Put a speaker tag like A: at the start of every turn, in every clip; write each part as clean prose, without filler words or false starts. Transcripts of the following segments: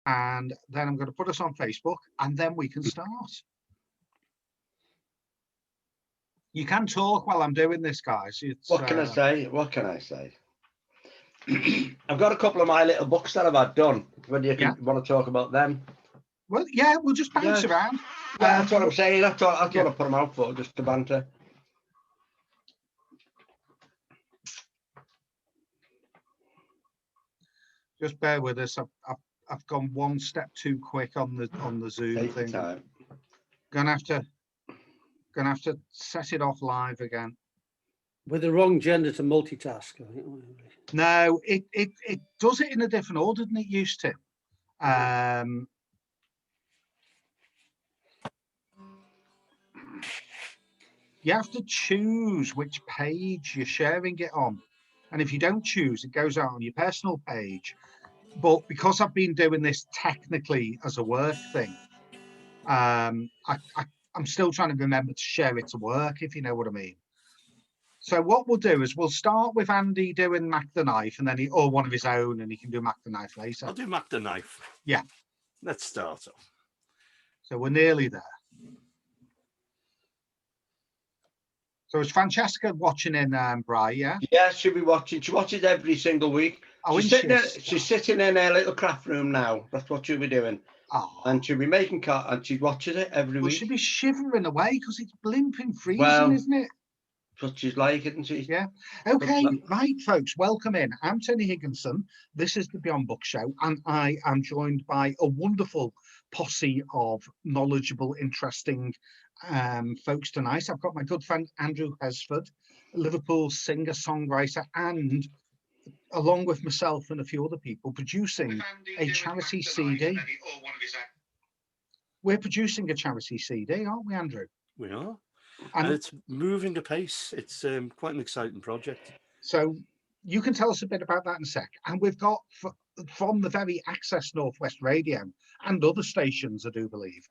A: and then I'm going to put us on Facebook, and then we can start. You can talk while I'm doing this, guys.
B: What can I say? What can I say? I've got a couple of my little books that I've had done. Whether you can want to talk about them?
A: Well, yeah, we'll just bounce around.
B: Yeah, that's what I'm saying. That's what I put them out for, just to banter.
A: Just bear with us. I've gone one step too quick on the Zoom thing.
B: Time.
A: Gonna have to set it off live again.
C: With the wrong gender to multitask.
A: No, it does it in a different order than it used to. You have to choose which page you're sharing it on. And if you don't choose, it goes out on your personal page. But because I've been doing this technically as a work thing, I'm still trying to remember to share it to work, if you know what I mean. So what we'll do is we'll start with Andy doing Mac the Knife, and then or one of his own, and he can do Mac the Knife later.
D: I'll do Mac the Knife.
A: Yeah.
D: Let's start off.
A: So we're nearly there. So is Francesca watching in, Brian? Yeah.
B: Yeah, she'll be watching. She watches every single week.
A: Oh,
B: she's sitting in her little craft room now. That's what she'll be doing.
A: Oh.
B: And she'll be making cut, and she watches it every week.
A: She'll be shivering away because it's blimping freezing, isn't it?
B: That's what she's like, isn't she?
A: Yeah. Okay, right, folks. Welcome in. I'm Tony Higginson. This is the Beyond Book Show, and I am joined by a wonderful posse of knowledgeable, interesting folks tonight. I've got my good friend Andrew Hesford, Liverpool singer, songwriter, and along with myself and a few other people, producing a charity CD. We're producing a charity CD, aren't we, Andrew?
D: We are. And it's moving apace. It's quite an exciting project.
A: So you can tell us a bit about that in a sec. And we've got from the very Access Northwest Radio and other stations, I do believe,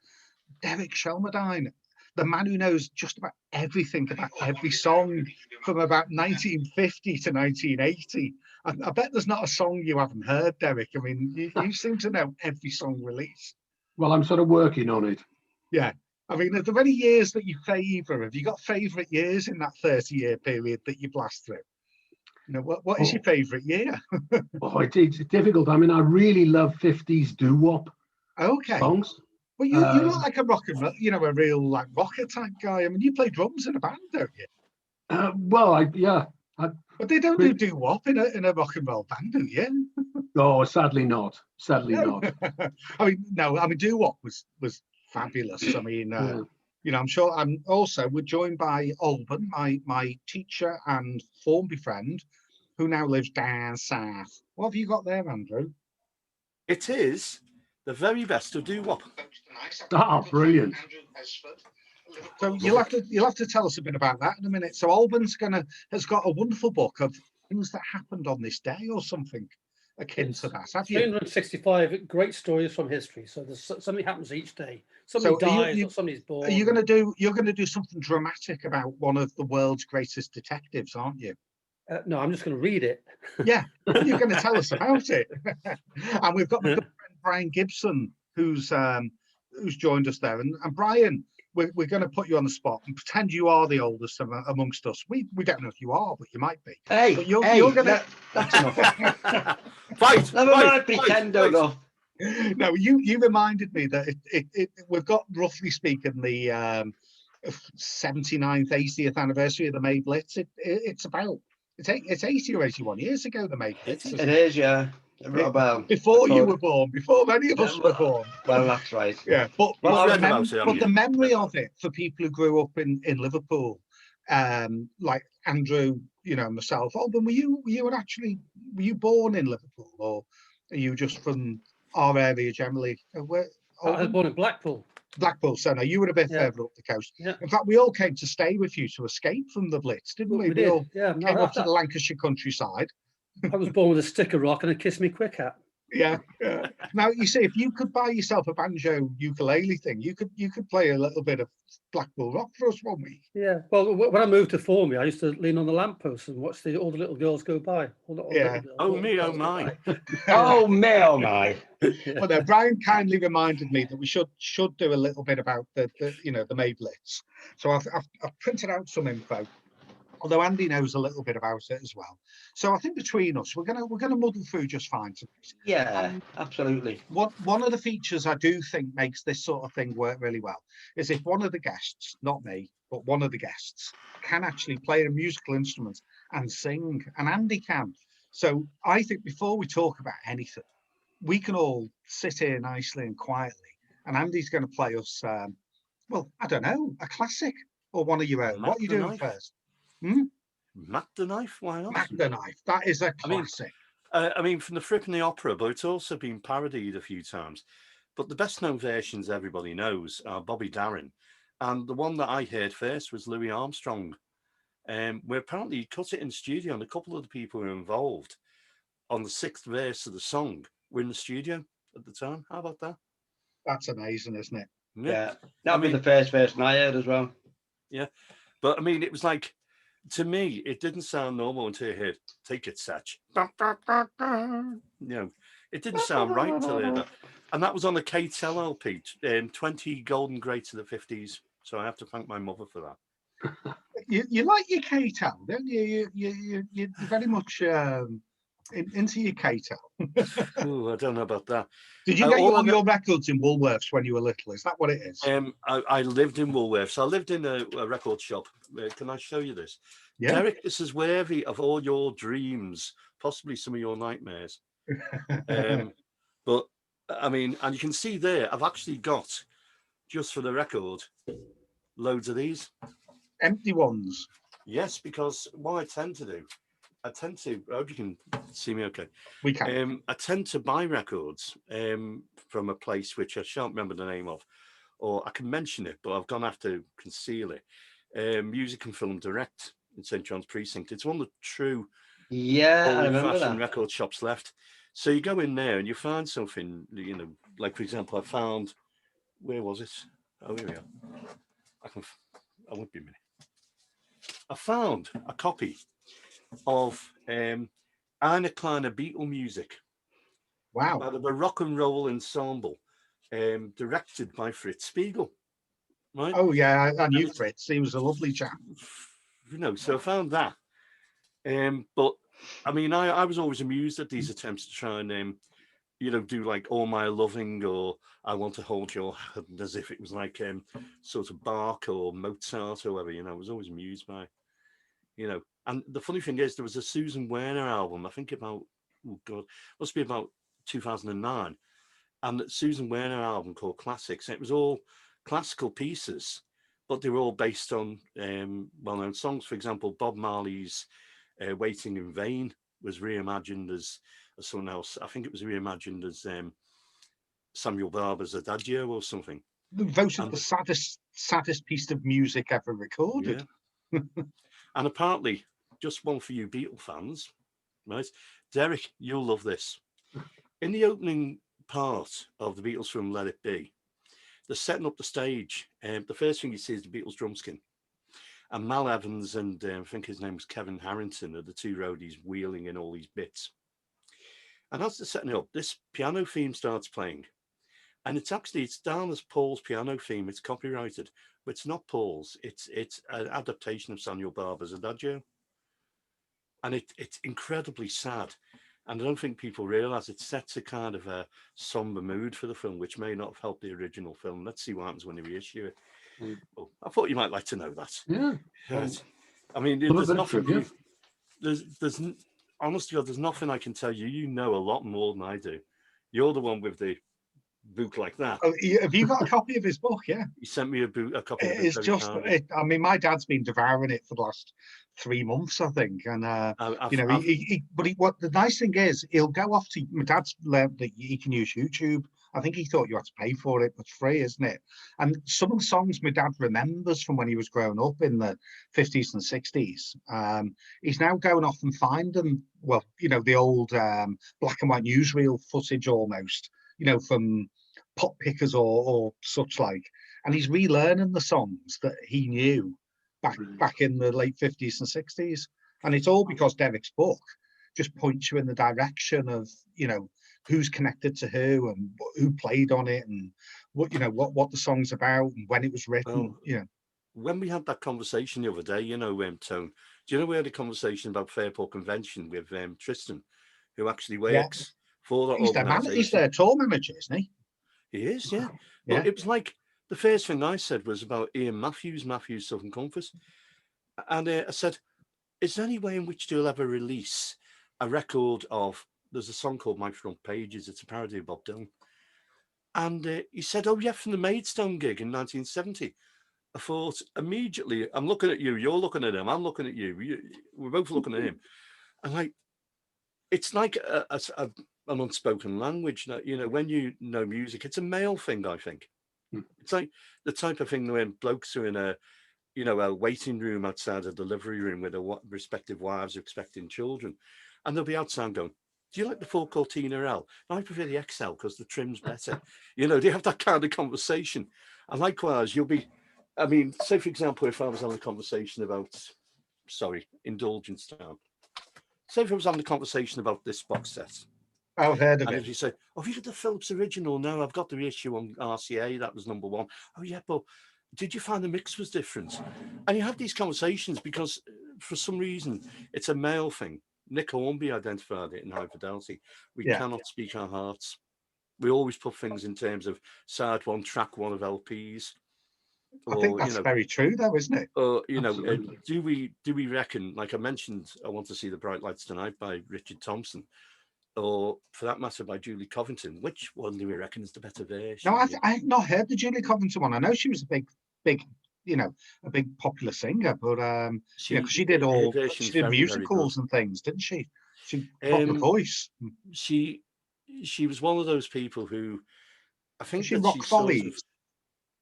A: Derek Shelmerdine, the man who knows just about everything about every song from about 1950 to 1980. I bet there's not a song you haven't heard, Derek. I mean, you seem to know every song released.
E: Well, I'm sort of working on it.
A: Yeah. I mean, are there any years that you favour? Have you got favourite years in that 30-year period that you blast through? You know, what is your favourite year?
E: It's difficult. I mean, I really love 50s doo-wop songs.
A: Well, you're not like a rock and roll, you know, a real like rocker type guy. I mean, you play drums in a band, don't you? But they don't do doo-wop in a rock and roll band, do you?
E: Oh, sadly not. Sadly not.
A: I mean, doo-wop was fabulous. I mean, you know, I'm sure. We're joined by Alban, my teacher and Formby friend, who now lives down south. What have you got there, Andrew?
D: It is the very best of doo-wop.
E: Oh, brilliant!
A: So you'll have to tell us a bit about that in a minute. So Alban's has got a wonderful book of things that happened on this day or something akin to that. Have you?
C: 365 great stories from history. So there's something happens each day. Somebody dies or somebody's born.
A: You're going to do something dramatic about one of the world's greatest detectives, aren't you?
C: No, I'm just going to read it.
A: Yeah, you're going to tell us about it. And we've got my good friend Brian Gibson, who's joined us there. And Brian, we're going to put you on the spot and pretend you are the oldest amongst us. We don't know if you are, but you might be.
B: Hey,
A: but you're gonna...
B: that's enough.
D: Fight!
B: Never mind, pretend enough.
A: No, you reminded me that we've got, roughly speaking, the 79th, 80th anniversary of the May Blitz. It's 80 or 81 years ago, the May Blitz.
B: It is, yeah.
A: Before you were born, before any of us were born.
B: Well, that's right.
A: Yeah, but the memory of it for people who grew up in Liverpool, like Andrew, you know, myself. Alban, were you born in Liverpool, or are you just from our area generally?
C: I was born in Blackpool.
A: Blackpool, so no, you were a bit further up the coast.
C: Yeah.
A: In fact, we all came to stay with you to escape from the Blitz, didn't we?
C: We
A: all
C: did. Yeah,
A: came up to the Lancashire countryside.
C: I was born with a sticker rock and a kiss me quick hat.
A: Yeah, yeah. Now you see, if you could buy yourself a banjo ukulele thing, you could play a little bit of Blackpool rock for us one week.
C: Yeah. Well, when I moved to Formby, I used to lean on the lamppost and watch all the little girls go by.
A: Yeah.
D: Oh me, oh my.
B: Oh me, oh my.
A: Well, no, Brian kindly reminded me that we should do a little bit about the Maiblitz. So I've printed out some info. Although Andy knows a little bit about it as well, so I think between us we're gonna muddle through just fine tonight.
B: Yeah, absolutely.
A: One of the features I do think makes this sort of thing work really well is if one of the guests, not me, but one of the guests, can actually play a musical instrument and sing, and Andy can. So I think before we talk about anything, we can all sit here nicely and quietly, and Andy's going to play us, well, I don't know, a classic or one of your own. What are you doing first?
D: Matt the Knife, why not?
A: Matt the Knife, that is a classic.
D: I mean, from the Fripp and the Opera, but it's also been parodied a few times. But the best known versions everybody knows are Bobby Darin. And the one that I heard first was Louis Armstrong, where apparently he cut it in studio, and a couple of the people who were involved on the 6th verse of the song were in the studio at the time. How about that?
A: That's amazing, isn't it?
B: Yeah. That'll be the first version I heard as well.
D: Yeah. But I mean, it was like, to me, it didn't sound normal until you heard "Take It, Satch." You know, it didn't sound right until I heard that. And that was on the K-Tel LP, 20 Golden Greats of the 50s. So I have to thank my mother for that.
A: You like your K-Tel, don't you? You're very much into your K-Tel.
D: Oh, I don't know about that.
A: Did you get all your records in Woolworths when you were little? Is that what it is?
D: I lived in Woolworths. I lived in a record shop. Can I show you this? Yeah. Derek, this is worthy of all your dreams, possibly some of your nightmares. But I mean, and you can see there, I've actually got, just for the record, loads of these.
A: Empty ones.
D: Yes, because what I tend to, I hope you can see me okay.
A: We can.
D: I tend to buy records from a place which I shan't remember the name of, or I can mention it, but I've gone after conceal it. Music and Film Direct in St. John's Precinct. It's one of the true old-fashioned record shops left. So you go in there and you find something, you know, like for example, I found, where was it? Oh, here we are. I won't be a minute. I found a copy of Eine Kleine Beatle music.
A: Wow.
D: Out of a rock and roll ensemble, directed by Fritz Spiegel. Right?
A: Oh yeah, I knew Fritz. He was a lovely chap.
D: You know, so I found that. But I mean, I was always amused at these attempts to try and you know, do like All My Loving or I Want to Hold Your Hand, as if it was like sort of Bach or Mozart or whatever, you know. I was always amused by, you know. And the funny thing is, there was a Susan Werner album, I think about, oh God, must be about 2009. And the Susan Werner album called Classics. And it was all classical pieces, but they were all based on well-known songs. For example, Bob Marley's Waiting in Vain was reimagined as someone else. I think it was reimagined as Samuel Barber's Adagio or something.
A: Voted the saddest piece of music ever recorded.
D: Yeah. And apparently, just one for you Beatle fans, right? Derek, you'll love this. In the opening part of the Beatles film Let It Be, they're setting up the stage. The first thing you see is the Beatles drum skin. And Mal Evans and I think his name was Kevin Harrington are the two roadies wheeling in all these bits. And as they're setting it up, this piano theme starts playing. And it's down as Paul's piano theme. It's copyrighted, but it's not Paul's. It's an adaptation of Samuel Barber's Adagio. And it's incredibly sad. And I don't think people realize it sets a kind of a somber mood for the film, which may not have helped the original film. Let's see what happens when they reissue it. Oh, I thought you might like to know that.
E: Yeah.
D: I mean, there's nothing. There's honestly, God, there's nothing I can tell you. You know a lot more than I do. You're the one with the book like that.
A: Oh, have you got a copy of his book? Yeah.
D: He sent me a copy of it.
A: It's just, I mean, my dad's been devouring it for the last 3 months, I think. And, you know, what the nice thing is, he'll go off to, my dad's learned that he can use YouTube I think he thought you had to pay for it, but it's free, isn't it? And some of the songs my dad remembers from when he was growing up in the 50s and 60s, he's now going off and finding, well, the old black and white newsreel footage almost, from pop pickers or such like. And he's relearning the songs that he knew back in the late 50s and 60s. And it's all because Derek's book just points you in the direction of, who's connected to who and who played on it and what the song's about and when it was written.
D: When we had that conversation the other day, Tone, do you know we had a conversation about Fairport Convention with Tristan, who actually works for that organisation?
A: He's their tour manager, isn't he?
D: He is, yeah. But it was like the first thing I said was about Ian Matthews Southern Comfort. And I said, is there any way in which they'll ever release a record of, there's a song called My Front Pages, it's a parody of Bob Dylan. And he said, oh yeah, from the Maidstone gig in 1970. I thought immediately, I'm looking at you, you're looking at him, I'm looking at you, we're both looking at him. And it's like an unspoken language. When you know music, it's a male thing, I think. It's like the type of thing when blokes are in a waiting room outside a delivery room with their respective wives expecting children, and they'll be outside going, do you like the 4 L? No, I prefer the XL because the trim's better. They have that kind of conversation. And likewise, say for example, if I was having a conversation about, Indulgence Town. Say if I was having a conversation about this box set.
A: I've heard of it.
D: And if you say, oh, have you got the Phillips original? No, I've got the reissue on RCA. That was number 1. Oh, yeah, but did you find the mix was different? And you have these conversations because for some reason, it's a male thing. Nick Hornby identified it in High Fidelity. We cannot speak our hearts. We always put things in terms of side 1, track 1 of LPs.
A: I think that's very true, though, isn't it?
D: Do we reckon, like I mentioned, I Want to See the Bright Lights Tonight by Richard Thompson, or for that matter by Julie Covington? Which one do we reckon is the better version?
A: No, I've not heard the Julie Covington one. I know she was a big, a big popular singer, but she did musicals and things, didn't she? She popular voice.
D: She was one of those people who I think
A: she Rock Follies.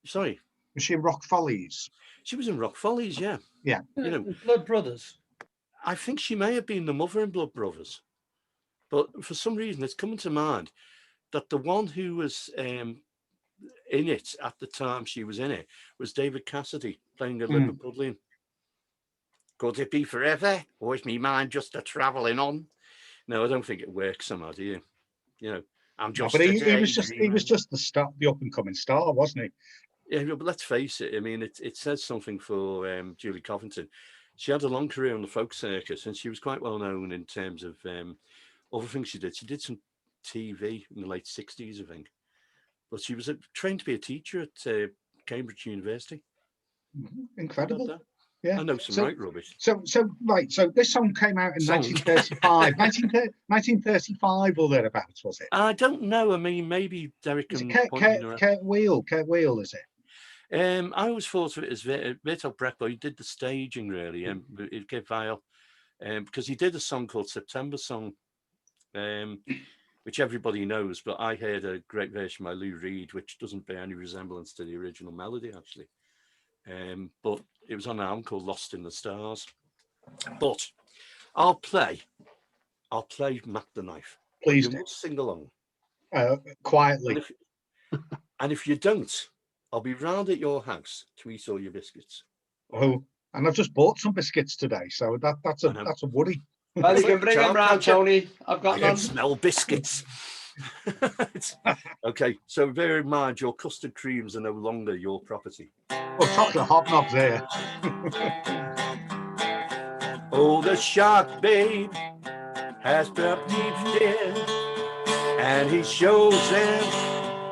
D: Sorry.
A: Was she in Rock Follies?
D: She was in Rock Follies, yeah.
A: Yeah.
C: Blood Brothers.
D: I think she may have been the mother in Blood Brothers. But for some reason, it's coming to mind that the one who was in it at the time she was in it was David Cassidy playing a Liverpoolian. Could it be forever? Or is me mind just a travelling on? No, I don't think it works somehow, do you? I'm just.
A: No, but he was just the up and coming star, wasn't he?
D: Yeah, but let's face it. I mean, it says something for Julie Covington. She had a long career on the folk circus, and she was quite well known in terms of other things she did. She did some TV in the late 60s, I think. But she was trained to be a teacher at Cambridge University.
A: Incredible. Yeah.
D: I know some right rubbish.
A: So this song came out in 1935. 1935 or thereabouts, was it?
D: I don't know. I mean, maybe Derek can
A: Kurt Wheel, is it?
D: I always thought of it as Bertolt Brecht, but he did the staging really, and it gave Vile, because he did a song called September Song, which everybody knows, but I heard a great version by Lou Reed, which doesn't bear any resemblance to the original melody actually. But it was on an album called Lost in the Stars. But I'll play Mac the Knife.
A: Please
D: do. Sing along.
A: Quietly.
D: And if you don't, I'll be round at your house to eat all your biscuits.
A: Oh, and I've just bought some biscuits today, so that's a worry.
B: Well, you can bring them round, Tony. I've got none.
D: I smell biscuits. Okay, so bear in mind your custard creams are no longer your property.
A: Oh, chocolate hobnobs here.
D: Oh, the shark babe has dropped deep in, and he shows them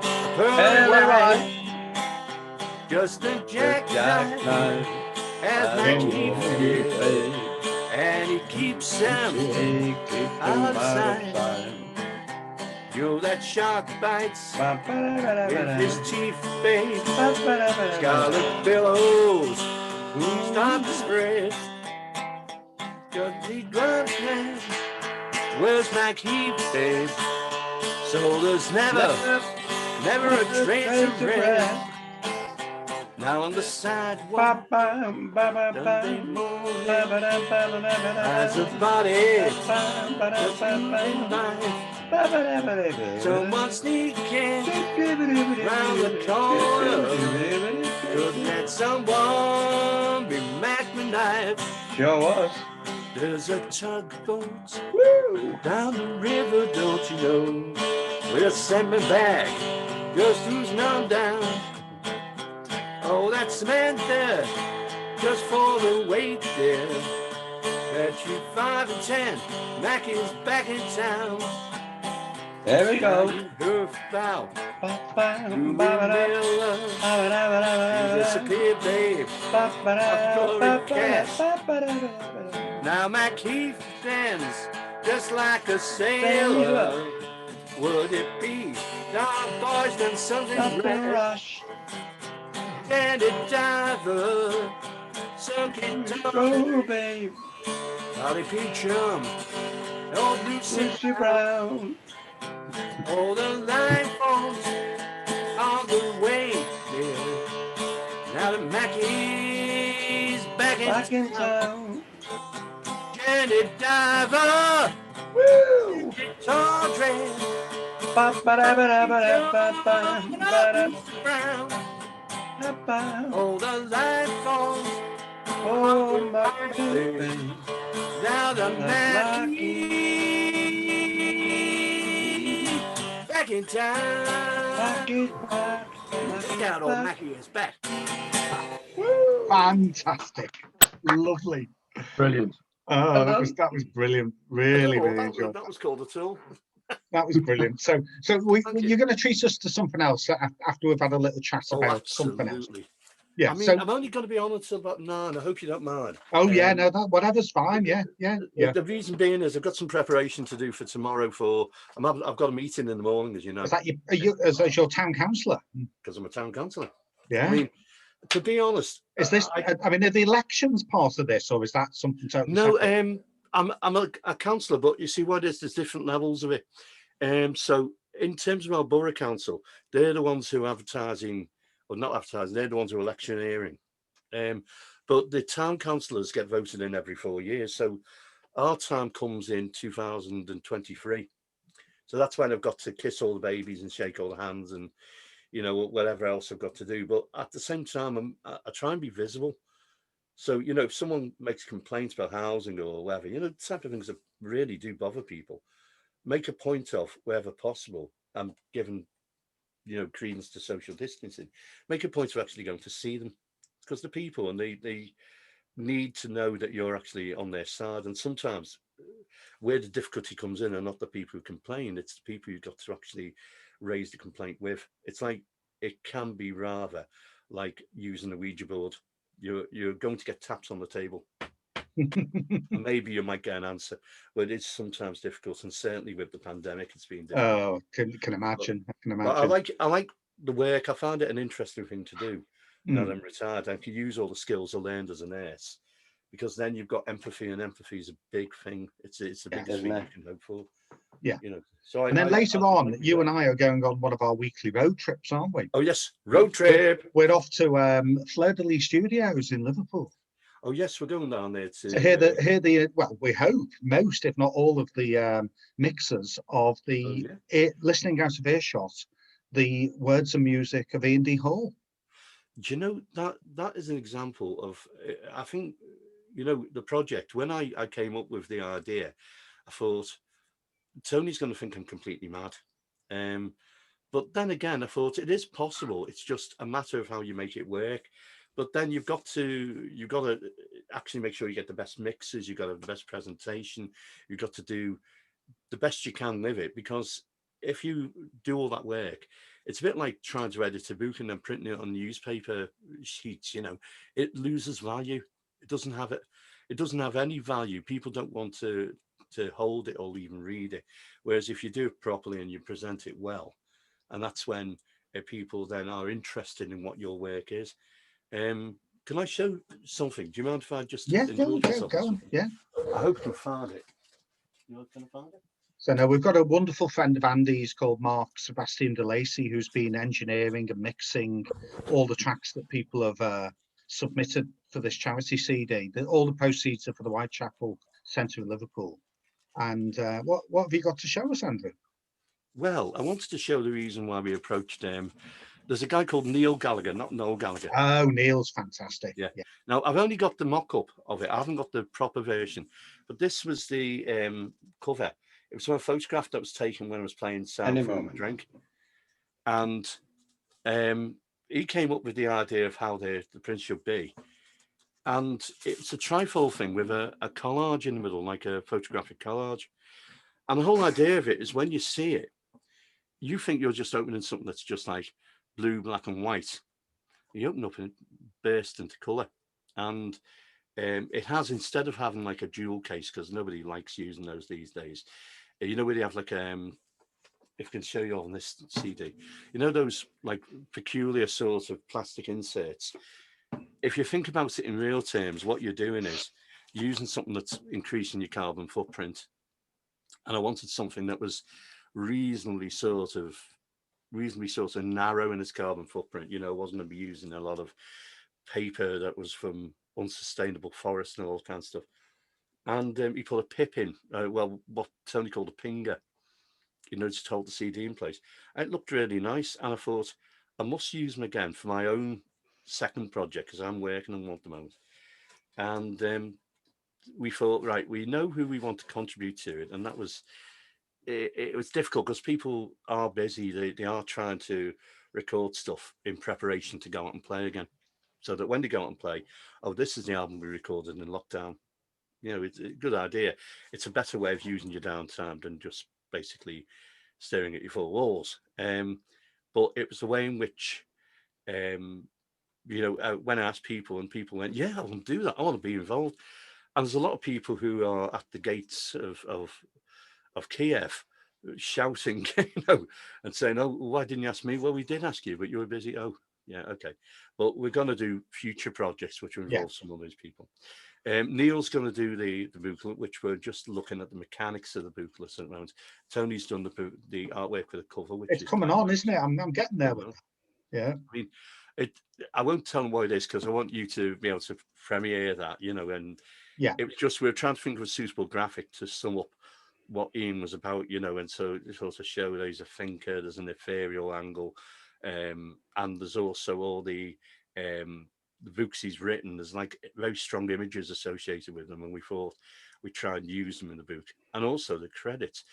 D: a pearly white. Just a jackknife has my teeth, and he keeps them out of sight. You that shark bites with his teeth, babe. Scarlet billows start to spread. Just the glass where's my keep, babe? So there's never never a trace of rest. Now on the sidewalk, Sunday morning, as a body, just leaving life. Someone sneaking round the corner. Could that someone be Mac the Knife?
B: Sure was.
D: There's a tugboat down the river, don't you know? We'll send me back, just cruising on down. Oh, that's Samantha, just for the wait there. Bet you 5 and 10, Mac is back in town.
B: There we go.
D: About Miller, you disappeared, babe. Now Mac Heath stands just like a sailor. Would it be dark boys done something rash? And a diver sunk into
B: babe.
D: Holly Peachum, old Lucy
B: Brown.
D: all the line phones on the way there. Now the Mackey's back in town. Janet Diver,
B: Woo!
D: guitar dress, all the line phones
B: oh, my
D: baby. Now the Mackey's back in town. Look out, old Mackie is back.
A: Fantastic, lovely,
E: Brilliant.
A: Oh, that was brilliant. Really enjoyed
D: that. Was cool at all.
A: That was brilliant. So you're going to treat us to something else after we've had a little chat about something else. Yeah,
D: I mean, I'm only going to be on until about 9. I hope you don't mind.
A: Oh yeah, no, whatever's fine. Yeah.
D: The reason being is I've got some preparation to do for tomorrow. I've got a meeting in the morning, as you know.
A: Is that as your town councillor?
D: Because I'm a town councillor.
A: Yeah.
D: I mean, to be honest,
A: is this? I mean, are the elections part of this, or is that something totally
D: separate? I'm a councillor, but you see what it is. There's different levels of it. So in terms of our borough council, they're the ones who are advertising. Or not advertising, they're the ones who are electioneering. But the town councillors get voted in every 4 years. So our time comes in 2023. So that's when I've got to kiss all the babies and shake all the hands and, whatever else I've got to do. But at the same time, I try and be visible. So, if someone makes complaints about housing or whatever, the type of things that really do bother people, make a point of, wherever possible, and given credence to social distancing, make a point of actually going to see them, because the people, and they need to know that you're actually on their side. And sometimes where the difficulty comes in are not the people who complain, it's the people you've got to actually raise the complaint with. It's like, it can be rather like using a Ouija board. You're going to get taps on the table. Maybe you might get an answer, but it's sometimes difficult, and certainly with the pandemic, it's been difficult.
A: Oh, can imagine. I can imagine.
D: But I like the work. I found it an interesting thing to do. Now that I'm retired, I can use all the skills I learned as a nurse, because then you've got empathy, and empathy is a big thing. It's the biggest thing you can hope for.
A: Yeah.
D: So
A: then later on, you and I are going on one of our weekly road trips, aren't we?
D: Oh yes, road trip.
A: We're off to Fleur-de-Lis Studios in Liverpool.
D: Oh yes, we're going down there to
A: hear the well, we hope most, if not all, of the mixers of the listening out of earshot, the words and music of Ian D. Hall.
D: Do you know that is an example of, I think, the project. When I came up with the idea, I thought Tony's going to think I'm completely mad. But then again, I thought it is possible. It's just a matter of how you make it work. But then you've got to actually make sure you get the best mixes, you've got to have the best presentation, you've got to do the best you can with it, because if you do all that work, it's a bit like trying to edit a book and then printing it on newspaper sheets. It loses value. It doesn't have any value. People don't want to hold it or even read it. Whereas if you do it properly and you present it well, and that's when people then are interested in what your work is. Can I show something? Do you mind if I just
A: go on. Yeah.
D: I hope you can find it. Can I find it?
A: So now we've got a wonderful friend of Andy's called Mark Sebastian de Lacy, who's been engineering and mixing all the tracks that people have submitted for this charity CD. All the proceeds are for the Whitechapel Centre in Liverpool. And what have you got to show us, Andrew?
D: Well, I wanted to show the reason why we approached there's a guy called Neil Gallagher, not Noel Gallagher.
A: Oh, Neil's fantastic.
D: Yeah. Now, I've only got the mock-up of it. I haven't got the proper version. But this was the cover. It was from a photograph that was taken when I was playing Sound Food and Drink. And he came up with the idea of how the print should be. And it's a trifold thing with a collage in the middle, like a photographic collage. And the whole idea of it is when you see it, you think you're just opening something that's just like blue, black and white. You open up and it bursts into colour. And it has, instead of having like a jewel case, because nobody likes using those these days, you know where they have like, if I can show you on this CD, you know those like peculiar sorts of plastic inserts. If you think about it in real terms, what you're doing is using something that's increasing your carbon footprint. And I wanted something that was reasonably sort of narrow in its carbon footprint. You know, it wasn't going to be using a lot of paper that was from unsustainable forests and all that kind of stuff. And he put a pip in, well, what Tony called a pinger, you know, to hold the CD in place. And it looked really nice. And I thought, I must use them again for my own second project, because I'm working on one at the moment. And we thought, right, we know who we want to contribute to it. And that was, it was difficult because people are busy. They are trying to record stuff in preparation to go out and play again. So that when they go out and play, oh, this is the album we recorded in lockdown. You know, it's a good idea. It's a better way of using your downtime than just basically staring at your four walls. But it was the way in which, you know, when I asked people and people went, yeah, I want to do that. I want to be involved. And there's a lot of people who are at the gates of Kiev shouting, you know, and saying, oh, why didn't you ask me? Well, we did ask you, but you were busy. Oh, yeah, okay. But we're going to do future projects which will involve some of those people. Neil's going to do the booklet, which we're just looking at the mechanics of the booklet at the moment. Tony's done the artwork for the cover, which
A: it's coming on, isn't it? I'm getting there with that. Yeah.
D: I mean, I won't tell them what it is because I want you to be able to premiere that, you know. And it was just, we were trying to think of a suitable graphic to sum up what Ian was about, you know. And so it sort of show that he's a thinker, there's an ethereal angle, and there's also all the books he's written, there's like very strong images associated with them, and we thought we'd try and use them in the book. And also the credits.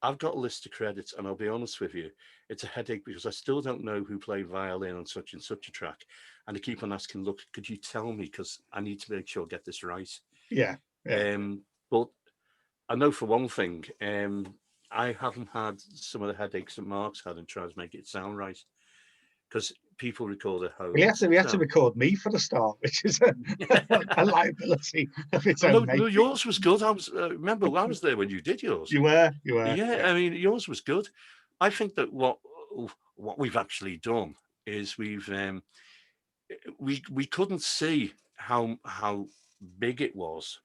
D: I've got a list of credits, and I'll be honest with you, it's a headache because I still don't know who played violin on such and such a track. And I keep on asking, look, could you tell me? Because I need to make sure I get this right.
A: Yeah.
D: But I know for one thing, I haven't had some of the headaches that Mark's had in trying to make it sound right. Because people record at home.
A: We had to record me for the start, which is a liability of its own.
D: No, yours was good. I was remember I was there when you did yours.
A: You were.
D: Yeah, I mean, yours was good. I think that what we've actually done is we couldn't see how big it was.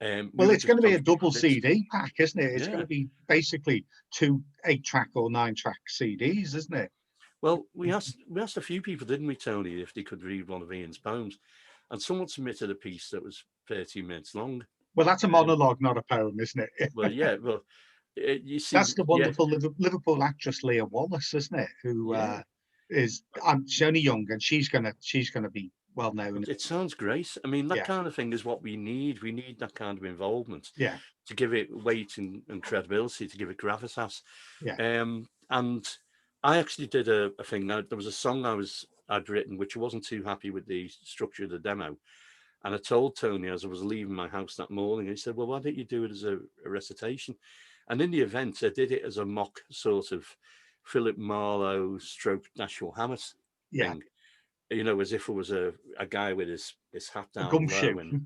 A: Well, it's going to be a double CD pack, isn't it? It's going to be basically 2 8-track or 9-track CDs, isn't it?
D: Well, we asked a few people, didn't we, Tony, if they could read one of Ian's poems, and someone submitted a piece that was 30 minutes long.
A: Well, that's a monologue, not a poem, isn't it?
D: Well, yeah. Well, you see,
A: that's the wonderful Liverpool actress Leah Wallace, isn't it? Who is she's only young, and she's gonna be well known.
D: It sounds great. I mean, that kind of thing is what we need. We need that kind of involvement. To give it weight and credibility, to give it gravitas. And I actually did a thing. Now, there was a song I'd written, which I wasn't too happy with the structure of the demo. And I told Tony as I was leaving my house that morning, and he said, well, why don't you do it as a recitation? And in the event, I did it as a mock sort of Philip Marlowe stroke Nashville Hammett thing. You know, as if it was a guy with his hat down low and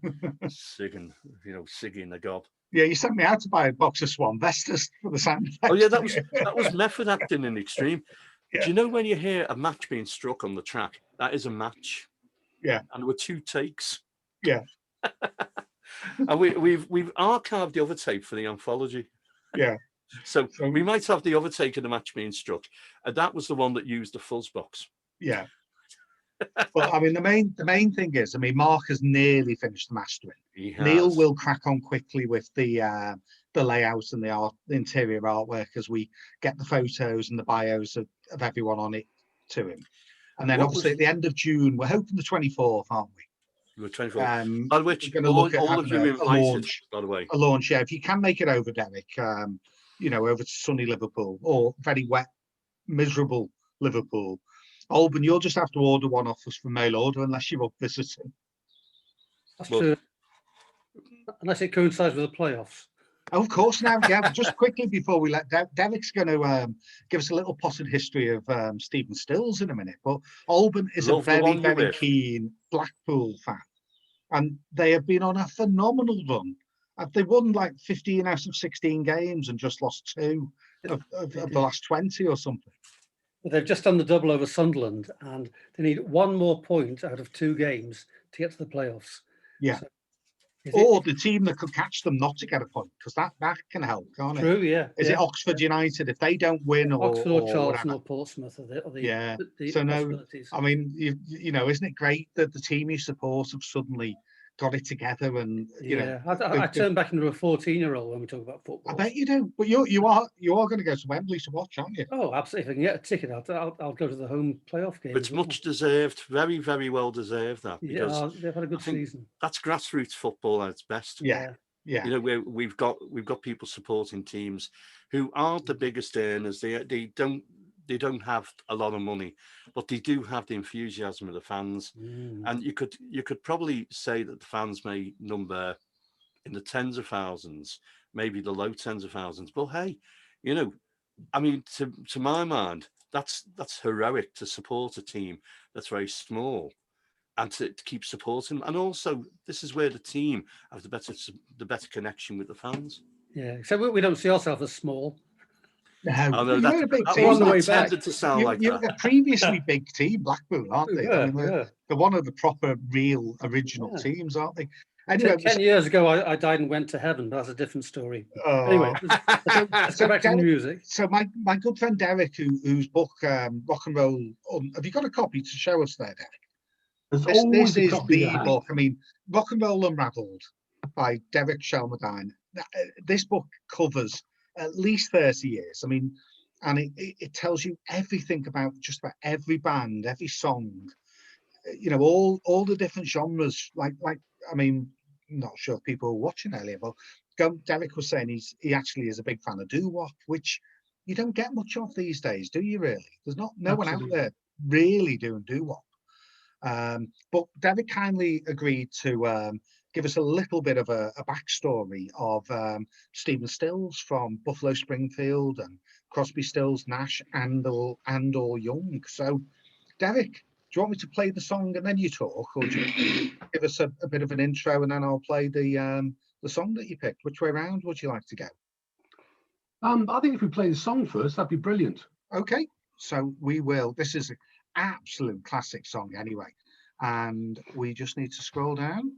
D: sigging the gob.
A: Yeah, you sent me out to buy a box of Swan Vestas for the sound effects.
D: Oh yeah, that was method acting in the extreme. Do you know when you hear a match being struck on the track? That is a match.
A: Yeah.
D: And there were 2 takes.
A: Yeah.
D: And we've archived the other tape for the anthology.
A: Yeah.
D: So we might have the other take of the match being struck. And that was the one that used the fuzz box.
A: Yeah. But I mean, the main thing is, I mean, Mark has nearly finished the mastering. Neil will crack on quickly with the layout and the interior artwork as we get the photos and the bios of everyone on it to him. And then obviously at the end of June, we're hoping the 24th, aren't we?
D: The 24th. By which
A: we're going to look at
D: all of you invited, launch, by the way.
A: A launch, yeah. If you can make it over, Derek, over to sunny Liverpool or very wet, miserable Liverpool. Alban, you'll just have to order one off us from mail order unless you're up visiting.
C: That's true. Unless it coincides with the playoffs.
A: Of course, now, yeah. Just quickly before we let Derek's going to give us a little potted history of Stephen Stills in a minute. But Alban is a very, very keen Blackpool fan, and they have been on a phenomenal run. They won like 15 out of 16 games and just lost 2 of the last 20 or something.
C: They've just done the double over Sunderland, and they need 1 more point out of 2 games to get to the playoffs.
A: Yeah. So, the team that could catch them not to get a point, because that can help, can't it?
C: True, yeah.
A: Is it Oxford United? If they don't win,
C: Oxford or Charlton or Portsmouth are the
A: so no, I mean, you know, isn't it great that the team you support have suddenly got it together? And you know,
C: I turn back into a 14-year-old when we talk about football.
A: I bet you do. But you are going to go to Wembley to watch, aren't you?
C: Oh, absolutely. If I can get a ticket, I'll go to the home playoff game.
D: It's much deserved, very, very well deserved. That because
C: they've had a good season.
D: That's grassroots football at its best.
A: Yeah.
D: You know, we've got people supporting teams who aren't the biggest earners. They don't have a lot of money, but they do have the enthusiasm of the fans. And you could probably say that the fans may number in the tens of thousands, maybe the low tens of thousands. But hey, you know, I mean, to my mind, that's heroic to support a team that's very small and to keep supporting. And also, this is where the team have the better connection with the fans.
C: Yeah, except we don't see ourselves as small.
A: No,
C: you're a big team. On the way back.
D: To sound like
A: you're a previously big team, Blackpool, aren't they?
C: Yeah,
A: they're one of the proper, real, original teams, aren't they? Anyway,
C: 10 years ago, I died and went to heaven. That's a different story. Anyway, let's go back to music.
A: So my good friend Derek, whose book Rock and Roll, have you got a copy to show us there, Derek? This is the book. I mean, Rock and Roll Unraveled by Derek Shelmerdine. This book covers at least 30 years. I mean, and it tells you everything about just about every band, every song, you know, all the different genres. Like I mean, I'm not sure if people were watching earlier, but Derek was saying he actually is a big fan of doo-wop, which you don't get much of these days, do you really? There's no one out there really doing doo-wop. But Derek kindly agreed to give us a little bit of a backstory of Stephen Stills from Buffalo Springfield and Crosby, Stills, Nash, and or Young. So, Derek, do you want me to play the song and then you talk, or do you give us a bit of an intro and then I'll play the song that you picked? Which way around would you like to go?
E: I think if we play the song first, that'd be brilliant.
A: Okay, so we will. This is an absolute classic song anyway, and we just need to scroll down.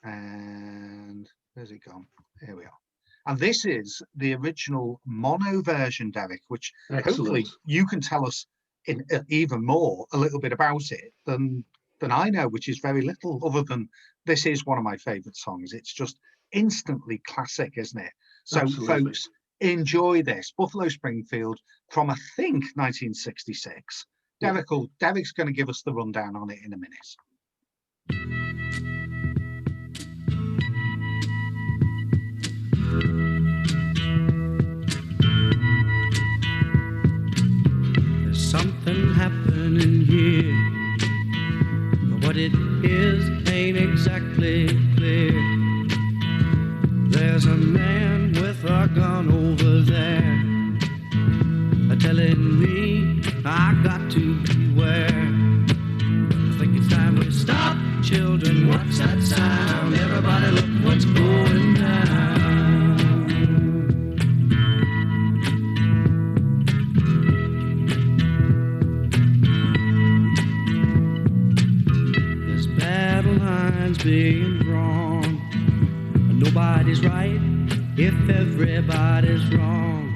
A: And where's it gone? Here we are. And this is the original mono version, Derek, which hopefully you can tell us in even more a little bit about it than I know, which is very little, other than this is one of my favorite songs. It's just instantly classic, isn't it? So folks, enjoy this Buffalo Springfield from I think 1966. Derek's going to give us the rundown on it in a minute.
F: There's something happening here. What it is ain't exactly clear. There's a man with a gun over there, telling me I got to beware. I think it's time we stop, children. What's that sound? Everybody look what's going down. There's battle lines being drawn, nobody's right if everybody's wrong.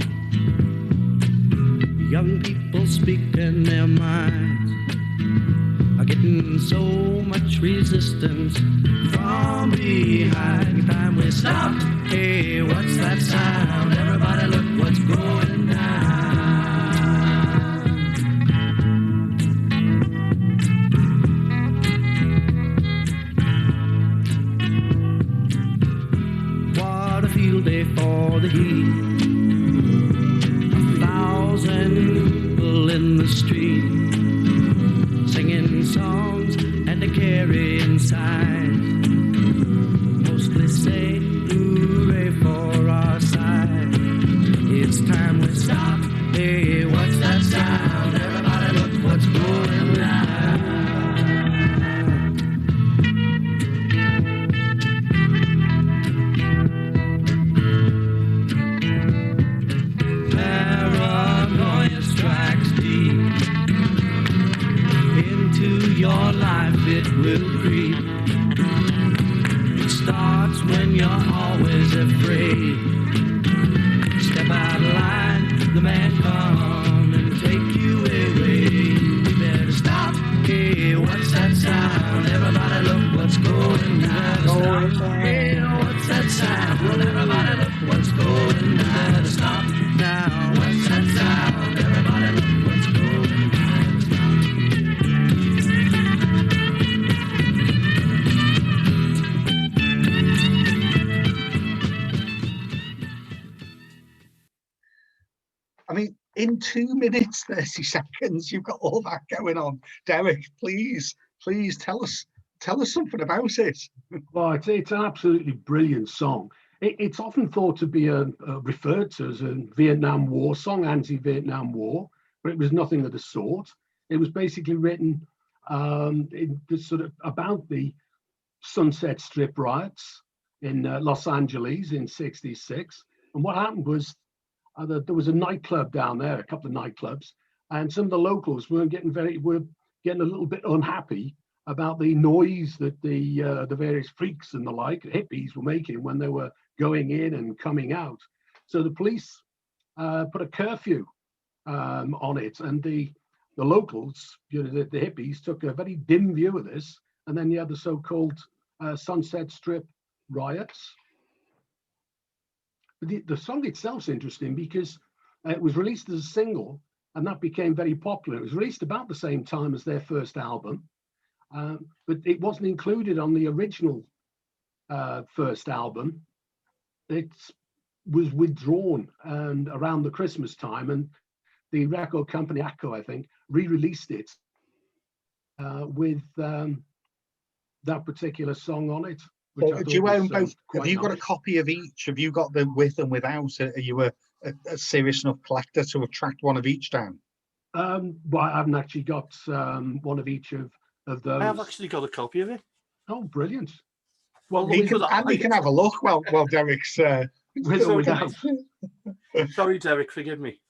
F: Young people speaking their minds are getting so much resistance from behind. Time we stopped. Hey, what's that sound? Everybody look what's going down. What a field day for the heat. 1,000 people in the street, singing songs and a carrying signs, mostly say hooray for our side. It's time we stop. Hey, what's that sound? Everybody look what's going down. Paranoia strikes deep into your life, it will creep. It starts when you're always afraid. Step out of line, the man come and take you away. You better stop. Hey, what's that sound? Everybody look what's going down. Stop. Hey, what's that sound? Well, everybody look what's going down. Stop now. What's that sound? Everybody look what's going down.
A: I mean, in 2 minutes, 30 seconds, you've got all that going on. Derek, please tell us something about it.
E: Well, it's an absolutely brilliant song. It's often thought to be referred to as a Vietnam War song, anti-Vietnam War, but it was nothing of the sort. It was basically written about the Sunset Strip riots in Los Angeles in '66. And what happened was there was a nightclub down there, a couple of nightclubs, and some of the locals were getting a little bit unhappy about the noise that the various freaks and the like, hippies, were making when they were going in and coming out. So the police put a curfew on it, and the locals, the hippies, took a very dim view of this, and then you had the so-called Sunset Strip riots. The song itself is interesting because it was released as a single, and that became very popular. It was released about the same time as their first album, but it wasn't included on the original first album. It was withdrawn and around the Christmas time, and the record company Atco, I think, re-released it with that particular song on it.
A: Well, do you own both? Have you got a copy of each? Have you got them with and without? Are you a serious enough collector to have tracked one of each down?
E: Well, I haven't actually got one of each of those.
D: I have actually got a copy of it.
E: Oh, brilliant.
A: Well, Andy can have a look while Derek's
E: with or without.
D: Sorry, Derek, forgive me.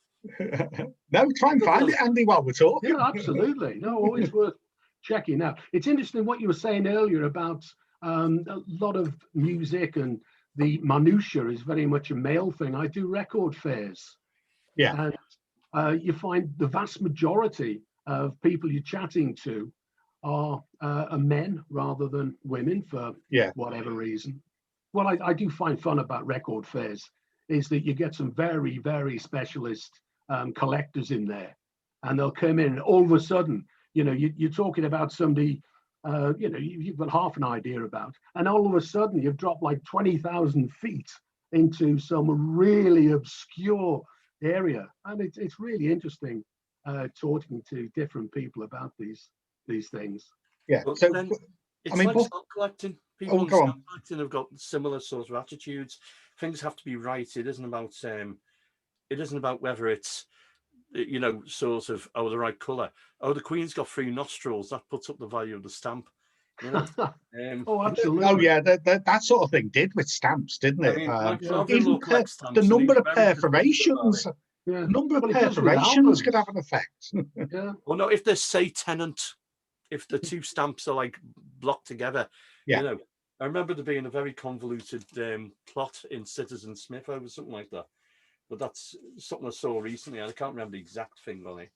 A: No, try and find it, Andy, while we're talking.
E: Yeah, absolutely. No, always worth checking out. It's interesting what you were saying earlier about a lot of music and the minutiae is very much a male thing. I do record fairs.
A: Yeah.
E: And you find the vast majority of people you're chatting to are men rather than women for whatever reason. What I do find fun about record fairs is that you get some very, very specialist collectors in there, and they'll come in and all of a sudden, you're talking about somebody you've got half an idea about, and all of a sudden you've dropped like 20,000 feet into some really obscure area, and it's really interesting talking to different people about these things.
A: Yeah,
D: but
A: so
D: then, it's
A: I mean,
D: like stamp collecting. People in
A: go
D: stamp
A: on.
D: collecting have got similar sorts of attitudes. Things have to be right. It isn't about whether it's sort of the right colour. Oh, the Queen's got 3 nostrils. That puts up the value of the stamp.
E: Oh, absolutely.
A: Oh, yeah, that sort of thing did with stamps, didn't it?
D: I mean,
A: even the number of perforations. Yeah. The number of perforations could have an effect.
E: Yeah.
D: Well, no, if there's, say, tenant, if the 2 stamps are like blocked together, I remember there being a very convoluted plot in Citizen Smith over something like that. But that's something I saw recently. I can't remember the exact thing on it.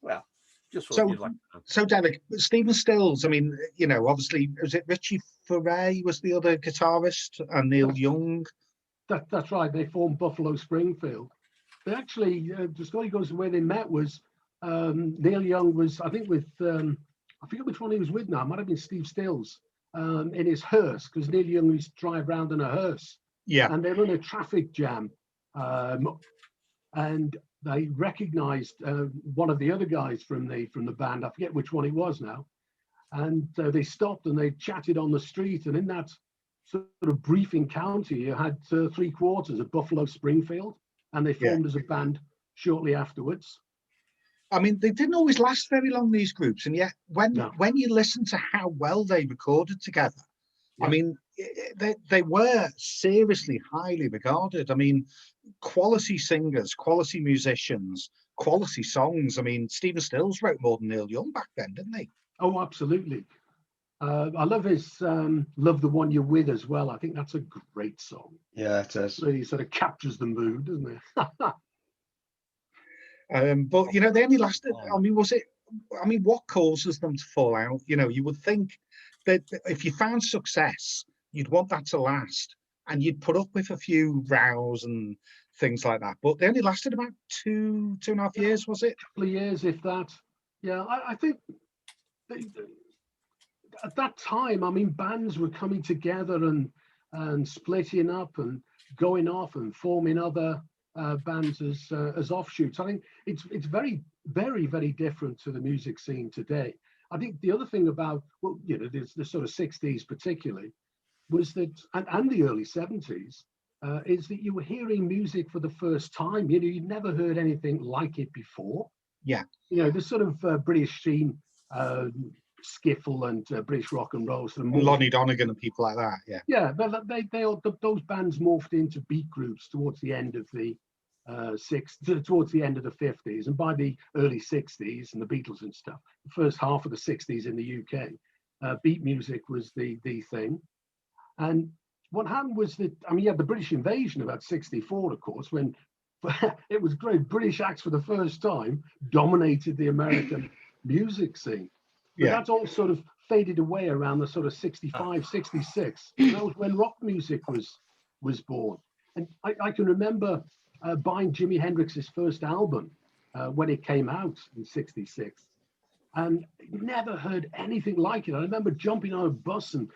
D: Well, just what you'd like to know.
A: So, Derek, Stephen Stills, I mean, you know, obviously, was it Richie Foray was the other guitarist and Neil Young?
E: That's right. They formed Buffalo Springfield. They actually, the story goes, the way they met was Neil Young was, I think, with, I forget which one he was with now. It might have been Steve Stills in his hearse, because Neil Young used to drive around in a hearse.
A: Yeah.
E: And they were in a traffic jam. And they recognized one of the other guys from the band. I forget which one it was now. And they stopped and they chatted on the street. And in that sort of brief encounter, you had 3/4 of Buffalo Springfield, and they formed as a band shortly afterwards.
A: I mean, they didn't always last very long, these groups, and yet when you listen to how well they recorded together, I mean, they were seriously highly regarded. I mean, quality singers, quality musicians, quality songs. I mean, Stephen Stills wrote more than Neil Young back then, didn't he?
E: Oh, absolutely. I love his Love the One You're With as well. I think that's a great song.
B: Yeah, it is.
E: Really sort of captures the mood, doesn't it?
A: But, you know, they only lasted, I mean, what causes them to fall out? You know, you would think that if you found success, you'd want that to last, and you'd put up with a few rows and things like that. But they only lasted about two and a half years, was it?
E: A couple of years, if that. Yeah, I think at that time, I mean, bands were coming together and splitting up and going off and forming other bands as offshoots. I think it's very, very, very different to the music scene today. I think the other thing about, well, you know, the sort of 60s particularly, was that, and the early 70s, is that you were hearing music for the first time. You know, you'd never heard anything like it before.
A: Yeah.
E: You know, the sort of British scene, skiffle and British rock and roll. Sort of
A: Lonnie Donegan and people like that, yeah.
E: Yeah, but those bands morphed into beat groups towards the end of the towards the end of the 50s, and by the early 60s and the Beatles and stuff, the first half of the 60s in the UK, beat music was the thing. And what happened was that, I mean, you had the British invasion about 64, of course, when it was great. British acts for the first time dominated the American music scene. But that's all sort of faded away around the sort of 65, 66. That was when rock music was born. And I can remember buying Jimi Hendrix's first album when it came out in 66. And never heard anything like it. I remember jumping on a bus and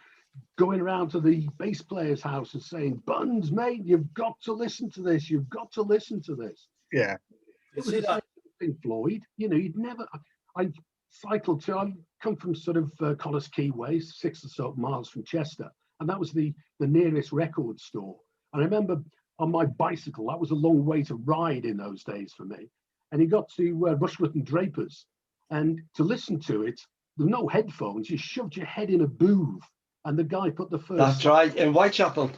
E: going around to the bass player's house and saying, "Buns, mate, you've got to listen to this. You've got to listen to this."
A: Yeah.
E: It was the same thing, Floyd. You know, you'd never... I cycled to... I come from sort of Collis Key Way, 6 or so miles from Chester. And that was the nearest record store. And I remember on my bicycle, that was a long way to ride in those days for me. And you got to Rushworth and Draper's. And to listen to it, with no headphones, you shoved your head in a booth. And the guy put the first...
B: That's right, in Whitechapel.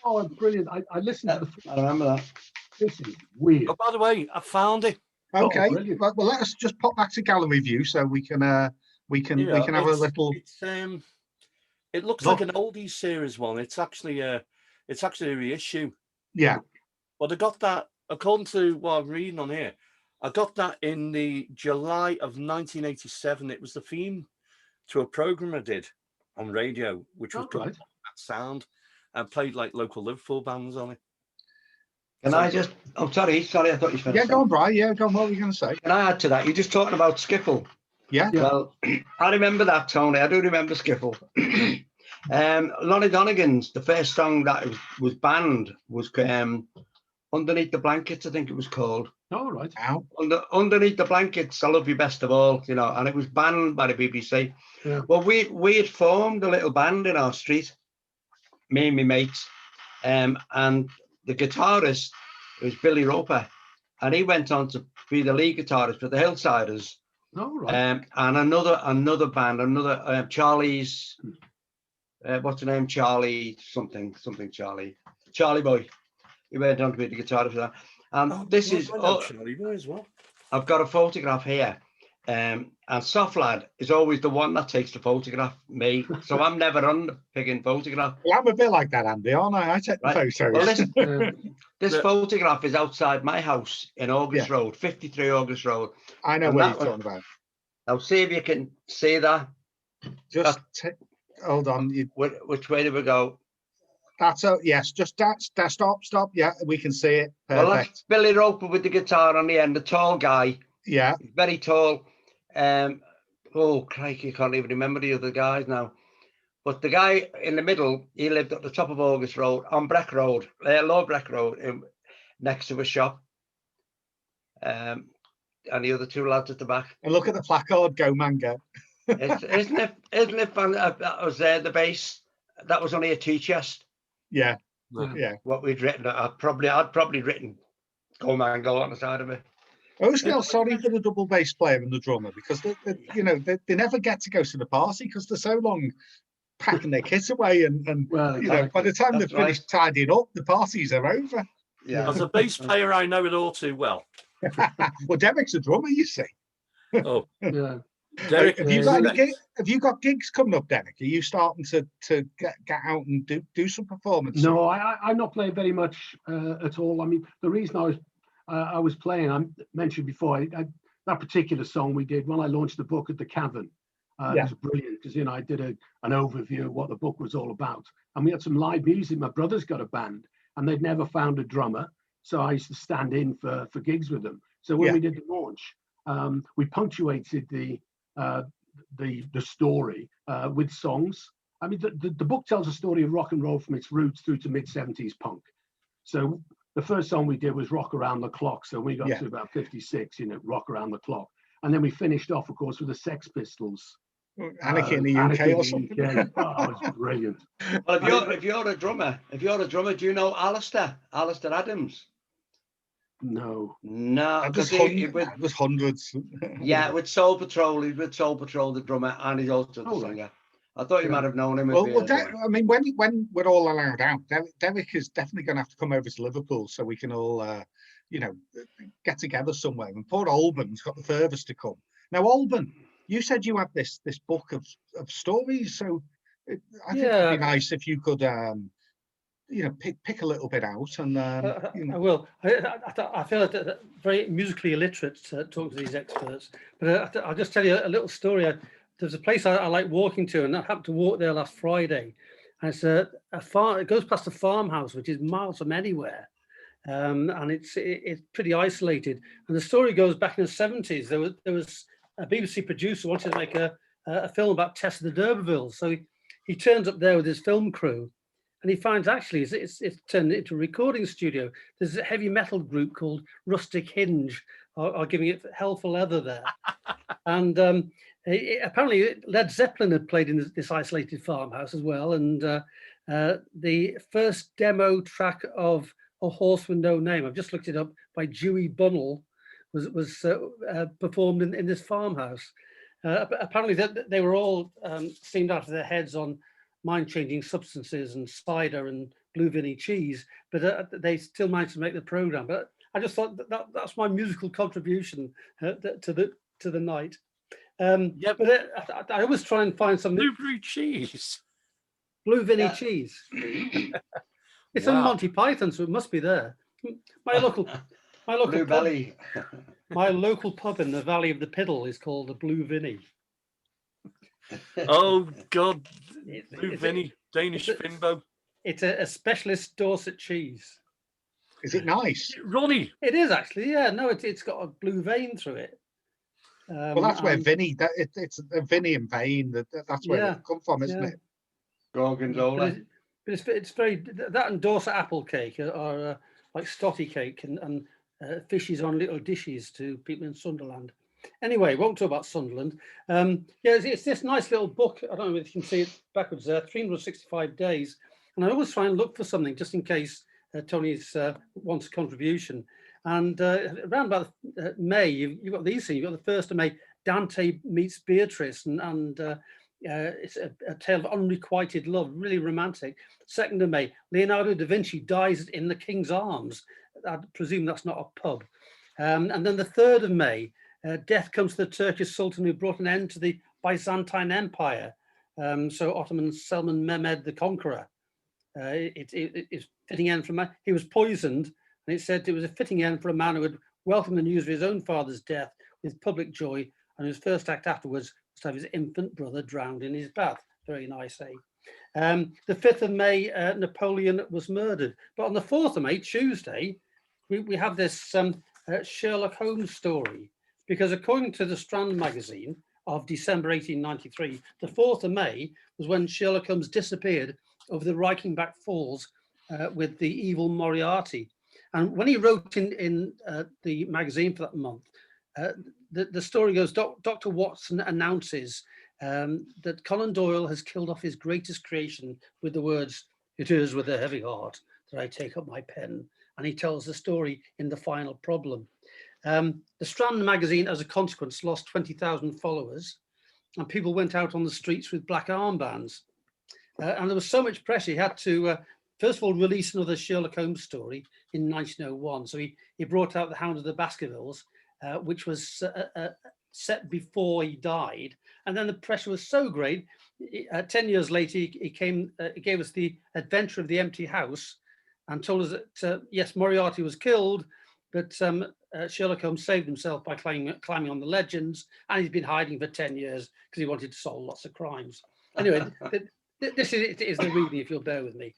E: Oh, brilliant. I listened to the...
B: I remember that.
E: This is weird.
D: Oh, by the way, I found it.
A: Okay, well, let us just pop back to gallery view so we can have a little...
D: It looks like an oldies series one. It's actually a reissue.
A: Yeah.
D: But I got that, according to what I'm reading on here, I got that in the July of 1987. It was the theme to a program I did on radio, which was called That Sound, and played like local Liverpool bands on it.
B: Can I just... I'm sorry, I thought you finished.
A: Yeah, go on, Brian. Yeah, go on. What were you going to say?
B: Can I add to that? You're just talking about skiffle.
A: Yeah.
B: Well, I remember that, Tony. I do remember skiffle. Lonnie Donegan's, the first song that was banned was Underneath the Blankets, I think it was called.
E: Oh, right.
B: Underneath the Blankets, I Love You Best of All, you know, and it was banned by the BBC.
E: Yeah.
B: Well, we had formed a little band in our street, me and my mates, and the guitarist was Billy Roper, and he went on to be the lead guitarist for the Hillsiders.
E: Oh, right.
B: And another band, Charlie's, what's the name? Charlie Boy. He went on to be the guitarist for that. And this is...
D: Charlie Boy as well.
B: I've got a photograph here. And Soft Lad is always the one that takes the photograph, me. So I'm never on the picking photograph.
A: Well, I'm a bit like that, Andy, aren't I? I take the photos.
B: Well, this photograph is outside my house in August Road, 53 August Road.
A: I know what you're talking about.
B: I'll see if you can see that.
A: Just hold on.
B: Which way do we go?
A: That's yes. Just stop. Yeah, we can see it. Perfect.
B: Well, that's Billy Roper with the guitar on the end, the tall guy.
A: Yeah,
B: very tall. Oh, crikey, I can't even remember the other guys now. But the guy in the middle, he lived at the top of August Road, on Breck Road, Low Breck Road, next to a shop. And the other two lads at the back.
A: And look at the placard, "Go Mango."
B: Isn't it fun? That was the bass. That was only a tea chest.
A: Yeah.
B: What we'd written, I'd probably written "Go Mango" on the side of it.
A: I always feel sorry for the double bass player and the drummer because they never get to go to the party because they're so long packing their kit away and by the time they've finished tidying up, the parties are over.
B: Yeah.
D: As a bass player, I know it all too well.
A: Well, Derek's a drummer, you see.
D: Oh,
E: yeah.
D: Derek,
A: have you got gigs coming up, Derek? Are you starting to get out and do some performances?
E: No, I'm not playing very much at all. I mean, the reason I was playing, I mentioned before, that particular song we did when I launched the book at the Cavern. It was brilliant because I did an overview of what the book was all about, and we had some live music. My brother's got a band, and they'd never found a drummer, so I used to stand in for gigs with them. So when we did the launch, we punctuated the story with songs. I mean, the book tells a story of rock and roll from its roots through to mid-70s punk. So the first song we did was "Rock Around the Clock." So we got to about 56, "Rock Around the Clock," and then we finished off, of course, with the Sex Pistols.
A: Anarchy in the UK or something.
E: UK. Oh, it was brilliant.
B: Well, if you're a drummer, do you know Alistair Adams?
E: No,
A: There's hundreds.
B: Yeah, with Soul Patrol, he's with Soul Patrol, the drummer, and he's also the singer. I thought you might have known him.
A: I mean, when we're all allowed out, Derek is definitely going to have to come over to Liverpool so we can all, get together somewhere. And poor Alban's got the furthest to come. Now, Alban, you said you had this book of stories, so I think it'd be nice if you could, pick a little bit out. And
C: I will. I feel very musically illiterate talking to these experts, but I'll just tell you a little story. There's a place I like walking to, and I happened to walk there last Friday. And it's a farm. It goes past a farmhouse, which is miles from anywhere, and it's pretty isolated. And the story goes back in the 70s. There was a BBC producer wanted to make a film about Tess of the D'Urbervilles. So he turns up there with his film crew, and he finds actually it's turned into a recording studio. There's a heavy metal group called Rustic Hinge are giving it hell for leather there. And apparently Led Zeppelin had played in this isolated farmhouse as well. And the first demo track of A Horse with No Name, I've just looked it up, by Dewey Bunnell, was performed in this farmhouse. Apparently they were all steamed out of their heads on mind-changing substances and cider and blue vinny cheese, but they still managed to make the program. But I just thought that's my musical contribution to the night. But I always try and find some
D: blueberry cheese,
C: blue vinny cheese. It's on Monty Python, so it must be there. My local
B: Blue Belly.
C: My local pub in the Valley of the Piddle is called the Blue Vinny.
D: Oh God, Blue Vinny, Danish Finbo.
C: It's a specialist Dorset cheese.
A: Is it nice,
D: Ronnie?
C: It is actually, yeah. No, it's got a blue vein through it.
A: Well, that's where Vinny. It's a Vinny and vein. That's where it come from, isn't it?
B: Gorgonzola.
C: But it's very that and Dorset apple cake are like stotty cake and fishes on little dishes to people in Sunderland. Anyway, won't talk about Sunderland. It's this nice little book. I don't know if you can see it backwards there. 365 days, and I always try and look for something just in case Tony wants a contribution. And around about May, you've got these things. You've got the 1st of May, Dante meets Beatrice, and it's a tale of unrequited love, really romantic. 2nd of May, Leonardo da Vinci dies in the King's Arms. I presume that's not a pub. And then the 3rd of May, Death comes to the Turkish Sultan who brought an end to the Byzantine Empire. So Ottoman Selman Mehmed the Conqueror. It's fitting end for a man. He was poisoned, and it said it was a fitting end for a man who had welcomed the news of his own father's death with public joy, and his first act afterwards was to have his infant brother drowned in his bath. Very nice, eh? The 5th of May, Napoleon was murdered. But on the 4th of May, Tuesday, we have this Sherlock Holmes story, because according to the Strand magazine of December 1893, the 4th of May was when Sherlock Holmes disappeared over the Reichenbach Falls with the evil Moriarty. And when he wrote in the magazine for that month, the story goes, Dr. Watson announces that Conan Doyle has killed off his greatest creation with the words, "It is with a heavy heart that I take up my pen." And he tells the story in The Final Problem. The Strand magazine, as a consequence, lost 20,000 followers, and people went out on the streets with black armbands. And there was so much pressure, he had to, first of all, release another Sherlock Holmes story in 1901. So he brought out The Hound of the Baskervilles, which was set before he died. And then the pressure was so great, 10 years later, he gave us The Adventure of the Empty House and told us that, yes, Moriarty was killed, but Sherlock Holmes saved himself by climbing on the legends, and he's been hiding for 10 years because he wanted to solve lots of crimes. Anyway, this is the reading, if you'll bear with me,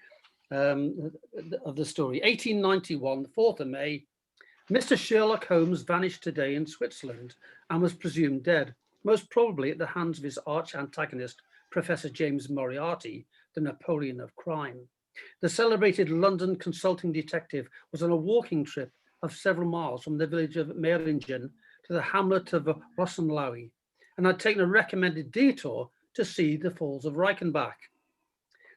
C: of the story. 1891, 4th of May, Mr. Sherlock Holmes vanished today in Switzerland and was presumed dead, most probably at the hands of his arch antagonist, Professor James Moriarty, the Napoleon of crime. The celebrated London consulting detective was on a walking trip of several miles from the village of Meiringen to the hamlet of Rosenlaui, and had taken a recommended detour to see the falls of Reichenbach.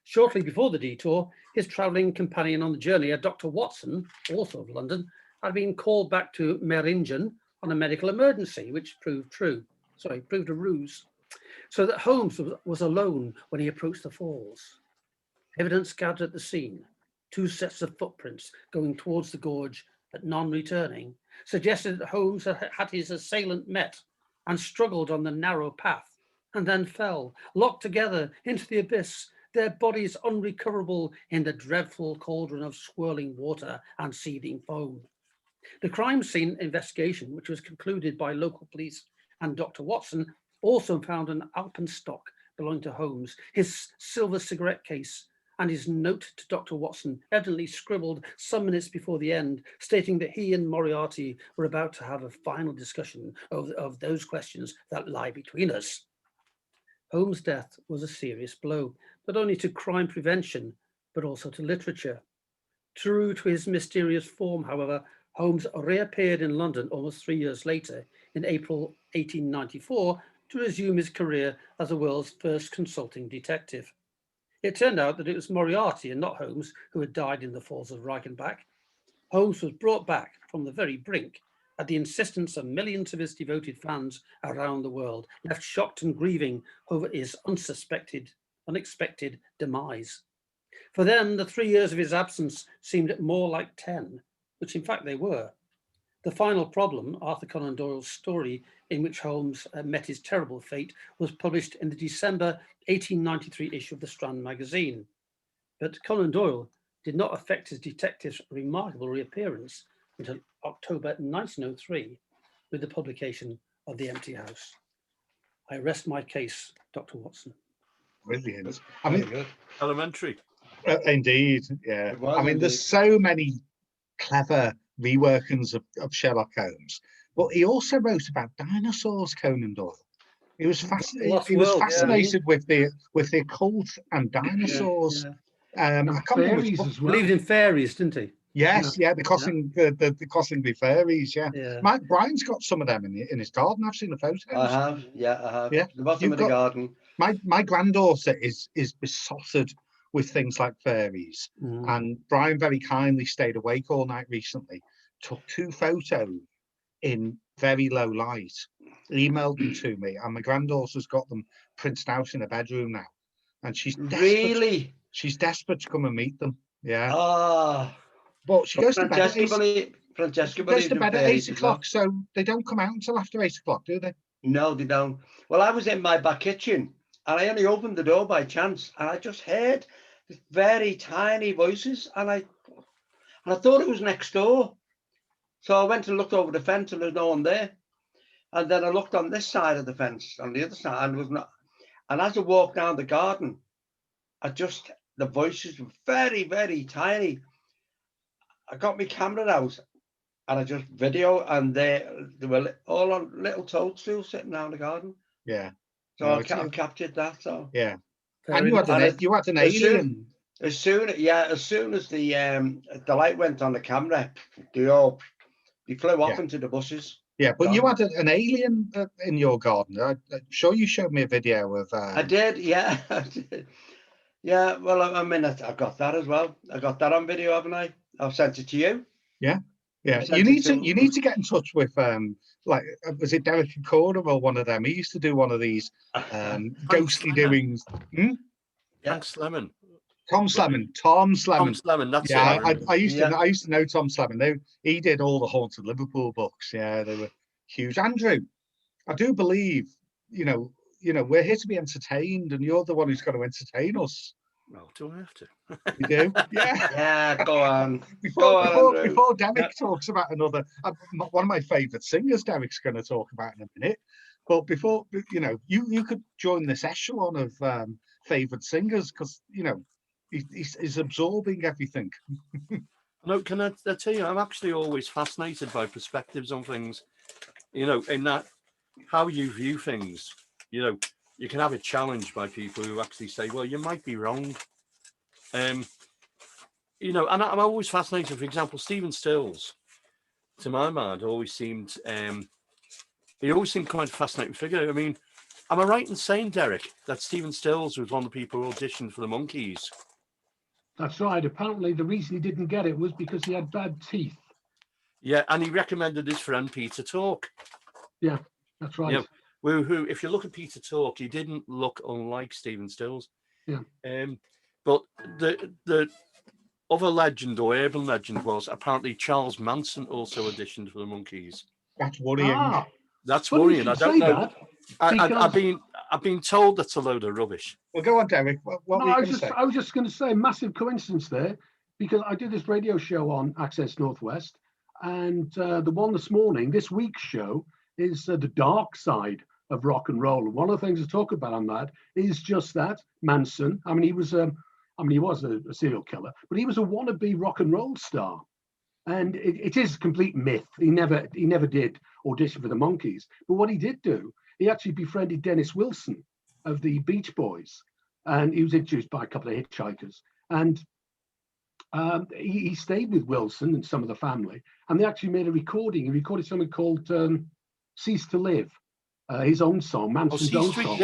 C: Shortly before the detour, his travelling companion on the journey, a Dr. Watson, also of London, had been called back to Meiringen on a medical emergency, which proved a ruse, so that Holmes was alone when he approached the falls. Evidence gathered at the scene, 2 sets of footprints going towards the gorge but none returning, suggested that Holmes had his assailant met and struggled on the narrow path, and then fell, locked together into the abyss, their bodies unrecoverable in the dreadful cauldron of swirling water and seething foam. The crime scene investigation, which was concluded by local police and Dr. Watson, also found an alpenstock belonging to Holmes, his silver cigarette case, and his note to Dr. Watson, evidently scribbled some minutes before the end, stating that he and Moriarty were about to have a final discussion of those questions that lie between us. Holmes' death was a serious blow, not only to crime prevention, but also to literature. True to his mysterious form, however, Holmes reappeared in London almost 3 years later, in April 1894, to resume his career as the world's first consulting detective. It turned out that it was Moriarty and not Holmes who had died in the falls of Reichenbach. Holmes was brought back from the very brink at the insistence of millions of his devoted fans around the world, left shocked and grieving over his unexpected demise. For them, the 3 years of his absence seemed more like 10, which in fact they were. The Final Problem, Arthur Conan Doyle's story in which Holmes met his terrible fate, was published in the December 1893 issue of the Strand magazine. But Conan Doyle did not affect his detective's remarkable reappearance until October 1903 with the publication of The Empty House. I rest my case, Dr. Watson.
A: Brilliant. I mean,
D: elementary.
A: Indeed, yeah. I mean, there's so many clever reworkings of Sherlock Holmes, but he also wrote about dinosaurs, Conan Doyle. He was fascinated with the occult and dinosaurs.
E: And fairies as well.
C: Believed in fairies, didn't he?
A: Yes, the Cossingly fairies. Yeah. Brian's got some of them in his garden. I've seen the photos.
B: I have. Yeah. The bottom
A: You've
B: of the garden.
A: My granddaughter is besotted with things like fairies, and Brian very kindly stayed awake all night recently, took 2 photos in very low light, emailed them to me, and my granddaughter's got them printed out in her bedroom now, and she's desperate to come and meet them. Yeah. But she goes to bed at
B: Francesca
A: goes to bed at 8
B: well.
A: o'clock, so they don't come out until after 8 o'clock, do they?
B: No, they don't. Well, I was in my back kitchen and I only opened the door by chance and I just heard very tiny voices and I thought it was next door. So I went and looked over the fence and there's no one there. And then I looked on this side of the fence, on the other side, and was not. And as I walked down the garden, the voices were very, very tiny. I got my camera out and I just video, and they were all on little toadstools sitting down the garden.
A: Yeah.
B: So I captured that. So
A: yeah. And you had an alien.
B: As soon as the light went on the camera, they flew off into the bushes.
A: Yeah, but you had an alien in your garden. I'm sure you showed me a video of.
B: I did, yeah. I did. Yeah, well, I mean, I got that as well. I got that on video, haven't I? I've sent it to you.
A: Yeah, yeah. You need to get in touch with like, was it Derek Corder or one of them? He used to do one of these ghostly doings.
D: Yeah. Slemon.
A: Tom Slemon.
D: That's
A: it. I used to know Tom Slemon. He did all the Haunted Liverpool books. Yeah, they were huge. Andrew, I do believe, we're here to be entertained, and you're the one who's got to entertain us.
D: Well, do I have to?
A: You do? Yeah.
B: Yeah, go on.
A: Before Derek talks about another, one of my favourite singers, Derek's going to talk about in a minute. But before, you could join this echelon of favourite singers because, he's absorbing everything.
D: No, can I tell you, I'm actually always fascinated by perspectives on things, in that how you view things. You can have a challenge by people who actually say, well, you might be wrong. And I'm always fascinated. For example, Stephen Stills, to my mind, always seemed quite a fascinating figure. I mean, am I right in saying, Derek, that Stephen Stills was one of the people who auditioned for the Monkees?
E: That's right. Apparently, the reason he didn't get it was because he had bad teeth.
D: Yeah, and he recommended his friend Peter Tork.
E: Yeah, that's right.
D: Who, if you look at Peter Tork, he didn't look unlike Stephen Stills.
E: Yeah.
D: But the other legend or urban legend was apparently Charles Manson also auditioned for the Monkees.
A: That's worrying.
D: That's worrying. I don't know. I've been told that's a load of rubbish.
A: Well, go on, Derek. I
E: was just going to say, massive coincidence there, because I did this radio show on Access Northwest, and the one this week's show is the dark side of rock and roll. And one of the things to talk about on that is just that Manson. I mean, he was a serial killer, but he was a wannabe rock and roll star. And it is a complete myth. He never did audition for the Monkees. But what he did do, he actually befriended Dennis Wilson of the Beach Boys, and he was introduced by a couple of hitchhikers. And he stayed with Wilson and some of the family, and they actually made a recording. He recorded something called "Cease to Live," his own song, Manson's own song.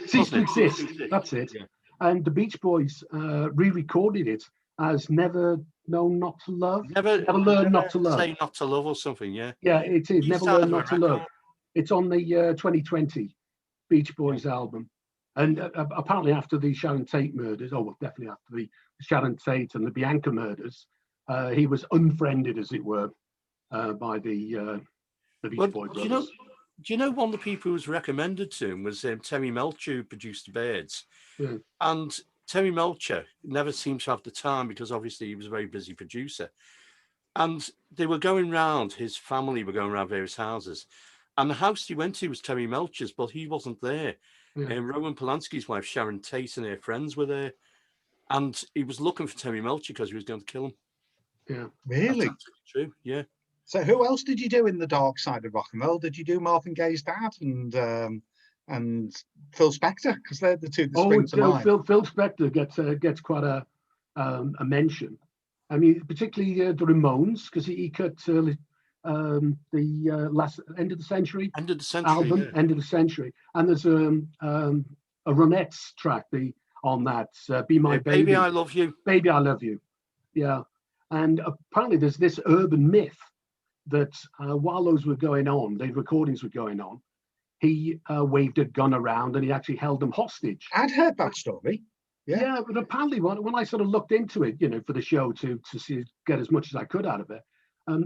E: Cease to Exist. That's it. Yeah. And the Beach Boys re-recorded it as "Never Known Not to Love." Never learn not to love.
D: Say not to love or something. Yeah.
E: Yeah, it is. Never learn not to love. It's on the 2020 Beach Boys album. And apparently after the Sharon Tate murders, definitely after the Sharon Tate and the Bianca murders, he was unfriended, as it were, by the Beach Boy brothers.
D: Do you know one of the people who was recommended to him was Terry Melcher, who produced the Birds? Yeah. And Terry Melcher never seemed to have the time because obviously he was a very busy producer. And they were going round, his family were going around various houses. And the house he went to was Terry Melcher's, but he wasn't there. Yeah. And Roman Polanski's wife, Sharon Tate, and her friends were there. And he was looking for Terry Melcher because he was going to kill him.
E: Yeah.
A: Really?
D: That's true, yeah.
A: So who else did you do in the dark side of rock and roll? Did you do Marvin Gaye's dad and Phil Spector? Because they're the two that spring to mind.
E: Phil Spector gets quite a mention. I mean, particularly the Ramones, because he cut the last end of the century album, yeah. End of the century, and there's a Ronettes track on that. Be My Baby.
D: Baby, I Love You.
E: Baby, I Love You. Yeah, and apparently there's this urban myth that while those were going on, the recordings were going on, he waved a gun around and he actually held them hostage.
A: I'd heard that story.
E: Yeah, but apparently when I sort of looked into it, for the show to see get as much as I could out of it,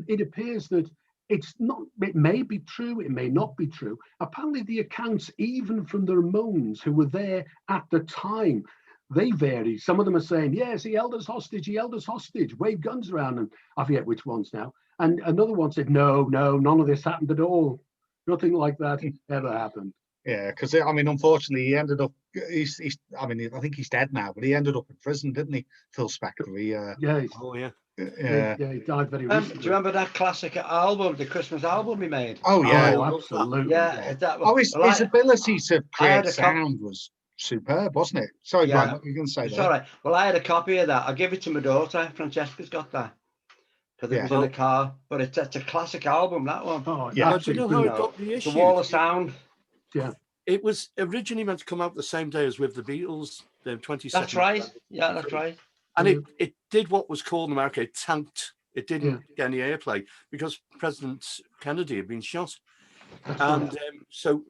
E: it appears that it's not. It may be true, it may not be true. Apparently, the accounts, even from the Ramones who were there at the time, they vary. Some of them are saying, "Yes, he held us hostage, waved guns around," and I forget which ones now. And another one said, "No, none of this happened at all. Nothing like that ever happened."
A: Yeah, because I mean, unfortunately, he ended up. I mean, I think he's dead now, but he ended up in prison, didn't he, Phil Spector?
E: He died very recently.
B: Do you remember that classic album, the Christmas album he made?
A: Oh yeah,
E: absolutely.
A: His ability to create sound was superb, wasn't it? Sorry, Brian, what were you going to say there?
B: All right. Well, I had a copy of that. I'll give it to my daughter. Francesca's got that. Because it was in the car. But it's a classic album, that one.
E: Oh,
D: yeah. Do you know how it got reissued?
B: The Wall of Sound.
E: Yeah.
D: It was originally meant to come out the same day as with the Beatles, the 22nd.
B: That's right. Yeah, that's right.
D: And it did what was called in America, it tanked. It didn't get any airplay because President Kennedy had been shot. So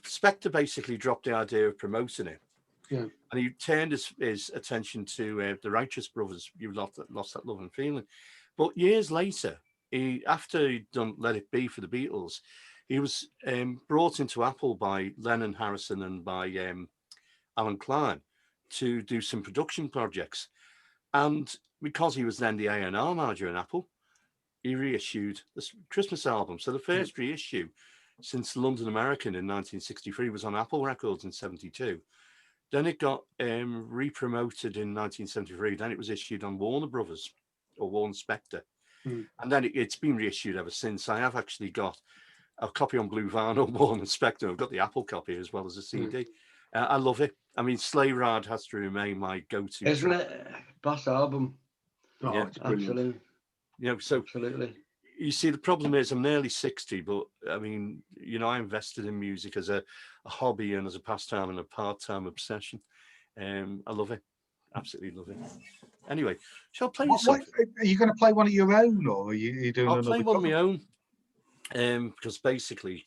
D: Spector basically dropped the idea of promoting it.
E: Yeah.
D: And he turned his attention to the Righteous Brothers, You Lost That Love and Feeling. But years later, after he'd done Let It Be for the Beatles, he was brought into Apple by Lennon, Harrison, and by Alan Klein to do some production projects. And because he was then the A&R manager in Apple, he reissued this Christmas album. So the first reissue since London American in 1963 was on Apple Records in 72. Then it got re-promoted in 1973. Then it was issued on Warner Brothers or Warner Spector. And then it's been reissued ever since. I have actually got a copy on Blue Vinyl, Warner Spector. I've got the Apple copy as well as a CD. I love it. I mean, Sleigh Ride has to remain my go-to.
B: Isn't it? Boss album.
E: Oh, yeah, it's brilliant.
B: Absolutely.
D: You see, the problem is I'm nearly 60, but I mean, I invested in music as a hobby and as a pastime and a part-time obsession. I love it. Absolutely love it. Anyway, shall I play something?
A: Are you going to play one of your own, or are you doing
D: I'll play one of my own. Because basically,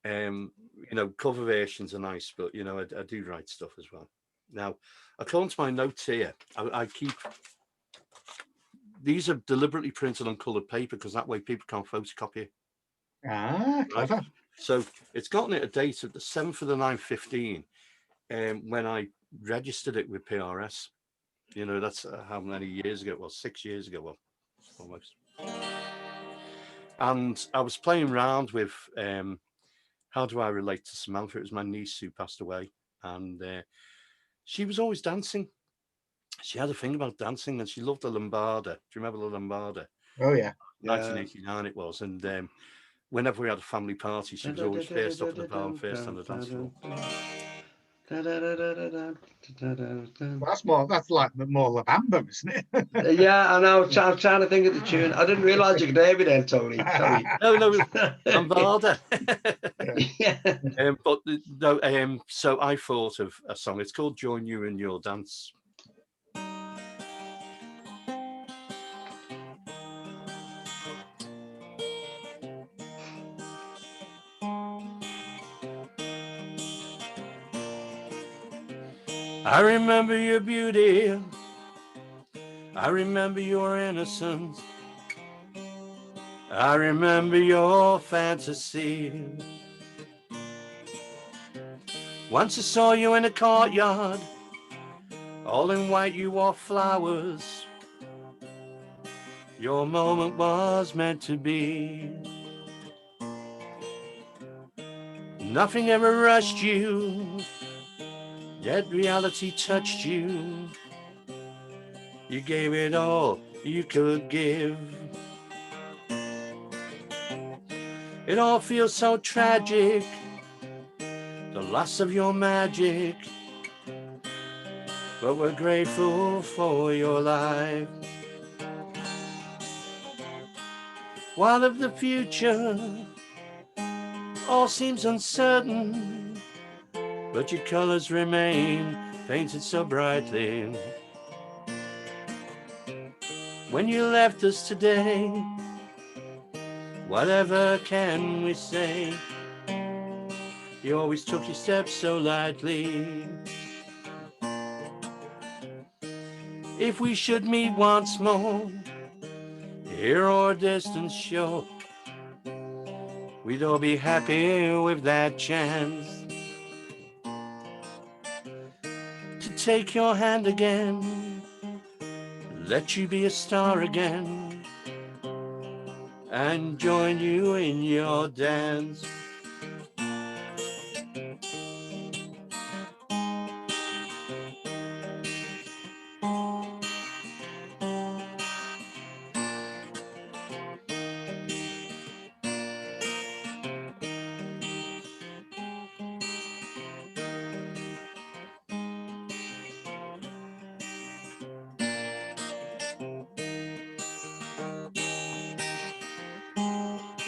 D: cover versions are nice, but I do write stuff as well. Now, according to my notes here, I keep these are deliberately printed on coloured paper because that way people can't photocopy it.
A: Clever.
D: So it's gotten it a date of the 7th of the 9/15, when I registered it with PRS. That's how many years ago? Well, 6 years ago. Well, almost. And I was playing around with how do I relate to Samantha? It was my niece who passed away, and she was always dancing. She had a thing about dancing, and she loved the lambada. Do you remember the lambada?
A: Oh yeah,
D: 1989 it was. And whenever we had a family party, she was always first up at the bar and first on the dance floor.
A: Well, that's like more La Bamba, isn't it?
B: Yeah, I know. I'm trying to think of the tune. I didn't realise you could hear me then, Tony. Sorry.
D: No, lambada.
A: Yeah.
D: So I thought of a song. It's called "Join You in Your Dance." I remember your beauty, I remember your innocence, I remember your fantasy. Once I saw you in a courtyard, all in white you wore flowers. Your moment was meant to be. Nothing ever rushed you, yet reality touched you. You gave it all you could give. It all feels so tragic, the loss of your magic, but we're grateful for your life. While of the future all seems uncertain, but your colors remain painted so brightly. When you left us today, whatever can we say? You always took your steps so lightly. If we should meet once more, here or a distant shore, we'd all be happy with that chance to take your hand again, let you be a star again, and join you in your dance.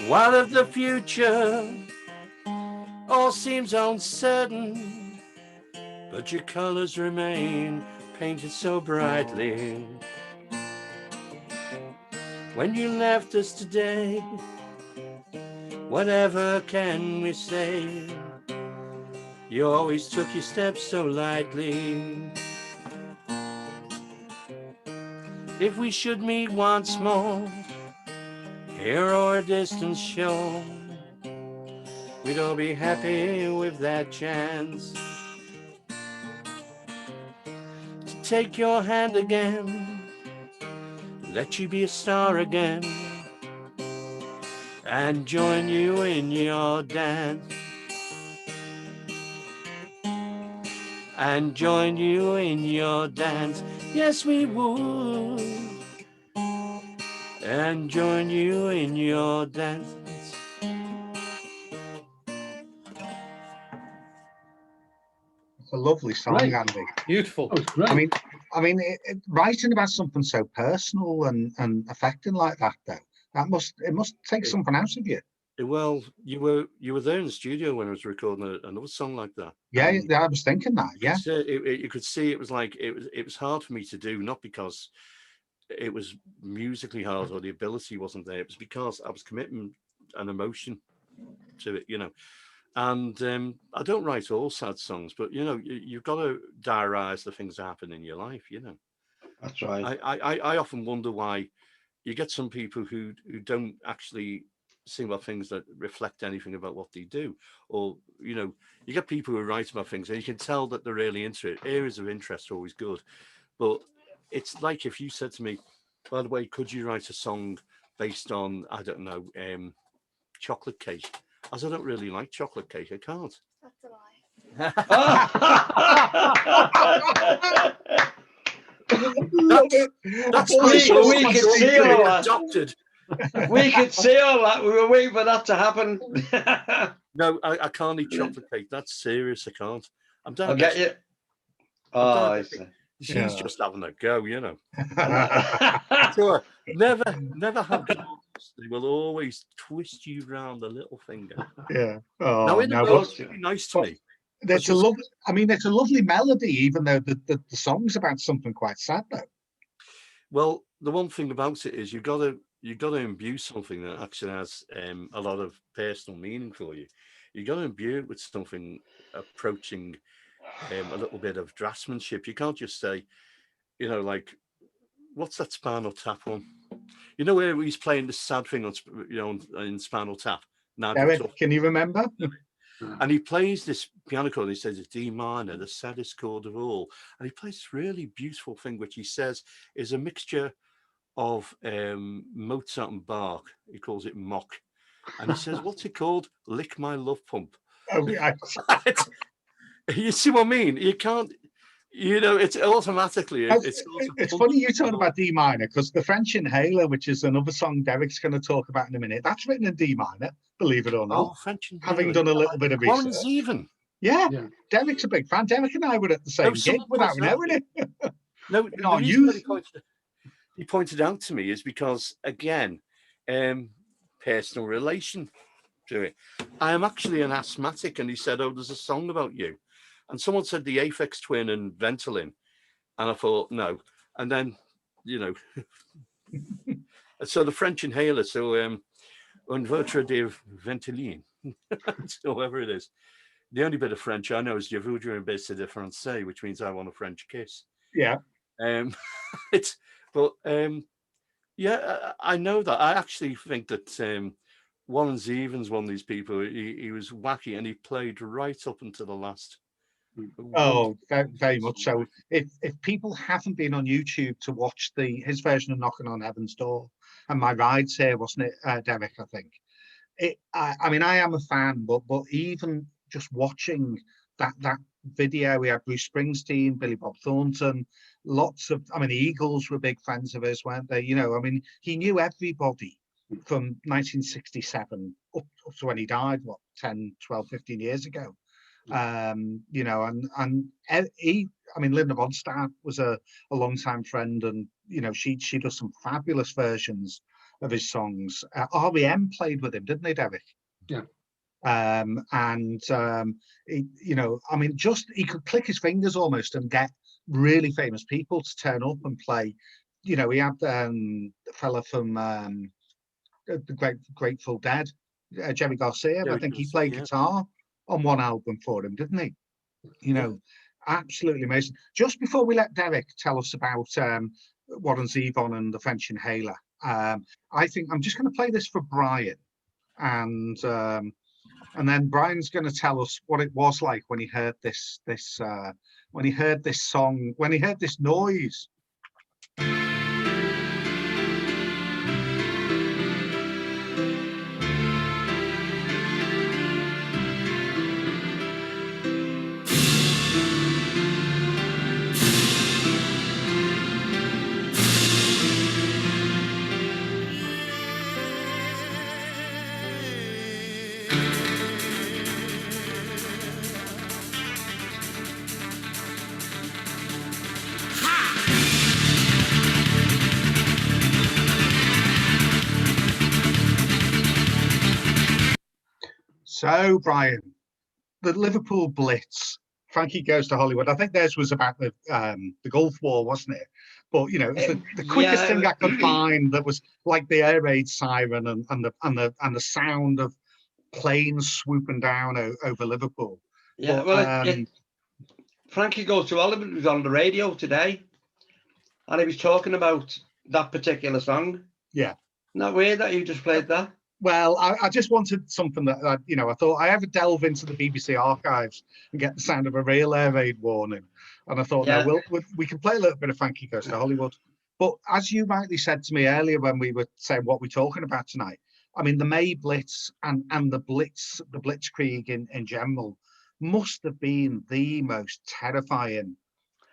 D: What of the future? All seems uncertain, but your colors remain painted so brightly. When you left us today, whatever can we say? You always took your steps so lightly. If we should meet once more, here or a distant shore, we'd all be happy with that chance to take your hand again, let you be a star again, and join you in your dance. And join you in your dance. Yes, we would. And join you in your dance.
A: It's a lovely song,
E: Right.
A: Andy.
C: Beautiful.
E: That was great.
A: I mean, writing about something so personal and affecting like that, though, it must take something out of you.
D: Well, you were there in the studio when I was recording another song like that.
A: Yeah, I was thinking that. Yeah,
D: you could see it was like it was hard for me to do, not because it was musically hard or the ability wasn't there. It was because I was committing an emotion to it, you know. And I don't write all sad songs, but you know, you've got to diarize the things that happen in your life, you know.
B: That's right.
D: I often wonder why you get some people who don't actually sing about things that reflect anything about what they do, or you know, you get people who write about things and you can tell that they're really into it. Areas of interest are always good, but it's like if you said to me, by the way, could you write a song based on, I don't know, chocolate cake? As I don't really like chocolate cake, I can't.
G: That's a lie.
D: That's
B: we could see all that.
D: Adopted.
B: We could see all that. We were waiting for that to happen.
D: No, I can't eat chocolate cake. That's serious. I can't. I'm down.
B: I'll get you. Oh, I see.
D: She's just having a go, you know. So, never have dogs. They will always twist you round the little finger.
A: Yeah.
D: Now, in the boat, it's really nice to me.
A: It's a lovely melody, even though the song's about something quite sad, though.
D: Well, the one thing about it is you've got to imbue something that actually has a lot of personal meaning for you. You've got to imbue it with something approaching a little bit of draftsmanship. You can't just say, you know, like, what's that Spinal Tap one? You know where he's playing the sad thing on, you know, in Spinal Tap.
A: Derek, can you remember?
D: And he plays this piano chord, and he says it's D minor, the saddest chord of all. And he plays this really beautiful thing, which he says is a mixture of Mozart and Bach. He calls it mock. And he says, what's it called? Lick My Love Pump.
A: Oh, yeah.
D: You see what I mean? You can't, you know, it's automatically. It's
A: funny you talking about D minor, because the French Inhaler, which is another song Derek's going to talk about in a minute, that's written in D minor, believe it or not.
D: Oh, French Inhaler.
A: Having done a little bit of research.
D: Warren Zevon.
A: Yeah, Derek's a big fan. Derek and I were at the same gig without knowing it.
D: No, the reason he pointed out to me is because, again, personal relation to it. I am actually an asthmatic, and he said, oh, there's a song about you. And someone said the Aphex Twin and Ventolin. And I thought, no. And then, you know, so the French Inhaler, so un votre de Ventolin, so whoever it is. The only bit of French I know is Je voudrais un baiser de français, which means I want a French kiss.
A: Yeah.
D: It's but yeah, I know that. I actually think that Warren Zevon's one of these people. He was wacky and he played right up until the last.
A: Oh, very, very much so. If people haven't been on YouTube to watch his version of Knocking on Heaven's Door, and My Ride's Here, wasn't it, Derek? I think. I mean, I am a fan, but even just watching that video, we had Bruce Springsteen, Billy Bob Thornton, lots of. I mean, the Eagles were big fans of his, weren't they? You know, I mean, he knew everybody from 1967 up to when he died, what, 10, 12, 15 years ago. You know, and he, I mean, Linda Ronstadt was a long-time friend, and you know, she does some fabulous versions of his songs. REM played with him, didn't they, Derek?
E: Yeah.
A: He, you know, I mean, just he could click his fingers almost and get really famous people to turn up and play. You know, he had the fella from the Grateful Dead, Jerry Garcia. I think he played guitar on one album for him, didn't he? You know, absolutely amazing. Just before we let Derek tell us about Warren Zevon and the French Inhaler, I think I'm just going to play this for Brian, and then Brian's going to tell us what it was like when he heard this when he heard this song, when he heard this noise. So, Brian, the Liverpool Blitz, Frankie Goes to Hollywood. I think theirs was about the Gulf War, wasn't it? But you know, it was the quickest thing I could find that was like the air raid siren and the sound of planes swooping down over Liverpool.
B: Yeah, but, Frankie Goes to Hollywood was on the radio today, and he was talking about that particular song.
A: Yeah.
B: Isn't that weird that you just played that?
A: Well, I just wanted something that, you know, I thought I ever delve into the BBC archives and get the sound of a real air raid warning. And I thought, no, we can play a little bit of Frankie Goes to Hollywood. But as you rightly said to me earlier when we were saying what we're talking about tonight, I mean, the May Blitz and the Blitzkrieg in general must have been the most terrifying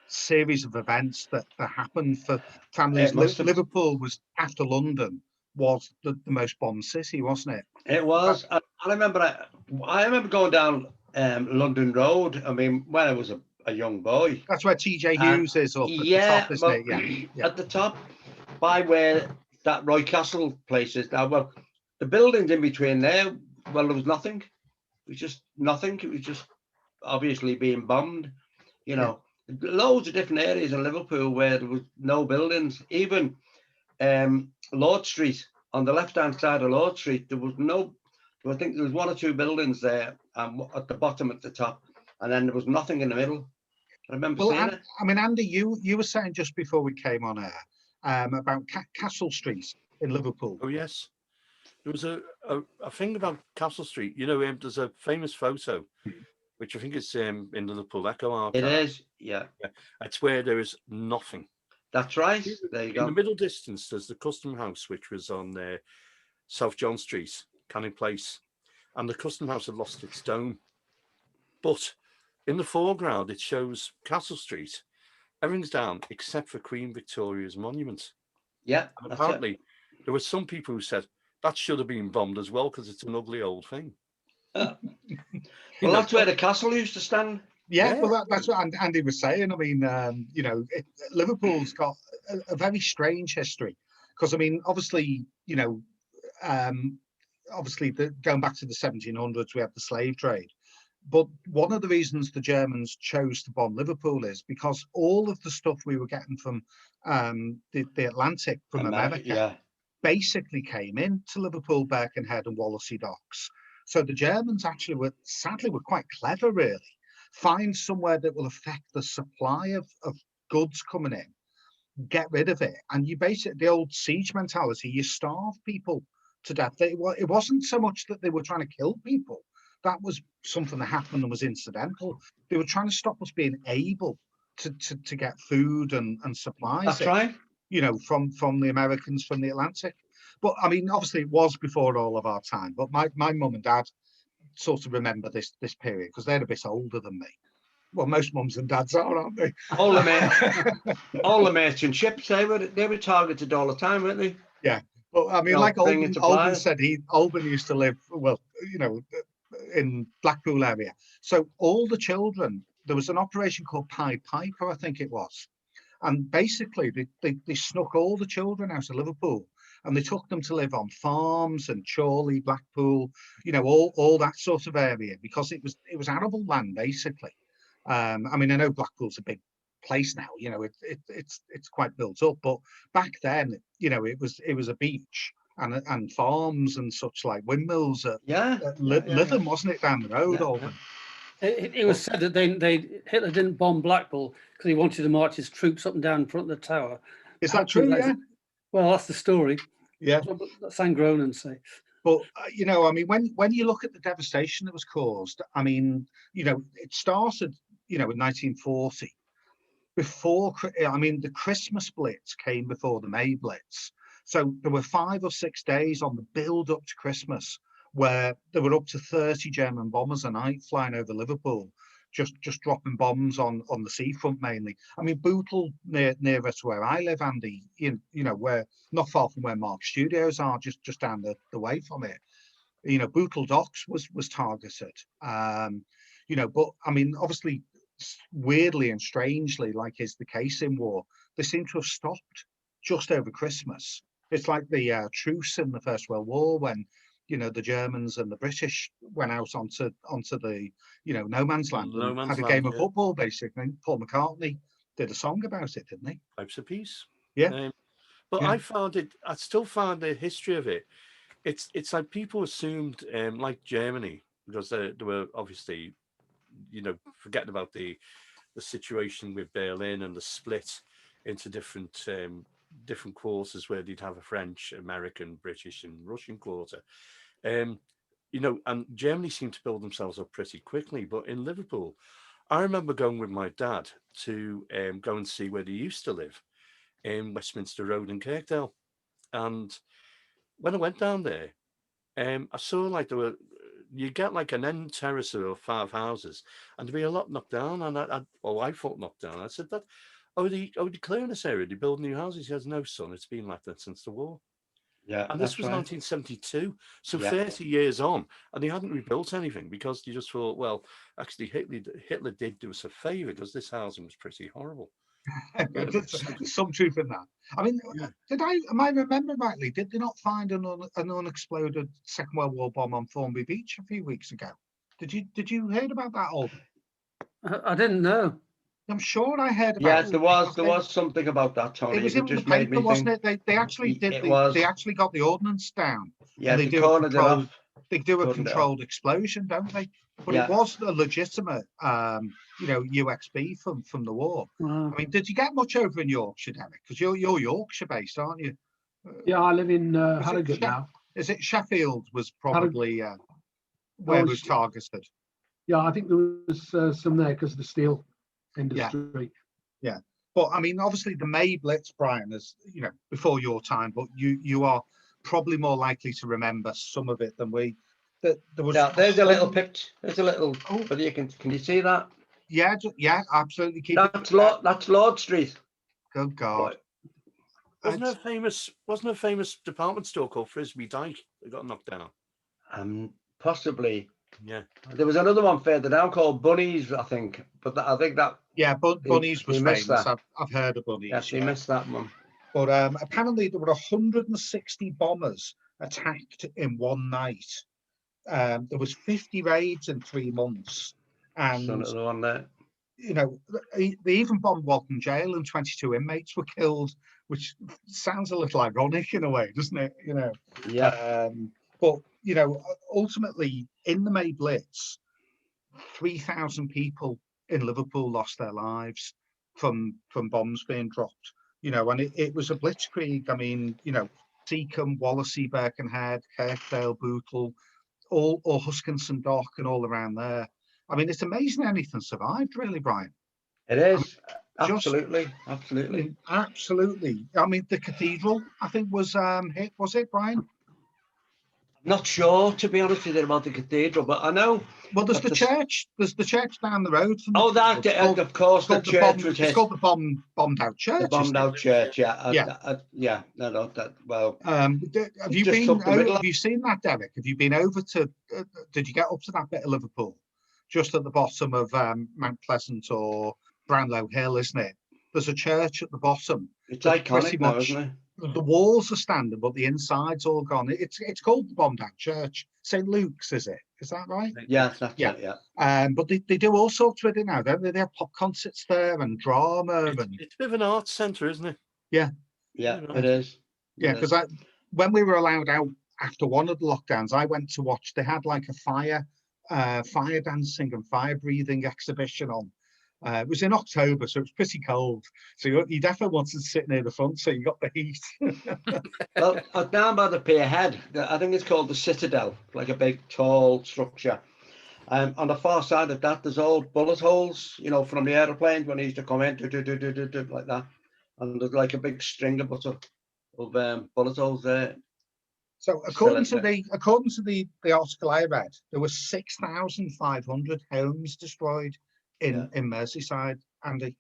A: series of events that happened for families. Liverpool was, after London, was the most bombed city, wasn't it?
B: It was. I remember going down London Road. I mean, when I was a young boy.
A: That's where TJ Hughes is up at the top, isn't it? Yeah.
B: At the top, by where that Roy Castle place is now. Well, the buildings in between there, well, there was nothing. It was just nothing. It was just obviously being bombed. You know, loads of different areas in Liverpool where there was no buildings. Even Lord Street, on the left-hand side of Lord Street, there was no. I think there was one or two buildings there, at the bottom, at the top, and then there was nothing in the middle. I remember seeing it.
A: I mean, Andy, you were saying just before we came on air about Castle Street in Liverpool.
D: Oh yes, there was a thing about Castle Street. You know, there's a famous photo, which I think is in Liverpool Echo Archive.
B: It is, yeah.
D: It's where there is nothing.
B: That's right. There you go.
D: In the middle distance, there's the Custom House, which was on South John Street, Canning Place, and the Custom House had lost its dome. But in the foreground, it shows Castle Street. Everything's down except for Queen Victoria's monument.
B: Yeah.
D: And apparently, there were some people who said that should have been bombed as well because it's an ugly old thing.
B: Well, that's where the castle used to stand.
A: Yeah, well, that's what Andy was saying. I mean, you know, Liverpool's got a very strange history because, I mean, obviously, you know, going back to the 1700s, we have the slave trade. But one of the reasons the Germans chose to bomb Liverpool is because all of the stuff we were getting from the Atlantic from America basically came into Liverpool, Birkenhead and Wallasey docks. So the Germans actually were quite clever, really. Find somewhere that will affect the supply of goods coming in get rid of it. And you basically, the old siege mentality, you starve people to death. It wasn't so much that they were trying to kill people. That was something that happened and was incidental. They were trying to stop us being able to get food and supplies.
B: That's right.
A: You know, from the Americans, from the Atlantic. But I mean, obviously it was before all of our time. But my mum and dad sort of remember this period because they're a bit older than me. Well, most mums and dads are, aren't they?
B: All the merchant ships, they were targeted all the time, weren't they?
A: Yeah. Well, I mean, like Alban said, Alban used to live, well, you know, in Blackpool area. So all the children, there was an operation called Pied Piper, I think it was. And basically they snuck all the children out of Liverpool and they took them to live on farms and Chorley, Blackpool, you know, all that sort of area, because it was arable land, basically. I mean, I know Blackpool's a big place now, you know, it's quite built up, but back then, you know, it was a beach and farms and such, like windmills at Lytham, wasn't it, down the road?
C: It was said that Hitler didn't bomb Blackpool because he wanted to march his troops up and down in front of the tower.
A: Is that true? Yeah.
C: Well, that's the story.
A: Yeah.
C: That's San Gronan say.
A: But you know, I mean, when you look at the devastation that was caused, I mean, you know, it started, you know, in 1940. Before, I mean, the Christmas Blitz came before the May Blitz. So there were 5 or 6 days on the build up to Christmas where there were up to 30 German bombers a night flying over Liverpool, just dropping bombs on the seafront mainly. I mean, Bootle, nearer to where I live, Andy, you know, where not far from where Mark Studios are, just down the way from it. You know, Bootle Docks was targeted. You know, but I mean, obviously, weirdly and strangely, like is the case in war, they seem to have stopped just over Christmas. It's like the truce in the First World War when, you know, the Germans and the British went out onto the, you know, no man's land and had a game of football, basically. Paul McCartney did a song about it, didn't he?
D: Pipes of Peace.
A: Yeah.
D: But yeah. I still found the history of it. It's like people assumed, like Germany, because they were obviously, you know, forgetting about the situation with Berlin and the split into different quarters where they'd have a French, American, British, and Russian quarter. You know, and Germany seemed to build themselves up pretty quickly. But in Liverpool, I remember going with my dad to go and see where they used to live in Westminster Road in Kirkdale. And when I went down there, I saw like you get like an end terrace of 5 houses, and there'd be a lot knocked down. And I thought knocked down. I said that, they clearing this area, they build new houses. He says, no, son, it's been like that since the war.
B: Yeah,
D: and this was 1972, so 30 years on, and they hadn't rebuilt anything because you just thought, well, actually, Hitler did do us a favour because this housing was pretty horrible.
A: There's some truth in that. I mean, am I remembering rightly? Did they not find an unexploded Second World War bomb on Thornby Beach a few weeks ago? Did you hear about that, Alban?
C: I didn't know.
A: I'm sure I heard about it.
B: Yes, there was something about that, Tony.
A: It was in the paper, wasn't it? They actually did. They actually got the ordnance down.
B: Yeah,
A: they do a controlled explosion, don't they? But it was a legitimate, you know, UXB from the war.
C: Wow.
A: I mean, did you get much over in Yorkshire, Derek? Because you're Yorkshire based, aren't you?
E: Yeah, I live in Harrogate now.
A: Is it Sheffield was probably where it was targeted?
E: Yeah, I think there was some there because of the steel industry.
A: Yeah. But I mean, obviously the May Blitz, Brian, is, you know, before your time, but you are probably more likely to remember some of it than we. There was
B: there's a little picture. There's a little. But you can you see that?
A: Yeah, absolutely.
B: That's Lord Street.
A: Good God.
D: Wasn't there a famous department store called Frisbee Dyke that got knocked down?
B: Possibly.
D: Yeah.
B: There was another one further down called Bunnies, I think. But I think that.
A: Yeah, Bunnies was famous. I've heard of Bunnies.
B: Yes, we missed that one.
A: But apparently there were 160 bombers attacked in one night. There was 50 raids in 3 months, and
B: one there.
A: You know, they even bombed Waltham Jail, and 22 inmates were killed, which sounds a little ironic in a way, doesn't it? You know.
B: Yeah.
A: But you know, ultimately in the May Blitz, 3,000 people in Liverpool lost their lives from bombs being dropped. you know, and it was a blitzkrieg. I mean, you know, Seacombe, Wallasey, Birkenhead, Kirkdale, Bootle, all or Huskinson Dock and all around there. I mean, it's amazing anything survived, really, Brian.
B: It is.
A: I mean, absolutely. I mean, the cathedral, I think, was hit, was it, Brian?
B: Not sure, to be honest with you, about the cathedral, but I know.
A: Well, there's the church. There's the church down the road from.
B: Oh, that of course, the church was hit.
A: It's called the bombed out church.
B: The bombed out church, yeah. No, that well.
A: Have you seen that, Derek? Have you been over to? Did you get up to that bit of Liverpool, just at the bottom of Mount Pleasant or Brownlow Hill, isn't it? There's a church at the bottom.
B: It's iconic now, isn't it?
A: The walls are standing, but the inside's all gone. It's called the bombed out church. St. Luke's, is it? Is that right?
B: Yeah, that's it, yeah.
A: But they do all sorts with it now, don't they? They have pop concerts there and drama. It's
D: a bit of an arts centre, isn't it?
A: Yeah.
B: Yeah, it is.
A: Yeah, because when we were allowed out after one of the lockdowns, I went to watch. They had like a fire dancing and fire breathing exhibition on. It was in October, so it was pretty cold. So you definitely wanted to sit near the front, so you got the heat.
B: Well, down by the pier head, I think it's called the Citadel, like a big, tall structure. On the far side of that, there's old bullet holes, you know, from the aeroplanes when they used to come in, like that. And there's like a big string of bullet holes there.
A: So according to the article I read, there were 6,500 homes destroyed in Merseyside, Andy.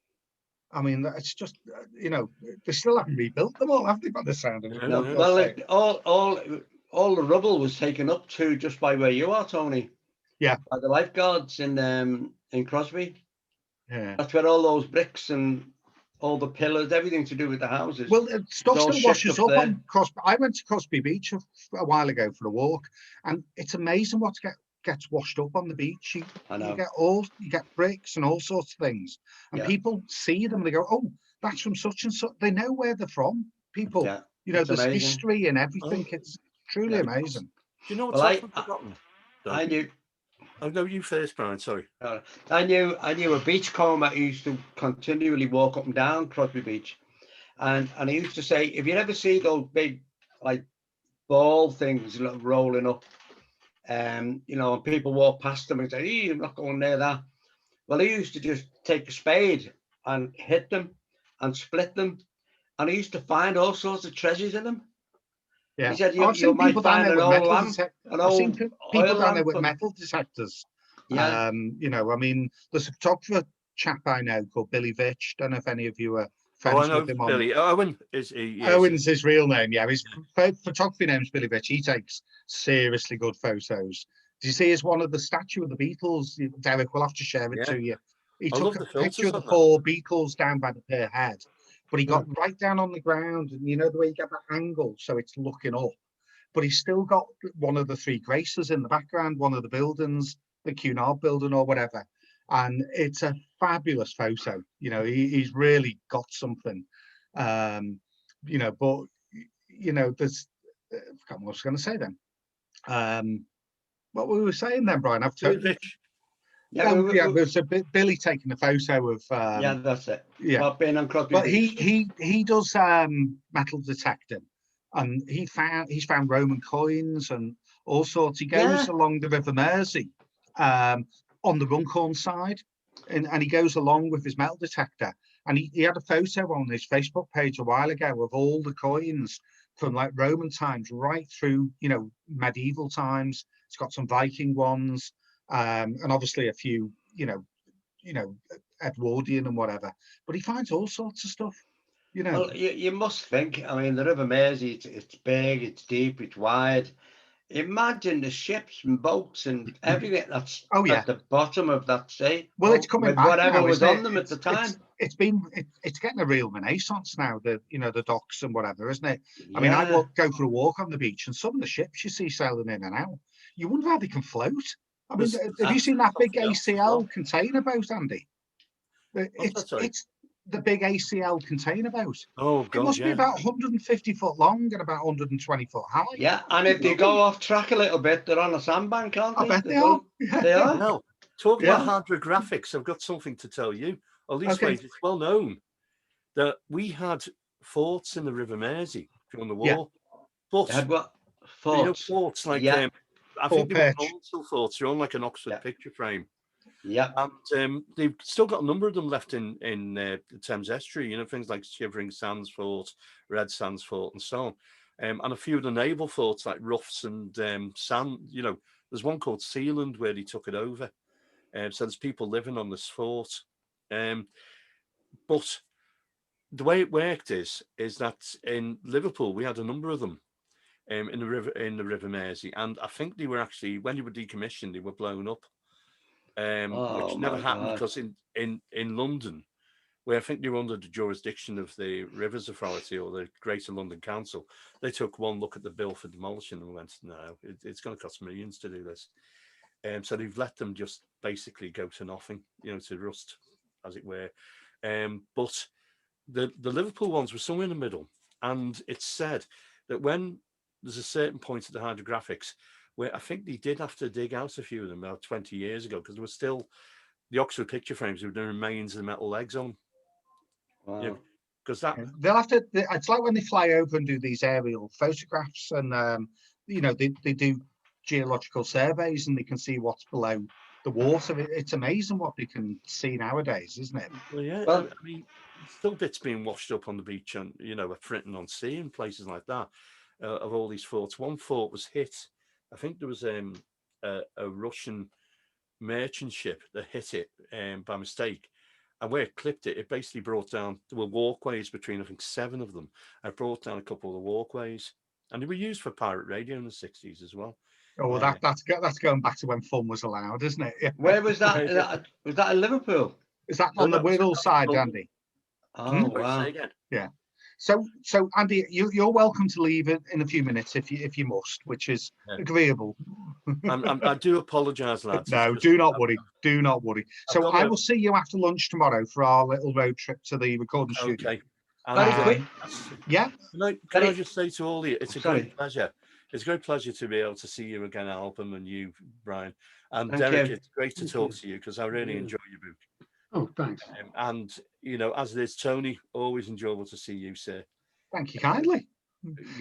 A: I mean, it's just, you know, they still haven't rebuilt them all, have they, by the sound of it?
B: No, well, all the rubble was taken up to just by where you are, Tony.
A: Yeah.
B: By the lifeguards in Crosby.
A: Yeah.
B: That's where all those bricks and all the pillars, everything to do with the houses.
A: Well, stuff still washes up on Crosby. I went to Crosby Beach a while ago for a walk, and it's amazing what gets washed up on the beach. You get bricks and all sorts of things, and people see them and they go, "Oh, that's from such and such." They know where they're from. People, you know, there's amazing history and everything. It's truly amazing.
D: Do you know what's often forgotten?
B: I knew.
D: Oh no, you first, Brian. Sorry.
B: I knew a beachcomber who used to continually walk up and down Crosby Beach, and he used to say, if you ever see those big like ball things rolling up, you know, and people walk past them and say, "Hey, I'm not going near that." Well, he used to just take a spade and hit them and split them, and he used to find all sorts of treasures in them.
A: Yeah,
B: he said, you might find an old lamp.
A: I've seen people down there with metal detectors.
B: Yeah.
A: You know, I mean, there's a photographer chap I know called Billy Vitch. Don't know if any of you are friends with him.
D: Billy. Owen is
A: Owen's his real name. Yeah, his photography name's Billy Vitch. He takes seriously good photos. Did you see his one of the statue of the Beatles? Derek, we'll have to share it to you. He took a picture of the 4 Beatles down by the pier head. But he got right down on the ground, and you know the way you get that angle, so it's looking up. But he's still got one of the 3 Graces in the background, one of the buildings, the Cunard building or whatever. And it's a fabulous photo. You know, he's really got something. You know, but you know, there's. I forgot what I was going to say then. What we were saying then, Brian? I've totally. There's a bit Billy taking a photo of.
B: That's it.
A: Yeah,
B: being on Crosby.
A: But he does metal detecting, and he's found Roman coins and all sorts. He goes along the River Mersey, on the Runcorn side, and he goes along with his metal detector. And he had a photo on his Facebook page a while ago of all the coins from like Roman times right through, you know, medieval times. It's got some Viking ones. And obviously a few, you know, Edwardian and whatever, but he finds all sorts of stuff, you know.
B: Well, you must think, I mean, the River Mersey, it's big, it's deep, it's wide. Imagine the ships and boats and everything that's at the bottom of that sea.
A: Well, it's coming back
B: whatever
A: now,
B: was on them at the time.
A: It's getting a real renaissance now, the docks and whatever, isn't it? I mean, I go for a walk on the beach, and some of the ships you see sailing in and out, you wonder how they can float. I mean, have you seen that big ACL container boat, Andy? It's the big ACL container boat.
D: Oh, God,
A: it must be about 150 foot long and about 120 foot high.
B: Yeah, and if they go off track a little bit, they're on a sandbank, aren't they?
A: I bet they are.
B: They are.
D: Now, talking about hydrographics, I've got something to tell you. At least it's well known that we had forts in the River Mersey during the war.
A: Yeah.
D: But
B: They had what?
D: you know,
B: Forts.
D: forts like
B: Yeah.
D: I
A: Fort
D: think they were
A: Perch.
D: also forts. They're on like an Oxford
B: Yeah.
D: picture frame.
B: Yeah.
D: And they've still got a number of them left in the Thames Estuary, you know, things like Shivering Sands Fort, Red Sands Fort, and so on. And a few of the naval forts like Ruffs and Sand, you know, there's one called Sealand where they took it over. So there's people living on this fort. But the way it worked is that in Liverpool, we had a number of them in the River Mersey. And I think they were actually, when they were decommissioned, they were blown up. Which never happened because in London, where I think they were under the jurisdiction of the Rivers Authority or the Greater London Council, they took one look at the bill for demolition and went, no, it's going to cost millions to do this. So they've let them just basically go to nothing, you know, to rust, as it were. But the Liverpool ones were somewhere in the middle. And it's said that when there's a certain point of the hydrographics, where I think they did have to dig out a few of them about 20 years ago because there was still the Oxford picture frames with the remains of the metal legs on them.
B: Wow.
D: You know, because that
A: they'll have to. It's like when they fly over and do these aerial photographs, and you know, they do geological surveys and they can see what's below the water. It's amazing what they can see nowadays, isn't it?
D: Well, yeah.
B: Well,
D: I mean, still bits being washed up on the beach and, you know, at Frinton on Sea and places like that of all these forts. One fort was hit. I think there was a Russian merchant ship that hit it by mistake. And where it clipped it, it basically brought down, there were walkways between, I think, 7 of them. I brought down a couple of the walkways. And they were used for pirate radio in the 60s as well.
A: Oh, well, that's going back to when fun was allowed, isn't it? Yeah.
B: Where was that? Was that in Liverpool?
A: Is that on the Wirral side, Andy?
B: Oh, wow.
D: Say again.
A: Yeah. So Andy, you're welcome to leave it in a few minutes if you must, which is agreeable.
D: I do apologise, lads.
A: No, do not worry. Do not worry. So I will see you after lunch tomorrow for our little road trip to the recording studio.
D: Okay.
B: Very quick.
A: Yeah.
D: Can I just say to all of you, it's a great pleasure. It's a great pleasure to be able to see you again, Alban, and you, Brian. And Derek, it's great to talk to you because I really enjoy your book.
E: Oh, thanks.
D: And, you know, as it is, Tony, always enjoyable to see you, sir.
A: Thank you kindly.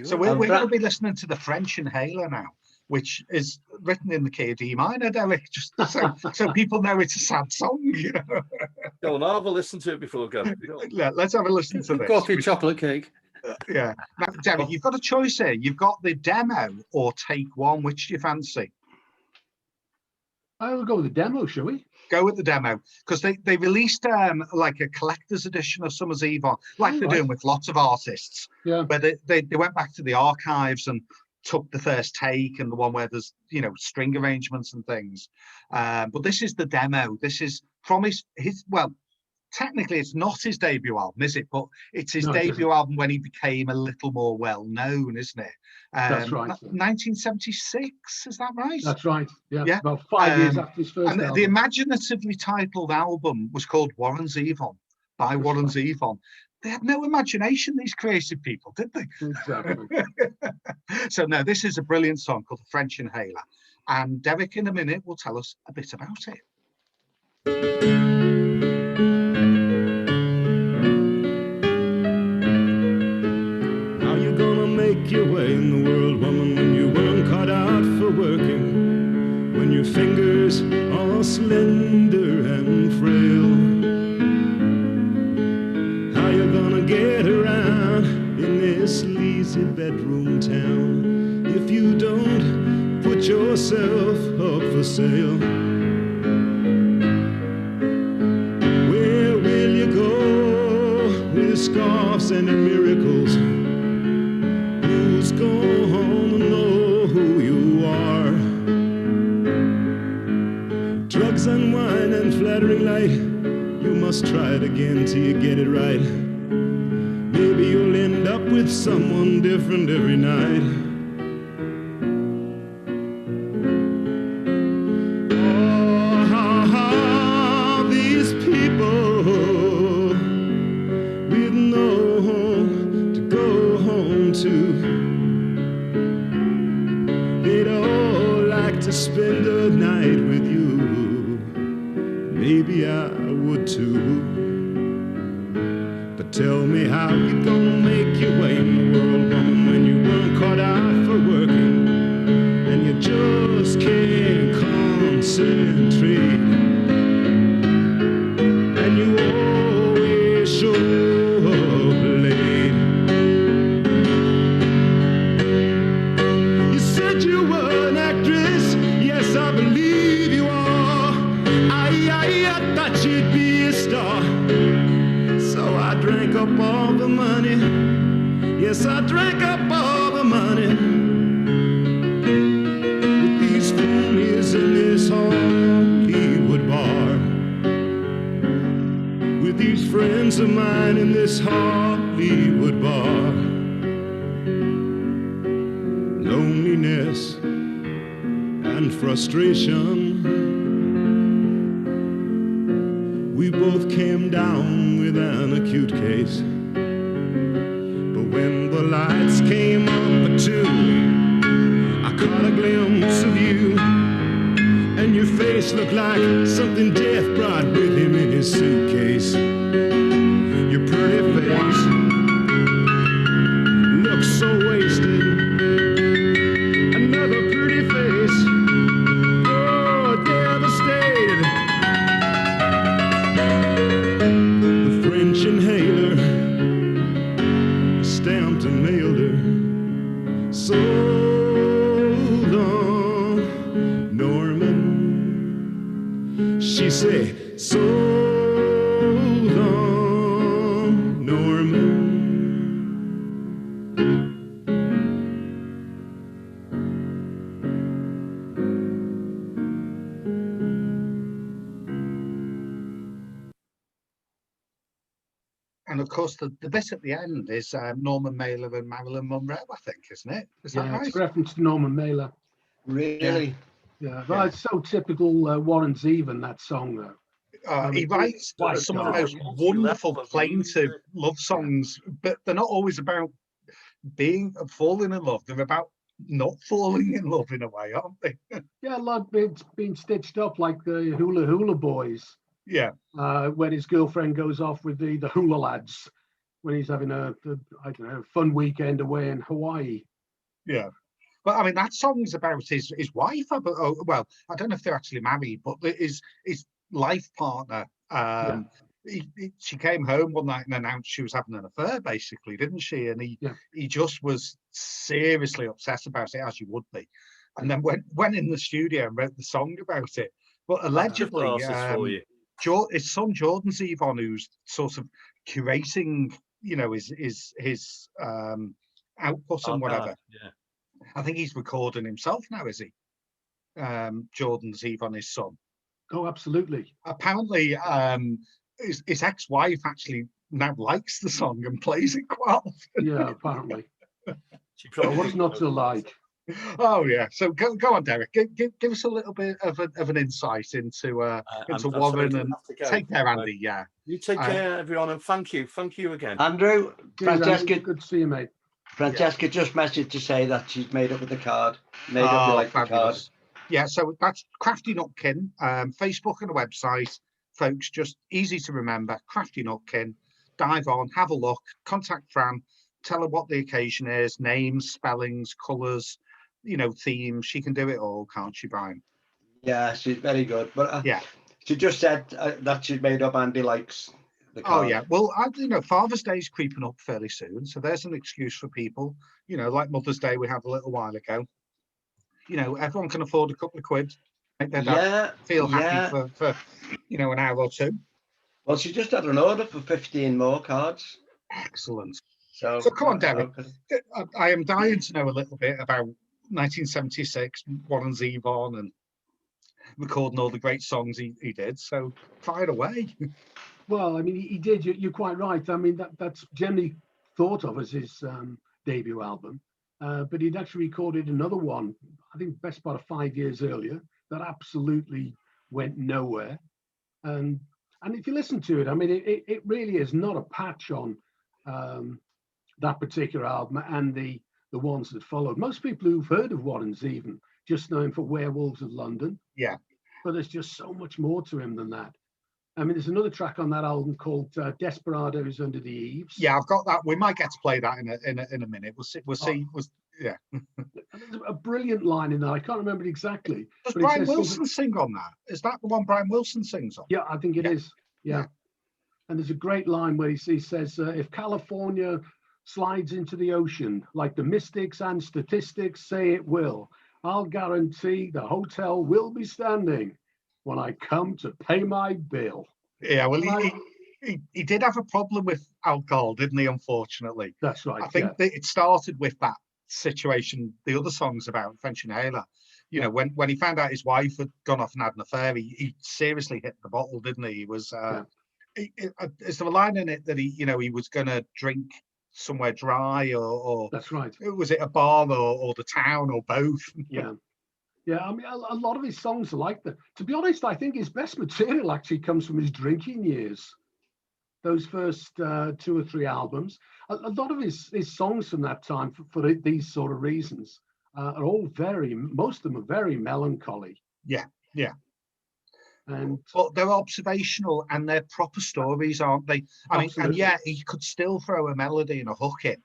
A: So we're going to be listening to the French Inhaler now, which is written in the key of D minor, Derek, just so people know it's a sad song, you know.
D: Go on, I'll have a listen to it before we go.
A: Let's have a listen to this.
C: Coffee, chocolate cake.
A: Yeah. Now, Derek, you've got a choice here. You've got the demo or take one. Which do you fancy?
E: I'll go with the demo, shall we?
A: Go with the demo, because they released like a collector's edition of Summer's Eve, like they're doing with lots of artists.
E: Yeah.
A: But they went back to the archives and took the first take and the one where there's, you know, string arrangements and things. But this is the demo. This is from his well, technically it's not his debut album, is it? But it's his debut album when he became a little more well known, isn't it?
E: That's right.
A: 1976, is that right?
E: That's right. Yeah. About 5 years after his first album.
A: The imaginatively titled album was called Warren Zevon, by Warren Zevon. They had no imagination, these creative people, did they?
E: Exactly.
A: So no, this is a brilliant song called The French Inhaler. And Derek in a minute will tell us a bit about it.
G: Make your way in the world, woman, when you weren't cut out for working, when your fingers are slender and frail. How you gonna get around in this sleazy bedroom town if you don't put yourself up for sale? Where will you go with scarves and miracles? Who's gonna know who you are? Drugs and wine and flattering light, you must try it again till you get it right. Maybe you'll end up with someone different every night. Oh, these people with no home to go home to, they'd all like to spend a night with you. Maybe I would too. But tell me how you gonna make and you always show up late. You said you were an actress, yes, I believe you are. I thought you'd be a star, so I drank up all the money. Yes, I drank up all the money with these phonies in this Hollywood bar, with these friends of mine in this Hollywood bar. Loneliness and frustration, we both came down with an acute case. But when the lights came up at 2, I caught a glimpse of you, and your face looked like something death brought with him in his suitcase. Your pretty face looks so wasted. Another pretty face, oh, devastated. The French inhaler, stamped and mailed her. So long, Norman. She said, so long, Norman.
A: And of course, the bit at the end is Norman Mailer and Marilyn Monroe, I think, isn't it? Is that right?
E: It's a reference to Norman Mailer.
B: Really?
E: Yeah, but it's so typical Warren Zevon, that song, though.
A: He writes some of the most wonderful, plaintive love songs, but they're not always about falling in love. They're about not falling in love in a way, aren't they?
E: Yeah, like it's been stitched up like the Hula Hula Boys.
A: Yeah.
E: When his girlfriend goes off with the Hula Lads, when he's having a I don't know, fun weekend away in Hawaii.
A: Yeah. But I mean, that song's about his wife. Well, I don't know if they're actually married, but his life partner. She came home one night and announced she was having an affair, basically, didn't she? And he just was seriously upset about it, as you would be. And then went in the studio and wrote the song about it. But allegedly, his son Jordan Zevon, who's sort of curating, his output and whatever.
D: Yeah.
A: I think he's recording himself now, is he? Jordan Zevon, his son.
E: Oh, absolutely.
A: Apparently, his ex-wife actually now likes the song and plays it quite often.
E: Yeah, apparently.
D: She probably
E: what's not to like?
A: Oh yeah. So go on, Derek. Give us a little bit of an insight into Warren, and take care, Andy. Yeah.
D: You take care, everyone, and thank you again,
B: Andrew. Francesca,
E: good to see you, mate.
B: Francesca just messaged to say that she's made up with the card. Made up with the card.
A: Yeah, so that's Crafty Nutkin, Facebook and a website, folks. Just easy to remember. Crafty Nutkin. Dive on, have a look, contact Fran, tell her what the occasion is, names, spellings, colours, themes. She can do it all, can't she, Brian?
B: Yeah, she's very good. But she just said that she'd made up Andy likes the card.
A: Oh yeah, well, Father's Day is creeping up fairly soon, so there's an excuse for people. Like Mother's Day we had a little while ago. Everyone can afford a couple of quid. Make their dad feel happy for an hour or two.
B: Well, she just had an order for 15 more cards.
A: Excellent. So come on, Derek. I am dying to know a little bit about 1976, Warren Zevon, and recording all the great songs he did. So fire away.
E: Well, I mean, he did. You're quite right. I mean, that's generally thought of as his debut album. But he'd actually recorded another one, I think best part of 5 years earlier, that absolutely went nowhere. And if you listen to it, I mean, it really is not a patch on that particular album and the ones that followed. Most people who've heard of Warren Zevon just know him for Werewolves of London.
A: Yeah.
E: But there's just so much more to him than that. I mean, there's another track on that album called Desperados Under the Eaves.
A: Yeah, I've got that. We might get to play that in a minute. We'll see. Yeah.
E: There's a brilliant line in there. I can't remember it exactly.
A: Does Brian Wilson sing on that? Is that the one Brian Wilson sings on?
E: Yeah, I think it is. Yeah. And there's a great line where he says, if California slides into the ocean, like the mystics and statistics say it will, I'll guarantee the hotel will be standing when I come to pay my bill.
A: Yeah, well, he did have a problem with alcohol, didn't he, unfortunately?
E: That's right.
A: I think that it started with that situation, the other songs about French Inhaler. You know, when he found out his wife had gone off and had an affair, he seriously hit the bottle, didn't he? He was, is there a line in it that he was going to drink somewhere dry or
E: that's right.
A: Was it a bar or the town or both?
E: Yeah. Yeah, I mean, a lot of his songs are like that. To be honest, I think his best material actually comes from his drinking years. Those first 2 or 3 albums. A lot of his songs from that time, for these sort of reasons, are all most of them are very melancholy.
A: Yeah, yeah.
E: But
A: they're observational and they're proper stories, aren't they? I mean, and yeah, he could still throw a melody and a hook in.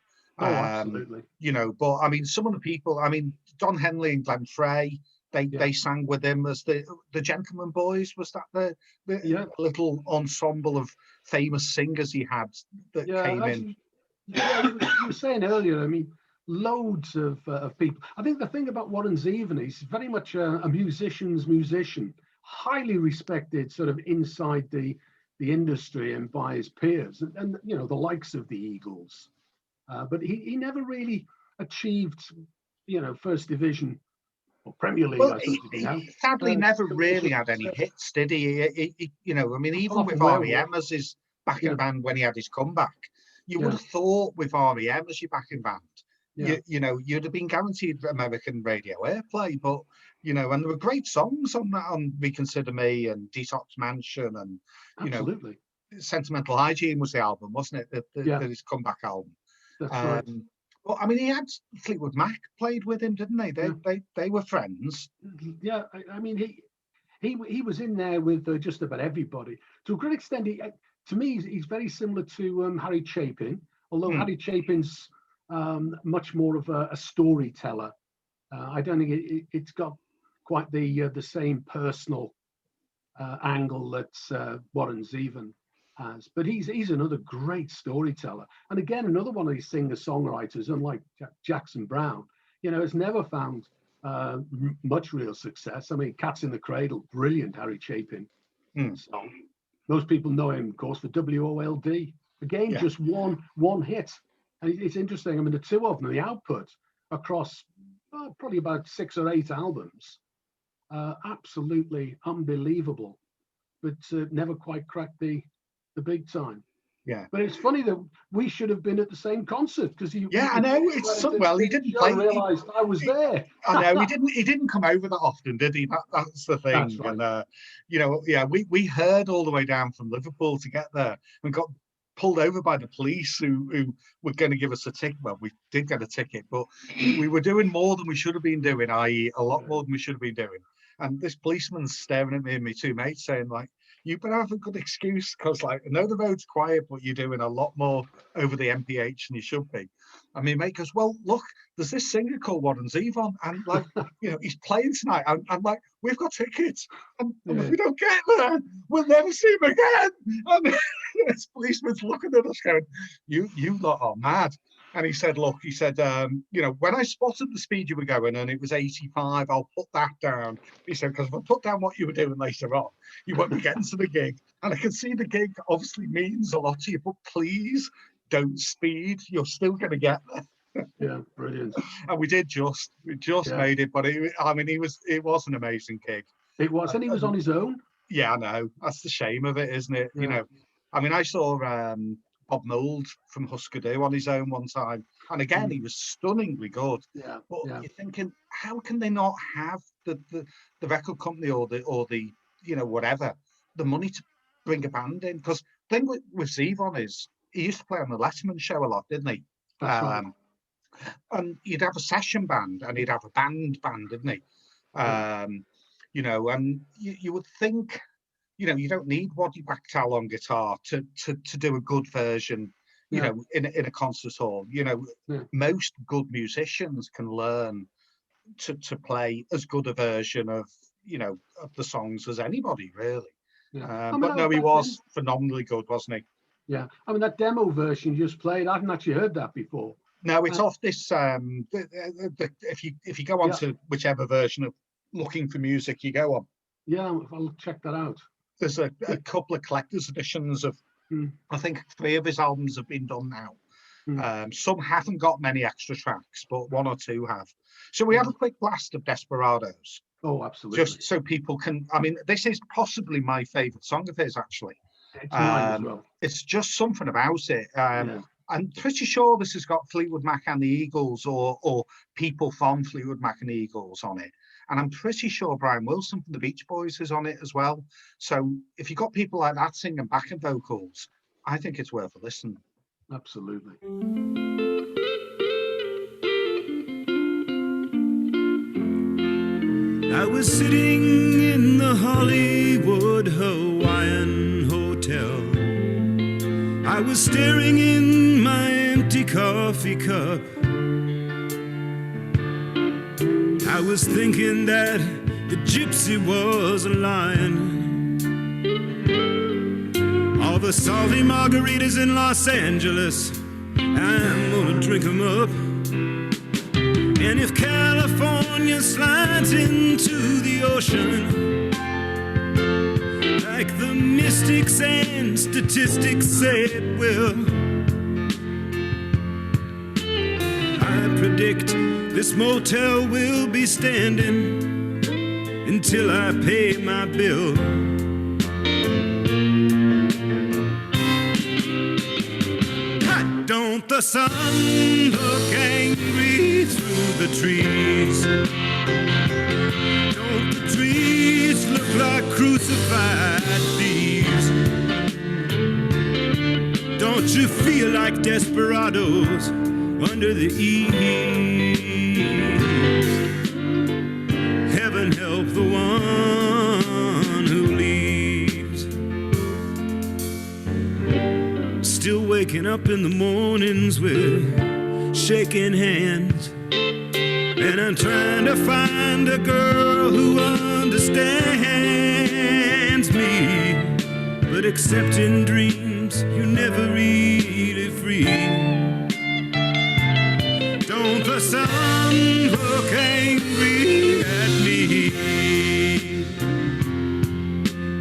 E: Oh, absolutely.
A: You know, but I mean, some of the people, I mean, Don Henley and Glenn Frey, they sang with him as the Gentleman Boys. Was that the little ensemble of famous singers he had that came in?
E: Yeah, you were saying earlier, I mean, loads of people. I think the thing about Warren Zevon, he's very much a musician's musician, highly respected sort of inside the industry and by his peers, and you know, the likes of the Eagles. But he never really achieved, you know, first division or Premier League.
A: Well, he sadly never really had any hits, did he? You know, I mean, even with REM as his backing band when he had his comeback, you would have thought with REM as your backing band, you know, you'd have been guaranteed American radio airplay. But you know, and there were great songs on that, on Reconsider Me and Detox Mansion, and you know, Sentimental Hygiene was the album, wasn't it? That his comeback album.
E: That's right.
A: Well, I mean, he had Fleetwood Mac played with him, didn't they? They were friends.
E: Yeah, I mean, he was in there with just about everybody. To a great extent, to me, he's very similar to Harry Chapin, although Harry Chapin's much more of a storyteller. I don't think it's got quite the same personal angle that Warren Zevon has, but he's another great storyteller, and again another one of these singer-songwriters, unlike Jackson Browne, you know, has never found much real success. I mean, Cats in the Cradle, brilliant Harry Chapin song. Most people know him, of course, for WOLD. Again, just one hit, and it's interesting. I mean, the two of them, the output across probably about 6 or 8 albums, absolutely unbelievable, but never quite cracked the big time.
A: Yeah,
E: but it's funny that we should have been at the same concert, because
A: I know it's well, he didn't play.
E: Realized I was there.
A: I know he didn't come over that often, did he? That's the thing. That's right. And you know, we heard all the way down from Liverpool to get there and got pulled over by the police who were going to give us a ticket. Well, we did get a ticket, but we were doing more than we should have been doing, i.e. a lot more than we should have been doing. And this policeman's staring at me and my 2 mates saying, like, you better have a good excuse, because, like, I know the road's quiet, but you're doing a lot more over the MPH than you should be. I mean, mate goes, well, look, there's this singer called Warren Zevon, and, like, you know, he's playing tonight. I'm like, we've got tickets, and if we don't get there, we'll never see him again. And this policeman's looking at us going, you lot are mad. And he said, look, you know, when I spotted the speed you were going and it was 85, I'll put that down. He said, because if I put down what you were doing later on, you won't be getting to the gig. And I can see the gig obviously means a lot to you, but please don't speed. You're still going to get there.
E: Yeah, brilliant.
A: And we just made it. But it was an amazing gig.
E: It was, and he was on his own.
A: Yeah, I know. That's the shame of it, isn't it? Yeah. You know, I mean, I saw Bob Mould from Husker Du on his own one time, and again he was stunningly good.
E: Yeah,
A: but you're thinking, how can they not have the record company or the you know, whatever, the money to bring a band in? Because the thing with Zevon is he used to play on the Letterman show a lot, didn't he?
E: That's right.
A: And he'd have a session band and he'd have a band, didn't he? You know, and you would think, you know, you don't need Waddy Bakhtal on guitar to do a good version, you know, in a concert hall. You know, most good musicians can learn to play as good a version of, you know, of the songs as anybody, really. But no, he was phenomenally good, wasn't he?
E: Yeah, I mean, that demo version you just played, I haven't actually heard that before.
A: No, it's off this. If you go on to whichever version of Looking for Music you go on,
E: yeah, I'll check that out.
A: there's a couple of collector's editions of, I think 3 of his albums have been done now. Some haven't got many extra tracks, but 1 or 2 have. So we have a quick blast of Desperados.
E: Oh, absolutely.
A: Just so people can, I mean, this is possibly my favourite song of his, actually.
E: It's mine as well.
A: It's just something about it. I'm pretty sure this has got Fleetwood Mac and the Eagles or people from Fleetwood Mac and the Eagles on it. And I'm pretty sure Brian Wilson from the Beach Boys is on it as well. So if you've got people like that singing backing vocals, I think it's worth a listen.
E: Absolutely.
G: I was sitting in the Hollywood Hawaiian Hotel. I was staring in my empty coffee cup. I was thinking that the gypsy was a lion. All the salty margaritas in Los Angeles, I'm gonna drink them up. And if California slides into the ocean, like the mystics and statistics say it will, I predict this motel will be standing until I pay my bill. Don't the sun look angry through the trees? Don't the trees look like crucified thieves? Don't you feel like desperados under the eaves? Heaven help the one who leaves. Still waking up in the mornings with shaking hands, and I'm trying to find a girl who understands me, but except in dreams you're never really free. Don't the sun look angry at me?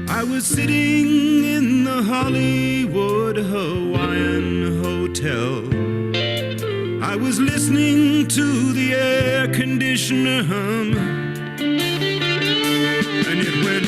G: I was sitting in the Hollywood Hawaiian Hotel. I was listening to the air conditioner hum, and it went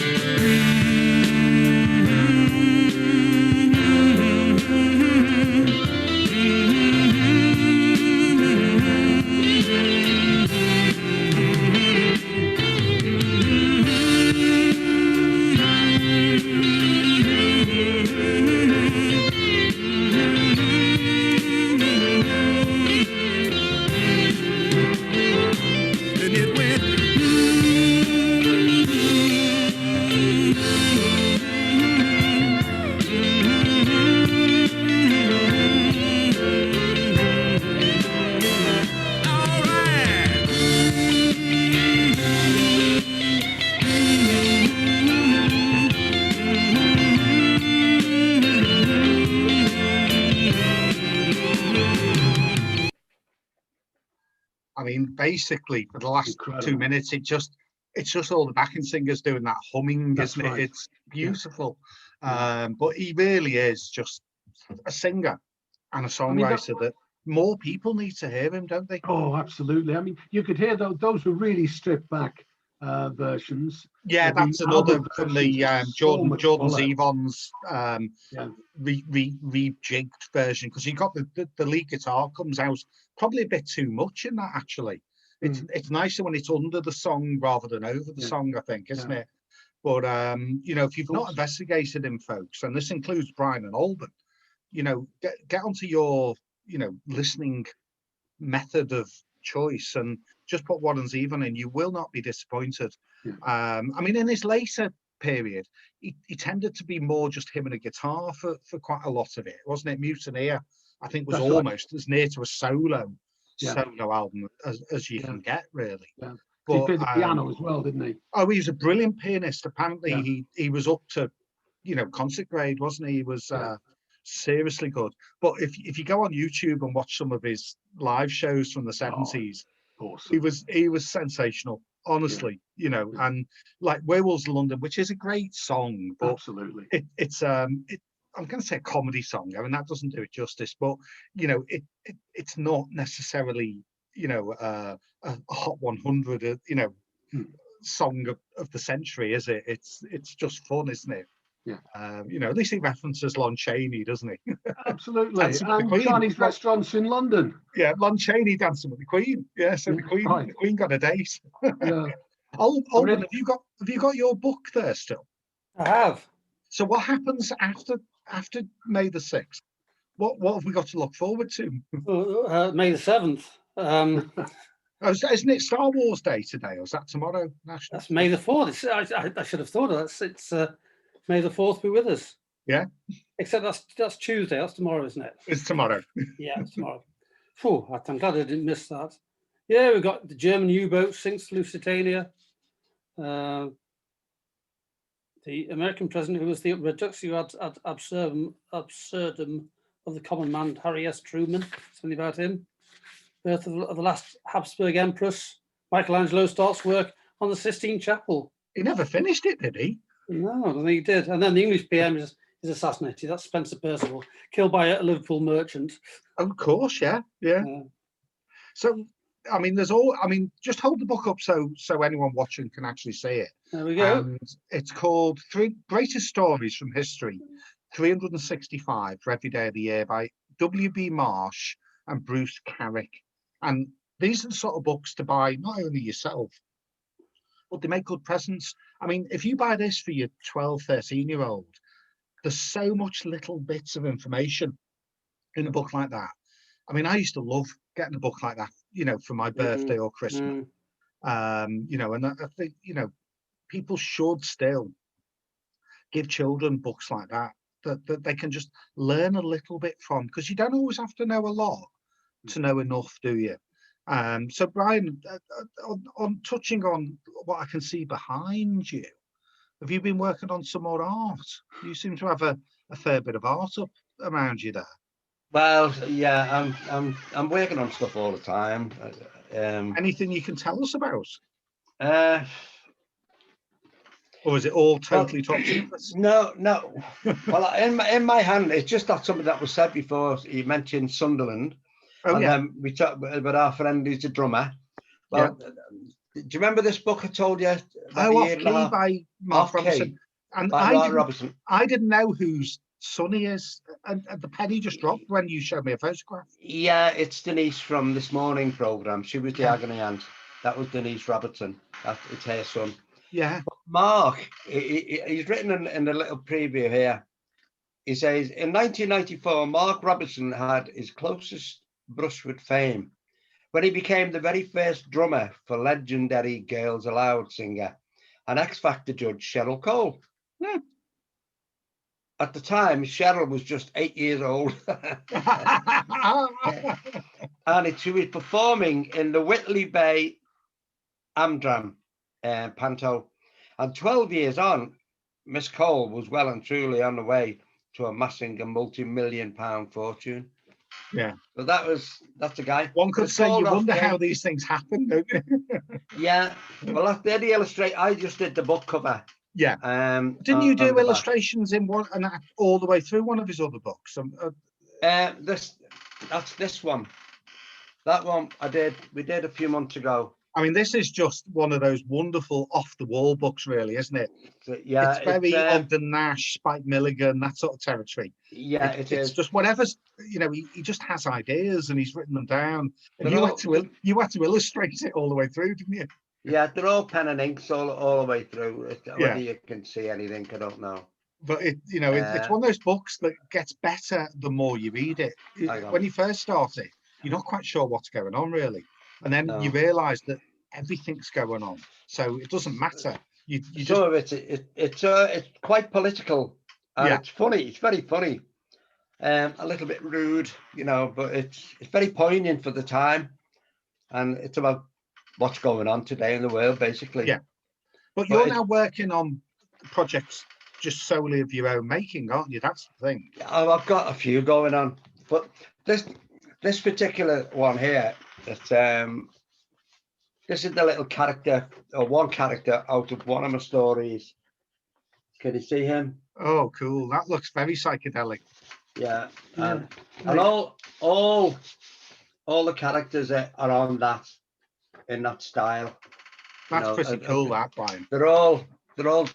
A: basically for the last 2 minutes, it's just all the backing singers doing that humming. That's isn't right. It's beautiful. Yeah. But he really is just a singer and a songwriter that more people need to hear him, don't they?
E: Oh, absolutely. I mean, you could hear those were really stripped back versions.
A: Yeah, that's another from the Jordan Zevon's rejigged version, because you got the lead guitar comes out probably a bit too much in that, actually. It's nicer when it's under the song rather than over the song, I think, isn't it? But you know, if you've not investigated him, folks, and this includes Brian and Alban, you know, get onto your, you know, listening method of choice and just put Warren's Even in. You will not be disappointed. I mean, in his later period, he tended to be more just him and a guitar for quite a lot of it, wasn't it? Mutineer, I think, was That's almost as near to a solo album as you can get, really. Yeah.
E: But he played the piano as well, didn't he?
A: Oh, he was a brilliant pianist. Apparently, he was up to, you know, concert grade, wasn't he? He was seriously good. But if you go on YouTube and watch some of his live shows from the 70s,
E: awesome.
A: he was sensational, honestly. You know, and like Werewolves of London, which is a great song, but
E: Absolutely.
A: it's I'm going to say a comedy song. I mean, that doesn't do it justice, but you know, it's not necessarily, you know, a Hot 100, you know, song of the century, is it? It's just fun, isn't it?
E: Yeah.
A: You know, at least he references Lon Chaney, doesn't he?
E: Absolutely.
A: Dancing with the
E: And
A: Queen.
E: Chinese restaurants in London.
A: Yeah, Lon Chaney dancing with the Queen. Yeah, so the Queen got a date.
E: Yeah.
A: Alban, have you got your book there still?
C: I have.
A: So what happens after May the 6th? What have we got to look forward to?
C: May the 7th.
A: Isn't it Star Wars Day today, or is that tomorrow? National?
C: That's May the 4th. I should have thought of that. It's May the 4th be with us.
A: Yeah.
C: Except that's Tuesday. That's tomorrow, isn't it?
A: It's tomorrow.
C: Yeah, it's tomorrow. Phew, I'm glad I didn't miss that. Yeah, we've got the German U-boat sinks Lusitania. The American president, who was the reductio ad absurdum of the common man, Harry S. Truman. Something about him. Birth of the last Habsburg Empress. Michelangelo starts work on the Sistine Chapel.
A: He never finished it, did he?
C: No, I don't think he did. And then the English PM is assassinated. That's Spencer Percival, killed by a Liverpool merchant.
A: Of course, yeah. So, I mean, just hold the book up so anyone watching can actually see it.
C: There we go.
A: And it's called Three Greatest Stories from History, 365 for every day of the year, by W.B. Marsh and Bruce Carrick. And these are the sort of books to buy, not only yourself, but they make good presents. I mean, if you buy this for your 12, 13-year-old, there's so much little bits of information in a book like that. I mean, I used to love getting a book like that, you know, for my birthday or Christmas. You know, and I think, you know, people should still give children books like that they can just learn a little bit from, because you don't always have to know a lot to know enough, do you? So Brian, on touching on what I can see behind you, have you been working on some more art? You seem to have a fair bit of art up around you there.
B: Well, yeah, I'm working on stuff all the time.
A: Anything you can tell us about? Or is it all totally top secret?
B: No. Well, in my hand, it's just not something that was said before. You mentioned Sunderland. Then we talked about our friend who's a drummer. Well, do you remember this book I told you?
A: Off Key by Mark Robinson. And I didn't know whose son he is. And the penny just dropped when you showed me a photograph.
B: Yeah, it's Denise from this morning programme. She was the agony aunt. That was Denise Robertson. It's her son.
A: Yeah.
B: But Mark, he's written in the little preview here. He says, in 1994, Mark Robertson had his closest brush with fame when he became the very first drummer for legendary Girls Aloud singer and X Factor judge Cheryl Cole. At the time, Cheryl was just 8 years old. And she was performing in the Whitley Bay Amdram Panto. And 12 years on, Miss Cole was well and truly on the way to amassing a multi-million-pound fortune.
A: Yeah.
B: So that's a guy.
A: One could say you wonder how these things happen, don't you?
B: Yeah. Well, that's the illustrate. I just did the book cover.
A: Yeah. Didn't you do illustrations in one and all the way through one of his other books?
B: That's this one. That one we did a few months ago.
A: I mean, this is just one of those wonderful off-the-wall books, really, isn't it?
B: Yeah,
A: it's very Ogden Nash, Spike Milligan, that sort of territory.
B: Yeah,
A: it's just whatever's, you know, he just has ideas and he's written them down. And you had to illustrate it all the way through, didn't you?
B: Yeah, they're all pen and inks all the way through. Whether you can see anything, I don't know.
A: But it's one of those books that gets better the more you read it. When you first start it, you're not quite sure what's going on, really. And then you realise that everything's going on, so it doesn't matter.
B: Some of it's quite political, and it's funny. It's very funny, a little bit rude, you know, but it's very poignant for the time, and it's about what's going on today in the world, basically.
A: Yeah, but you're now working on projects just solely of your own making, aren't you? That's the thing.
B: I've got a few going on, but this particular one here, that this is the little character, or one character out of one of my stories. Can you see him?
A: Oh, cool. That looks very psychedelic.
B: Yeah.
C: Yeah.
B: And all the characters are on that, in that style.
A: That's pretty cool, that, Brian.
B: They're all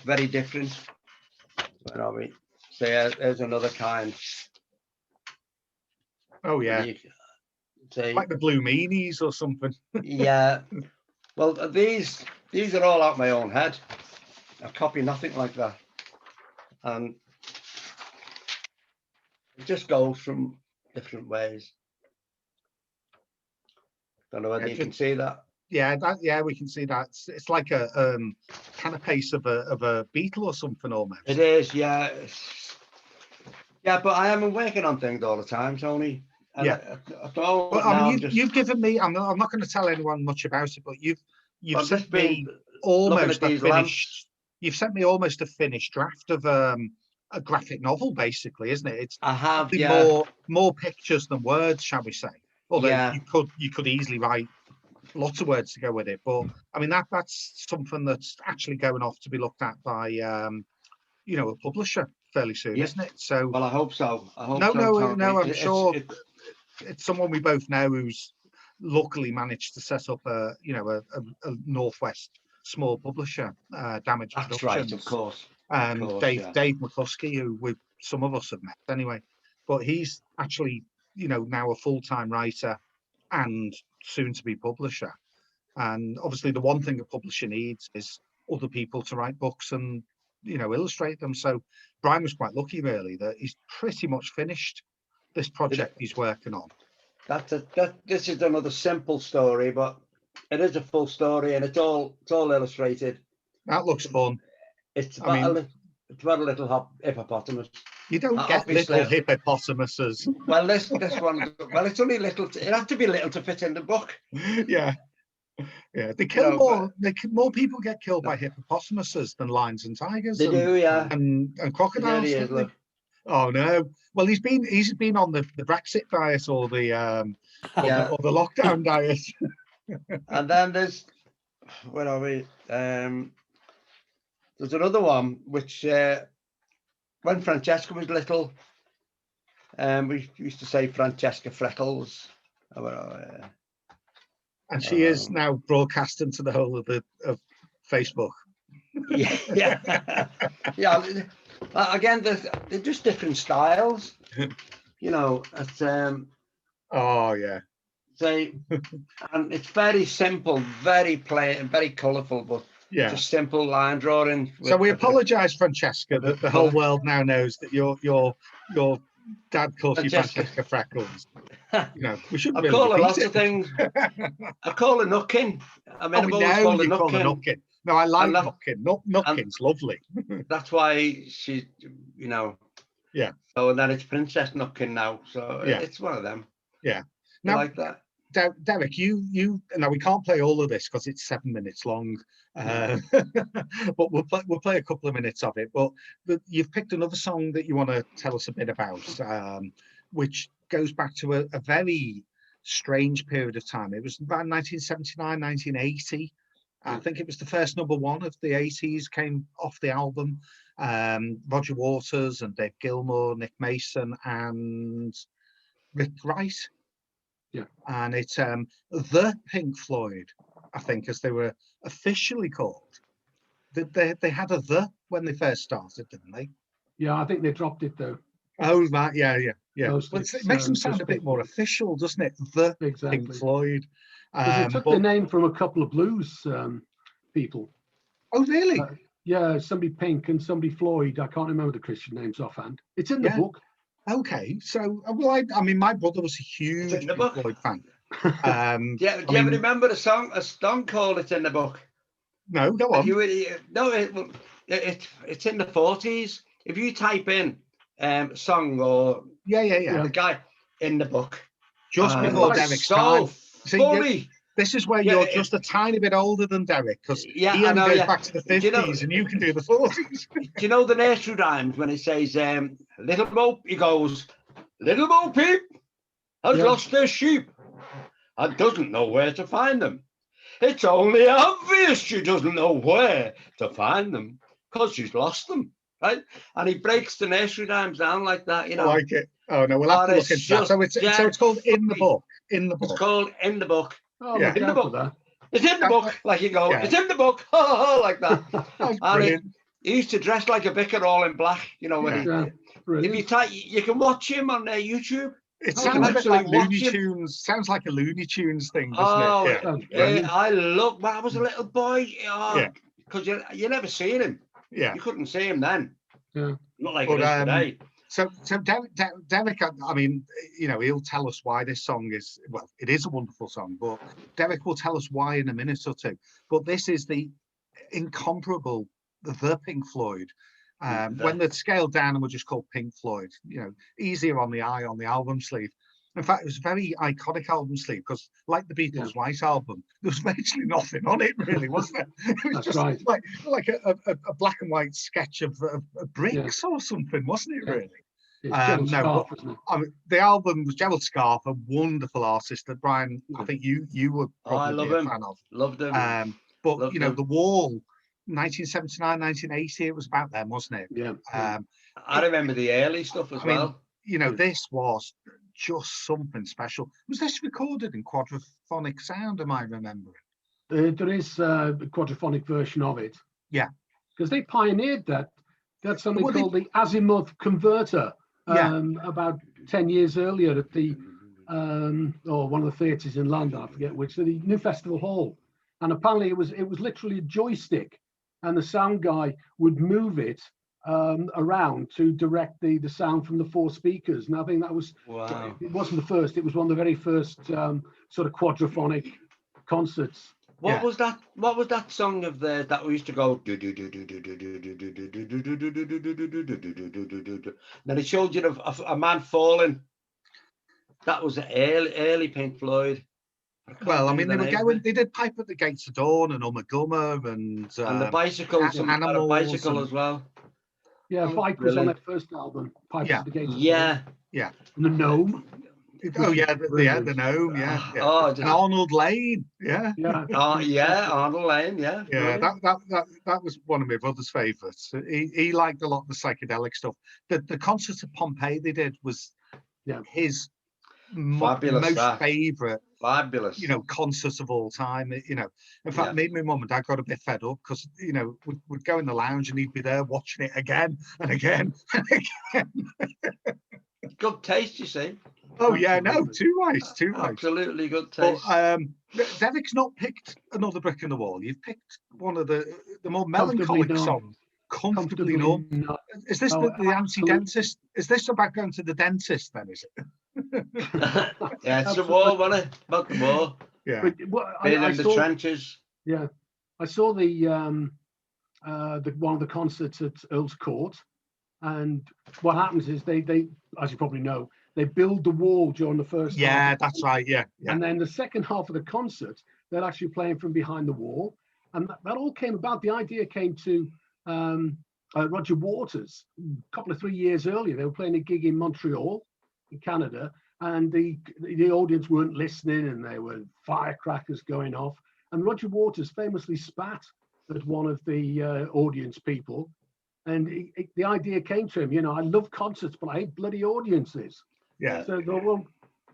B: very different. You know what I mean? So yeah, there's another kind.
A: Oh yeah. Like the Blue Meanies or something.
B: Yeah. Well, these are all out my own head. I copy nothing like that. And it just goes from different ways. Don't know whether you can see that.
A: Yeah, we can see that. It's like a carapace of a beetle or something almost.
B: It is, yeah. Yeah, but I am working on things all the time, Tony. And
A: yeah. I mean, you've given me. I'm not going to tell anyone much about it, but you've sent me almost a finished. You've sent me almost a finished draft of a graphic novel, basically, isn't it? It's
B: I have,
A: more pictures than words, shall we say? Although you could easily write lots of words to go with it, but I mean that's something that's actually going off to be looked at by a publisher fairly soon, isn't it? So
B: well, I hope so.
A: No, I'm sure it's someone we both know who's luckily managed to set up a Northwest small publisher, Damage
B: That's
A: Productions.
B: Right, of course.
A: Dave McCluskey, who some of us have met anyway, but he's actually now a full-time writer and soon to be publisher. And obviously the one thing a publisher needs is other people to write books and illustrate them. So Brian was quite lucky really that he's pretty much finished this project he's working on.
B: This is another simple story, but it is a full story and it's all illustrated.
A: That looks fun.
B: It's about a little hippopotamus.
A: You don't get little hippopotamuses.
B: Well, this one. Well, it's only little. It has to be little to fit in the book.
A: Yeah. They kill more people get killed by hippopotamuses than lions and tigers.
B: They do, yeah.
A: And crocodiles. Oh no! Well, he's been on the Brexit diet or the or the lockdown diet.
B: And then there's where are we? There's another one which. When Francesca was little, we used to say Francesca Freckles.
A: And she is now broadcasting to the whole of Facebook.
B: Yeah. Again, they're just different styles. It's,
A: oh yeah.
B: And it's very simple, very plain, very colourful, but.
A: Yeah,
B: just simple line drawing.
A: So we apologise, Francesca, that the whole world now knows that your dad calls you Francesca Freckles. We shouldn't.
B: I call her lots of things. I call her Nuckin. I mean, I've always called her Nuckin.
A: No, I like Nuckin. Nuckin's lovely.
B: That's why she,
A: Yeah.
B: So and then it's Princess Nuckin now. So it's one of them.
A: Yeah.
B: Now, like that.
A: Derek, you now we can't play all of this because it's 7 minutes long, but we'll play a couple of minutes of it. But you've picked another song that you want to tell us a bit about, which goes back to a very strange period of time. It was about 1979, 1980. I think it was the first #1 of the 80s came off the album. Roger Waters and Dave Gilmour, Nick Mason and Rick Wright.
E: Yeah,
A: and it's the Pink Floyd, I think, as they were officially called. They had a "the" when they first started, didn't they?
E: Yeah, I think they dropped it though.
A: Oh, right, yeah. Well, it makes them sound a bit more official, doesn't it? The Pink Floyd.
E: They took the name from a couple of blues people.
A: Oh, really?
E: Yeah, somebody Pink and somebody Floyd. I can't remember the Christian names offhand. It's in the book.
A: Okay, so I mean, my brother was a huge Pink Floyd fan.
B: Do you ever remember a song called "It's in the Book"?
A: No, go on.
B: It's in the 40s. If you type in song or
A: the
B: guy in the book,
A: just before Derek's time.
B: Funny.
A: This is where you're just a tiny bit older than Derek, because he only goes back to the 50s and you can do the 40s.
B: Do you know the nursery rhymes when it says, Little Bo, he goes, Little Bo Peep has lost her sheep and doesn't know where to find them. It's only obvious she doesn't know where to find them because she's lost them, right? And he breaks the nursery rhymes down like that, you know.
A: I like it. Oh, no, we'll have to look into that. So it's called In the Book. In the Book.
B: It's called In the Book.
E: Oh,
A: Yeah.
B: In the book. It's in the book, like you go, it's in the book, like that. And he used to dress like a vicar all in black, you know, when you can watch him on YouTube.
A: It sounds a bit like Looney Tunes. Sounds like a Looney Tunes thing, doesn't it?
B: I love, when I was a little boy, because you never seen him.
A: Yeah.
B: You couldn't see him then.
E: Yeah.
B: Not like it is today.
A: So Derek, I mean, you know, he'll tell us why this song is, well, it is a wonderful song, but Derek will tell us why in a minute or two. But this is the incomparable, the Pink Floyd. When they're scaled down and were just called Pink Floyd, you know, easier on the eye on the album sleeve. In fact, it was a very iconic album sleeve because, like the Beatles' White Album, there was virtually nothing on it, really, wasn't there? It was just like a black and white sketch of bricks or something, wasn't it, really?
E: Scarf,
A: the album was Gerald Scarf, a wonderful artist that Brian, I think you were probably a fan of.
B: Loved him.
A: But
B: loved
A: you know,
B: him.
A: The Wall, 1979, 1980, it was about them, wasn't it?
E: Yeah.
B: I remember the early stuff as well.
A: You know, this was just something special. Was this recorded in quadraphonic sound? Am I remembering?
E: There is a quadraphonic version of it.
A: Yeah,
E: because they pioneered that. They had something called the azimuth converter. About 10 years earlier at the one of the theatres in London, I forget which, the New Festival Hall, and apparently it was literally a joystick, and the sound guy would move it around to direct the sound from the 4 speakers. And I think that was it wasn't the first; it was one of the very first sort of quadraphonic concerts.
B: What was that? What was that song of the that we used to go? Then it showed you a man falling. That was early Pink Floyd.
A: Well, I mean, they were going. They did Pipe at the Gates of Dawn and Ummagumma and
B: the bicycles.
A: Animals,
B: a bicycle as well.
E: Yeah, Bike was on that first album. Pipe at the Gates of
B: Dawn.
A: Yeah.
E: And the Gnome.
A: Oh yeah, the Gnome, and Arnold Lane,
B: Arnold Lane,
A: that was one of my brother's favourites. He liked a lot of the psychedelic stuff. The concert at Pompeii they did was his most favourite,
B: fabulous,
A: concert of all time. In fact, me and my mum and dad got a bit fed up because we'd go in the lounge and he'd be there watching it again and again and again.
B: Good taste, you see.
A: Oh yeah, no, too right.
B: Absolutely good taste.
A: But Derek's not picked Another Brick in the Wall. You've picked one of the more melancholic songs, Comfortably Numb. Is this the anti-dentist? Is this about going to the dentist then, is it?
B: Yeah, it's the war, wasn't it? About the war.
A: Yeah.
B: Being in the trenches.
E: Yeah. I saw the one of the concerts at Earl's Court, and what happens is they as you probably know, they build the wall during the first half.
A: That's right, yeah.
E: And then the second half of the concert, they're actually playing from behind the wall. And that all came about, the idea came to Roger Waters a couple of 3 years earlier. They were playing a gig in Montreal, in Canada, and the audience weren't listening and there were firecrackers going off. And Roger Waters famously spat at one of the audience people. And the idea came to him, I love concerts, but I hate bloody audiences.
A: Yeah.
E: So we'll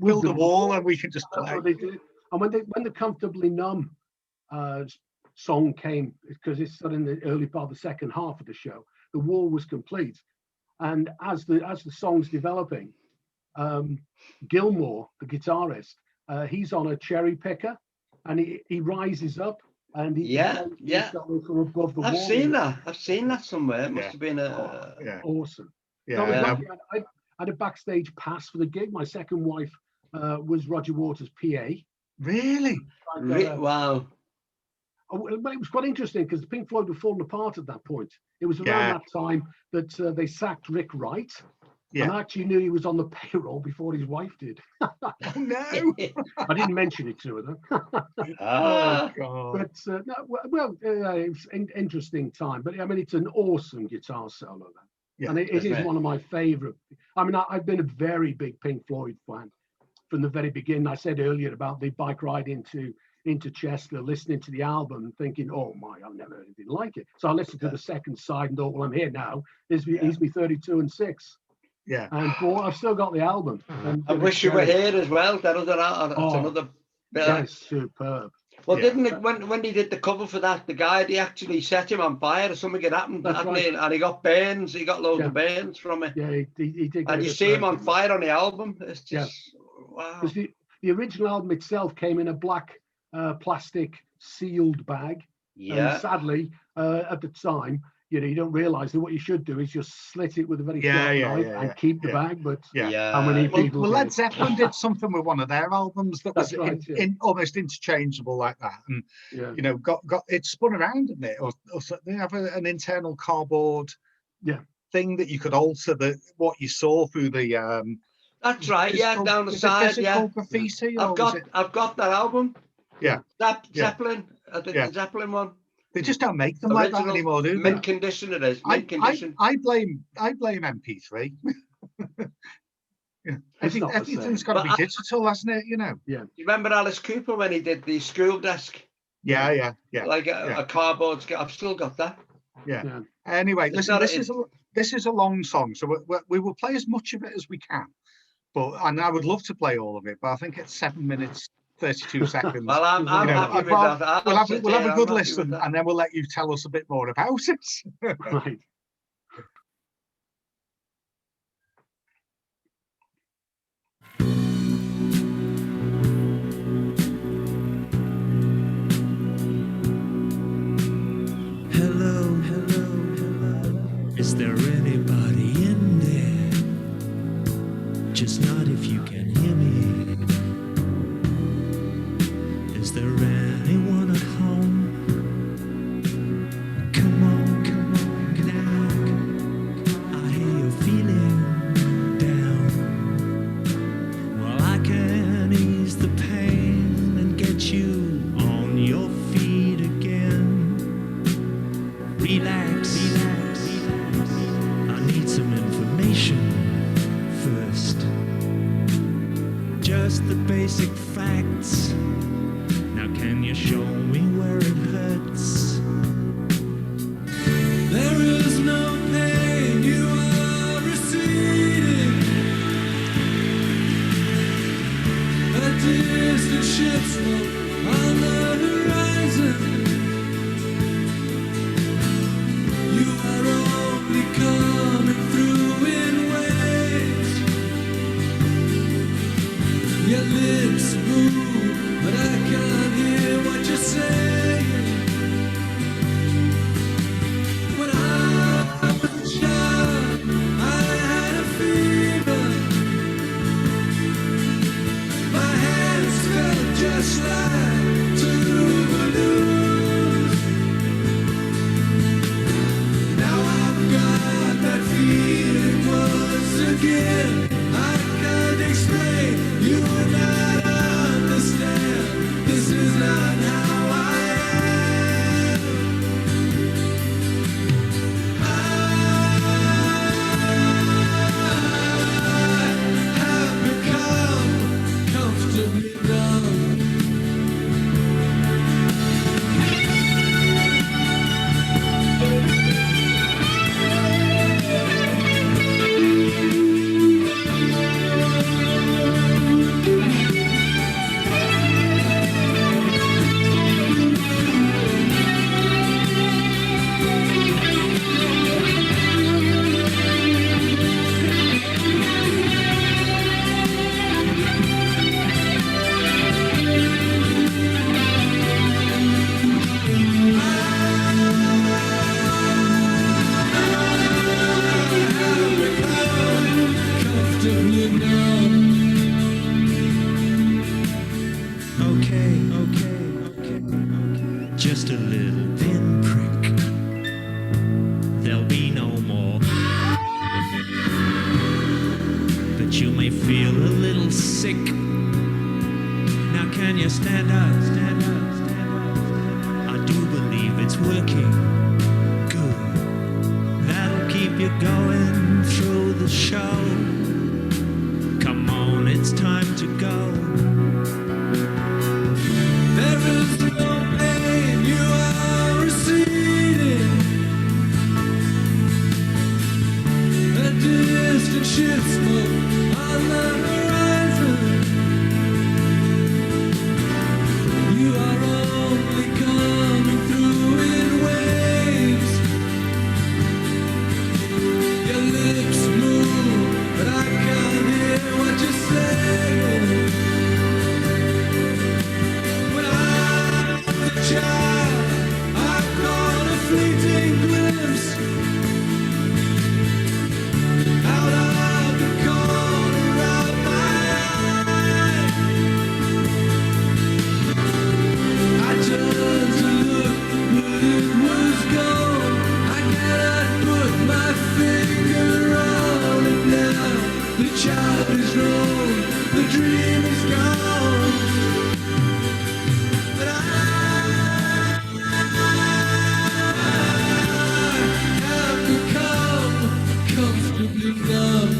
A: build a wall and we can just play.
E: That's what they did. And when the Comfortably Numb song came, because it's in the early part of the second half of the show, the wall was complete. And as the song's developing, Gilmore, the guitarist, he's on a cherry picker, and he rises up. And from above the wall.
B: I've seen that somewhere. It must have been
E: awesome.
A: Yeah.
E: I had a backstage pass for the gig. My second wife was Roger Waters' PA.
A: Really?
B: Wow.
E: But it was quite interesting because the Pink Floyd were falling apart at that point. It was around that time that they sacked Rick Wright,
A: Yeah.
E: And I actually knew he was on the payroll before his wife did.
A: Oh, no.
E: I didn't mention it to her though.
B: Ah,
A: God.
E: But no, well, it's an interesting time. But I mean, it's an awesome guitar solo. That.
A: Yeah,
E: And it
B: isn't
E: is
B: it?
E: one of my favorite. I mean, I've been a very big Pink Floyd fan from the very beginning. I said earlier about the bike ride into Chester, listening to the album and thinking, oh my, I've never heard anything like it. So I listened to the second side and thought, well, I'm here now. Here's me 32 and 6.
A: Yeah.
E: And I've still got the album. And
B: I wish you were here as well. That's another bit.
E: That is superb.
B: Well,
A: Yeah.
B: didn't it, when he did the cover for that, the guy, he actually set him on fire or something had happened,
E: That's
B: hadn't
E: right.
B: he? And he got burns. He got loads of burns from it.
E: Yeah, he did.
B: And you see him on fire on the album. It's just, wow.
E: Because the original album itself came in a black plastic sealed bag.
B: Yeah.
E: And sadly, at the time, you don't realise that what you should do is just slit it with a very sharp knife and keep the bag. But how many people?
A: Well, Led Zeppelin did something with one of their albums that was
E: right,
A: almost interchangeable like that, and got it spun around, didn't it? Or they have an internal cardboard thing that you could alter what you saw through the.
B: That's right.
A: Physical,
B: down the side.
A: Graffiti,
B: I've got that album.
A: Yeah.
B: Zeppelin. The Zeppelin one.
A: They just don't make them like that anymore, do they?
B: Mint condition it is. Mint condition.
A: I blame MP3. Everything's got to be digital, hasn't it?
E: Yeah.
B: You remember Alice Cooper when he did the School Desk?
A: Yeah.
B: Like a cardboard. I've still got that.
A: Yeah. Anyway, listen. This is a long song, so we will play as much of it as we can. And I would love to play all of it, but I think it's 7 minutes 32 seconds.
B: Well, I'm happy with that.
A: We'll have a good listen, and then we'll let you tell us a bit more about it.
E: Right.
F: Hello, is there anybody in there? Just not if you can hear me. Is there anyone at home? Come on, get out. I hear you're feeling down. Well, I can ease the pain and get you on your feet again. Relax. I need some information first. Just the basic facts. Now can you show me where it hurts? There is no pain, you are receding. A distant ship's on the horizon. You are only coming through in waves. Your lips move, but I can't hear what you're saying. When I was a child, I had a fever. My hands felt just like two balloons. Now I've got that feeling once again. I can't explain, you would not understand. This is not how I am. I have become comfortably numb. Okay. Just a little pinprick. There'll be no more. can you stand up, stand up, stand up? I do believe it's working good. That'll keep you going through the show. Come on, it's time to go. There is no pain, you are receding. A distant ship smoke on the horizon. You are only coming through in waves. Your lips move, but I can't hear what you're saying. When I was a child, I caught a fleeting glimpse out of the corner of my eye. I turned to look, but it was gone. I cannot put my finger on it now. The child is wrong, the dream is gone. But I have become comfortably numb.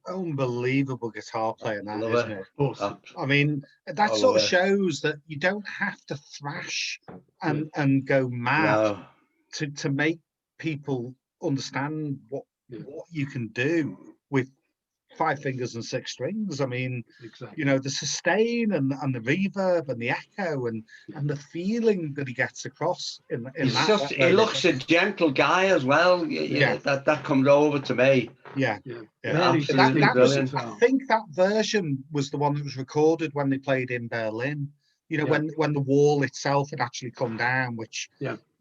A: Unbelievable guitar player, that,
B: Love
A: isn't
B: it.
A: it?
E: Awesome.
A: I mean, that
B: I
A: sort of
B: love it.
A: shows that you don't have to thrash and go mad
B: No.
A: to make people understand what you can do with 5 fingers and 6 strings. I mean,
E: Exactly.
A: you know, the sustain and the reverb and the echo and the feeling that he gets across in
B: He's
A: that.
B: just, he looks a gentle guy as well.
A: Yeah.
B: That comes over to me.
A: Yeah.
E: Very
B: Absolutely
A: That was,
B: brilliant.
A: I think that version was the one that was recorded when they played in Berlin. You know, when the wall itself had actually come down, which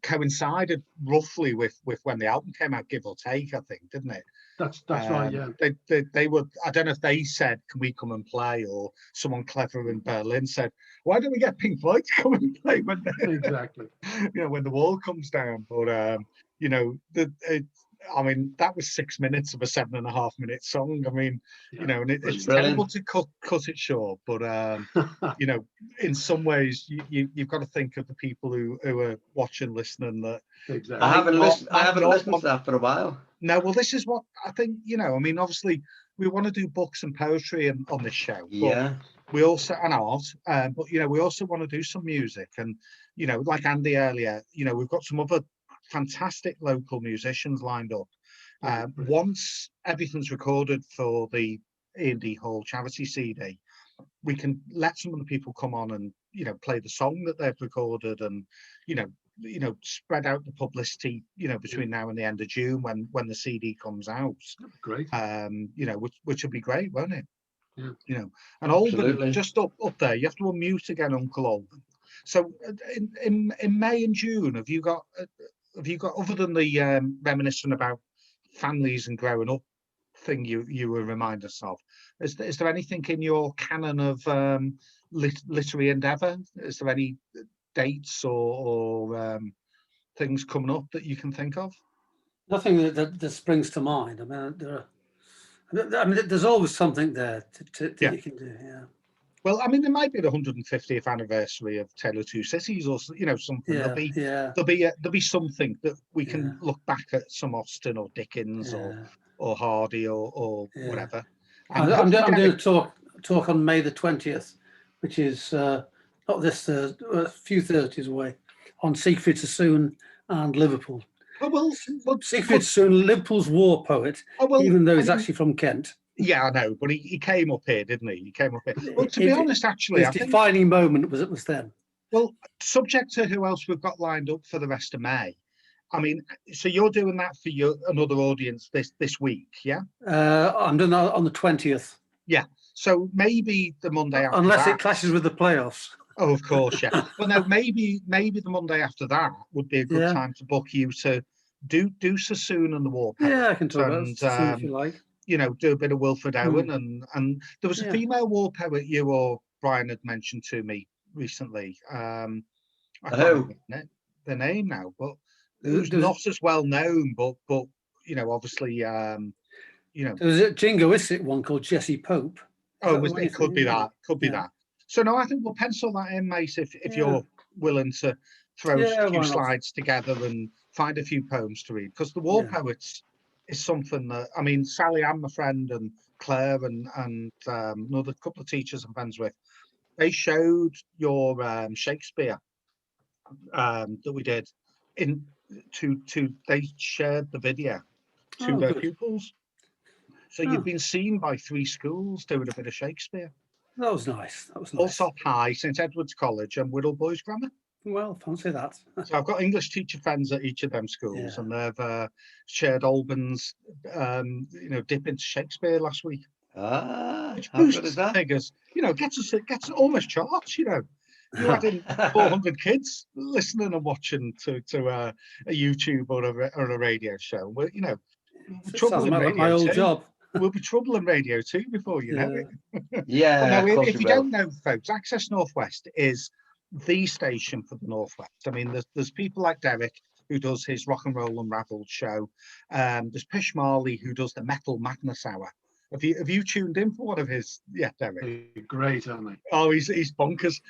A: coincided roughly with when the album came out, give or take, I think, didn't it?
E: That's right. Yeah.
A: They were. I don't know if they said, "Can we come and play?" or someone clever in Berlin said, "Why don't we get Pink Floyd to come and play when
E: Exactly.
A: you know, when the wall comes down?" But you know, I mean, that was 6 minutes of a 7.5-minute song. I mean, you know, and it's terrible to cut it short, but you know, in some ways, you've got to think of the people who are watching, listening. That
E: exactly.
B: I haven't listened to that for a while.
A: No, well, this is what I think. You know, I mean, obviously, we want to do books and poetry on this show.
B: Yeah.
A: We also and art, but you know, we also want to do some music, and you know, like Andy earlier, you know, we've got some other fantastic local musicians lined up. Once everything's recorded for the Indie Hall charity CD, we can let some of the people come on and, you know, play the song that they've recorded, and you know, spread out the publicity, you know, between now and the end of June when the CD comes out.
E: Great.
A: You know, which would be great, won't it?
E: Yeah.
A: You know, and Alban, just up there, you have to unmute again, Uncle Alban. So in May and June, have you got other than the reminiscing about families and growing up thing you were remind us of, is there anything in your canon of literary endeavour? Is there any dates or things coming up that you can think of?
C: Nothing that springs to mind. I mean, there's always something there that you can do. Yeah.
A: Well, I mean, there might be the 150th anniversary of Tale of Two Cities, or something.
C: Yeah,
A: There'll be something that we can look back at, some Austen or Dickens or Hardy or whatever.
C: I'm doing a talk on May the 20th, which is not this Thursday, a few Thursdays away, on Siegfried Sassoon and Liverpool.
A: Oh well,
C: Siegfried Sassoon, Liverpool's war poet, even though he's actually from Kent.
A: Yeah, I know, but he came up here, didn't he? He came up here. Well, to be honest, actually,
C: his defining moment was then.
A: Well, subject to who else we've got lined up for the rest of May. I mean, so you're doing that for another audience this week, yeah?
C: I'm doing that on the 20th.
A: Yeah, so maybe the Monday after
C: unless
A: that,
C: it clashes with the playoffs.
A: Oh, of course, yeah. Well, no, maybe the Monday after that would be a good time to book you to do Sassoon and the War Poet.
C: Yeah, I can talk about Sassoon if you like.
A: Do a bit of Wilfred Owen, and there was a female war poet you or Brian had mentioned to me recently. I can't remember the name now, but who's not as well known, but obviously, there
C: was a jingoistic one called Jessie Pope.
A: It could be that. Could be that. So no, I think we'll pencil that in, mate. If you're willing to throw a few slides together and find a few poems to read, because the war poets is something that, I mean, Sally Ann, my friend, and Claire and another couple of teachers I'm friends with, they showed your Shakespeare that we did they shared the video to their pupils. So you've been seen by 3 schools doing a bit of Shakespeare.
C: That was nice.
A: Allsop High, St Edward's College, and Whittle Boys Grammar.
C: Well, fancy that.
A: So I've got English teacher friends at each of them schools, and they've shared Alban's, dip into Shakespeare last week.
B: Which
A: boosts figures. Gets almost charts. You had in 400 kids listening and watching to a YouTube or a radio show. Well, trouble in radio
C: my old job.
A: We'll be trouble in radio too before you know it.
B: Yeah.
A: If you don't know, folks, Access Northwest is the station for the Northwest. I mean, there's people like Derek who does his Rock and Roll Unravelled show. There's Pish Marley who does the Metal Madness Hour. Have you tuned in for one of his? Yeah, Derek.
E: Great, aren't they?
A: Oh, he's bonkers.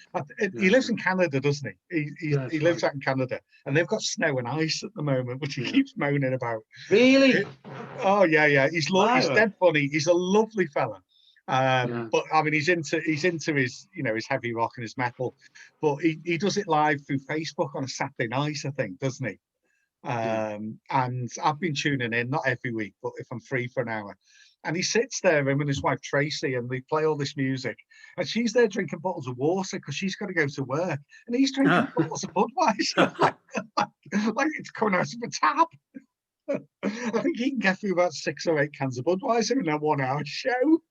A: He lives in Canada, doesn't he? He lives out in Canada, and they've got snow and ice at the moment, which he keeps moaning about.
B: Really?
A: Oh yeah. He's dead funny. He's a lovely fella. But I mean, he's into his his heavy rock and his metal, but he does it live through Facebook on a Saturday night, I think, doesn't he? And I've been tuning in, not every week, but if I'm free for an hour. And he sits there, him and his wife Tracy, and they play all this music. And she's there drinking bottles of water because she's got to go to work. And he's drinking bottles of Budweiser, like it's coming out of a tap. I think he can get through about 6 or 8 cans of Budweiser in a 1-hour show.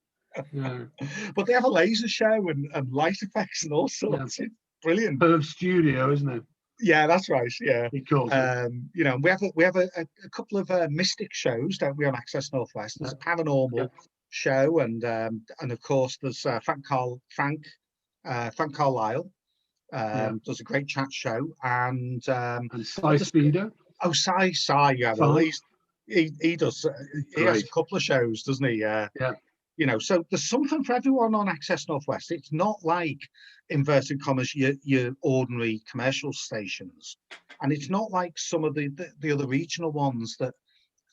A: But they have a laser show and light effects and all sorts. It's brilliant.
E: Bit of studio, isn't it?
A: Yeah, that's right. Yeah,
E: cool.
A: We have a couple of mystic shows, don't we, on Access Northwest? There's a paranormal show, and of course there's Frank Carlisle does a great chat show, and
E: Cy Speeder.
A: Oh, Cy, yeah. Well, he does. He has a couple of shows, doesn't he? Yeah. So there's something for everyone on Access Northwest. It's not like, inverted commas, your ordinary commercial stations, and it's not like some of the other regional ones that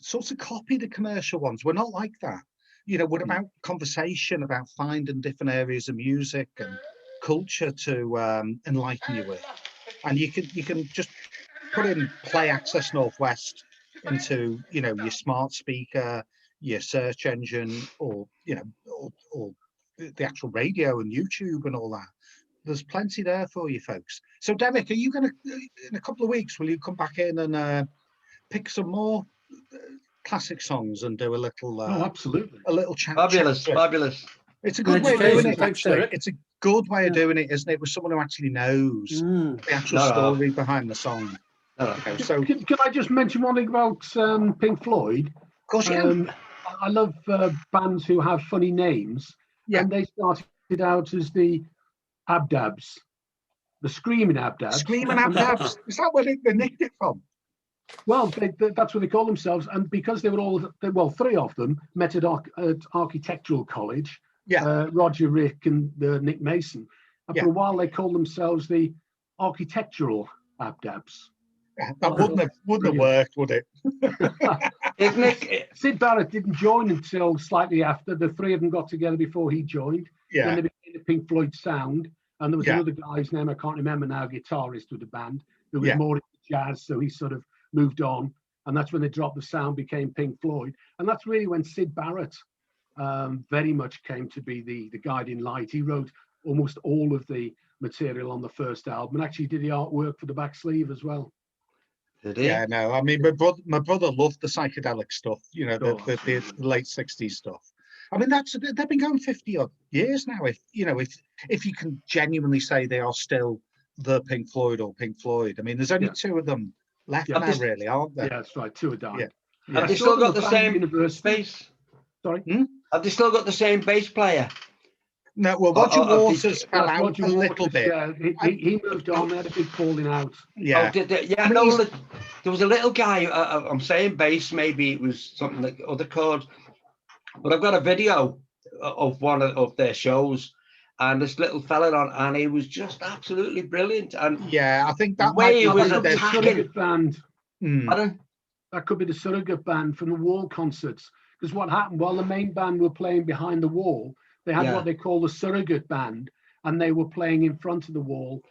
A: sort of copy the commercial ones. We're not like that. We're about conversation, about finding different areas of music and culture to enlighten you with. And you can just put in Play Access Northwest into your smart speaker, your search engine, or the actual radio and YouTube and all that. There's plenty there for you folks. So Derek, are you going to, in a couple of weeks, will you come back in and pick some more classic songs and do a little
E: absolutely,
A: a little chat?
B: Fabulous.
A: It's a good way of doing it, actually. It's a good way of doing it, isn't it? With someone who actually knows the actual story behind the song. Okay, so
E: can I just mention one thing about Pink Floyd?
A: Of course you can.
E: I love bands who have funny names.
A: Yeah.
E: And they started out as the Abdabs, the Screaming Abdabs.
A: Screaming Abdabs. Is that where they nicked it from?
E: Well, that's what they call themselves. And because they were all, well, three of them met at Architectural College. Yeah. Roger, Rick, and Nick Mason. And for a while, they called themselves the Architectural Abdabs.
A: That wouldn't have worked, would it?
E: Sid Barrett didn't join until slightly after. The three of them got together before he joined.
A: Yeah.
E: Then they became the Pink Floyd sound. And there was another guy's name, I can't remember now, guitarist with the band, who was more into jazz. So he sort of moved on. And that's when they dropped the sound, became Pink Floyd. And that's really when Sid Barrett very much came to be the guiding light. He wrote almost all of the material on the first album and actually did the artwork for the back sleeve as well.
A: Yeah, no, I mean, my brother loved the psychedelic stuff, you know, the late 60s stuff. I mean, they've been going 50 odd years now. If you can genuinely say they are still the Pink Floyd or Pink Floyd. I mean, there's only two of them left now, really, aren't there?
E: Yeah, that's right. Two are done.
B: Yeah. Have they still got the same bass?
E: Sorry?
B: Have they still got the same bass player?
A: No, well, Roger Waters fell out a little bit.
E: Yeah, he moved on. They had a big falling out.
A: Yeah.
B: I mean, there was a little guy, I'm saying bass, maybe it was something like other chords, but I've got a video of one of their shows, and this little fella on, and he was just absolutely brilliant. And
A: yeah, I think that
B: way he was
E: a surrogate band.
B: Pardon?
E: That could be the surrogate band from the Wall concerts. Because what happened, while the main band were playing behind the wall, they had what they call the surrogate band, and they were playing in front of the wall.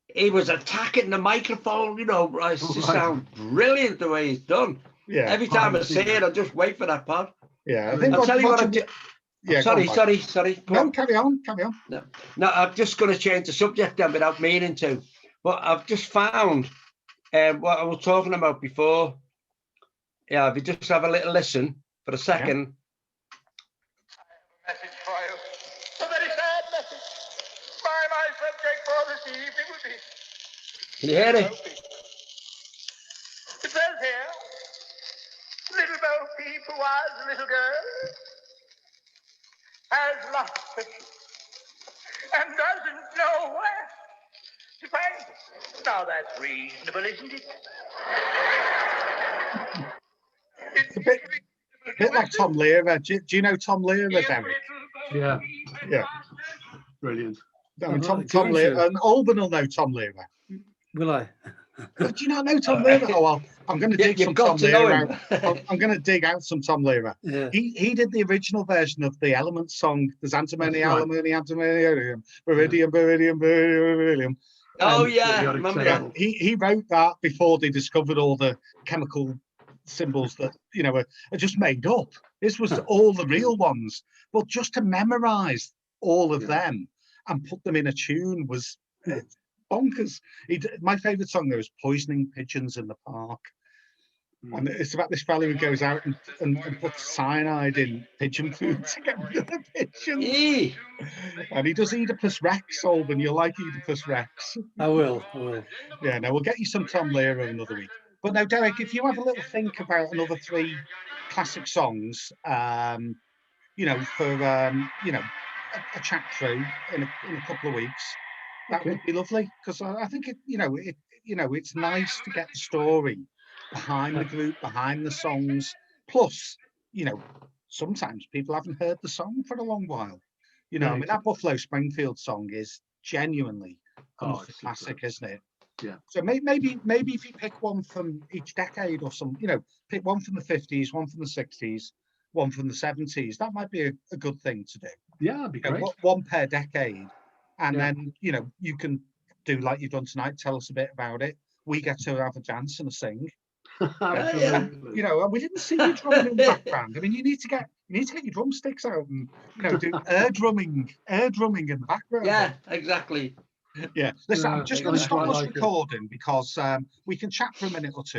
B: He was attacking the microphone, you know, it just sounds brilliant the way he's done. Yeah. Every time I see it, I just wait for that part.
A: Yeah, I think
B: I'll tell you what I did.
A: Yeah,
B: sorry.
A: No, carry on.
B: No, I'm just going to change the subject then without meaning to. But I've just found what I was talking about before. Yeah, if you just have a little listen for a second.
H: Message for you. A very sad message. My subject for this evening would be.
B: Can you hear it?
H: It says here, little Bo Peep, who was a little girl, has lost her and doesn't know where to find it. Now that's reasonable, isn't it?
A: It's a bit like Tom Lehrer. Do you know Tom Lehrer, Derek?
E: Yeah.
A: Yeah.
E: Brilliant.
A: I mean, Tom Lehrer, and Alban will know Tom Lehrer.
C: Will I?
A: Do you not know Tom Lehrer? Oh, well, I'm going to dig some Tom Lehrer out. I'm going to dig out some Tom Lehrer.
C: Yeah.
A: He did the original version of the Elements song. There's antimony, aluminum, antimony, beryllium.
B: Oh, yeah. Remember that?
A: He wrote that before they discovered all the chemical symbols that, you know, are just made up. This was all the real ones. But just to memorize all of them and put them in a tune was bonkers. My favorite song there is Poisoning Pigeons in the Park. And it's about this fellow who goes out and puts cyanide in pigeon food to get rid of the pigeons. And he does Oedipus Rex, Alban. You'll like Oedipus Rex.
C: I will.
A: Yeah, no, we'll get you some Tom Lehrer another week. But now, Derek, if you have a little think about another 3 classic songs, you know, for you know, a chat through in a couple of weeks, that would be lovely. Because I think it's nice to get the story behind the group, behind the songs. Plus, you know, sometimes people haven't heard the song for a long while. You know, I mean, that Buffalo Springfield song is genuinely a classic, isn't it?
E: Yeah.
A: So maybe if you pick one from each decade or some, you know, pick one from the 50s, one from the 60s, one from the 70s. That might be a good thing to do.
E: Yeah, that'd be great.
A: One per decade, and then you know you can do like you've done tonight. Tell us a bit about it. We get to have a dance and a sing. You know, we didn't see you drumming in the background. I mean, you need to get your drumsticks out and, you know, do air drumming in the background.
B: Yeah, exactly.
A: Yeah. Listen, I'm just going to stop this recording because we can chat for a minute or two.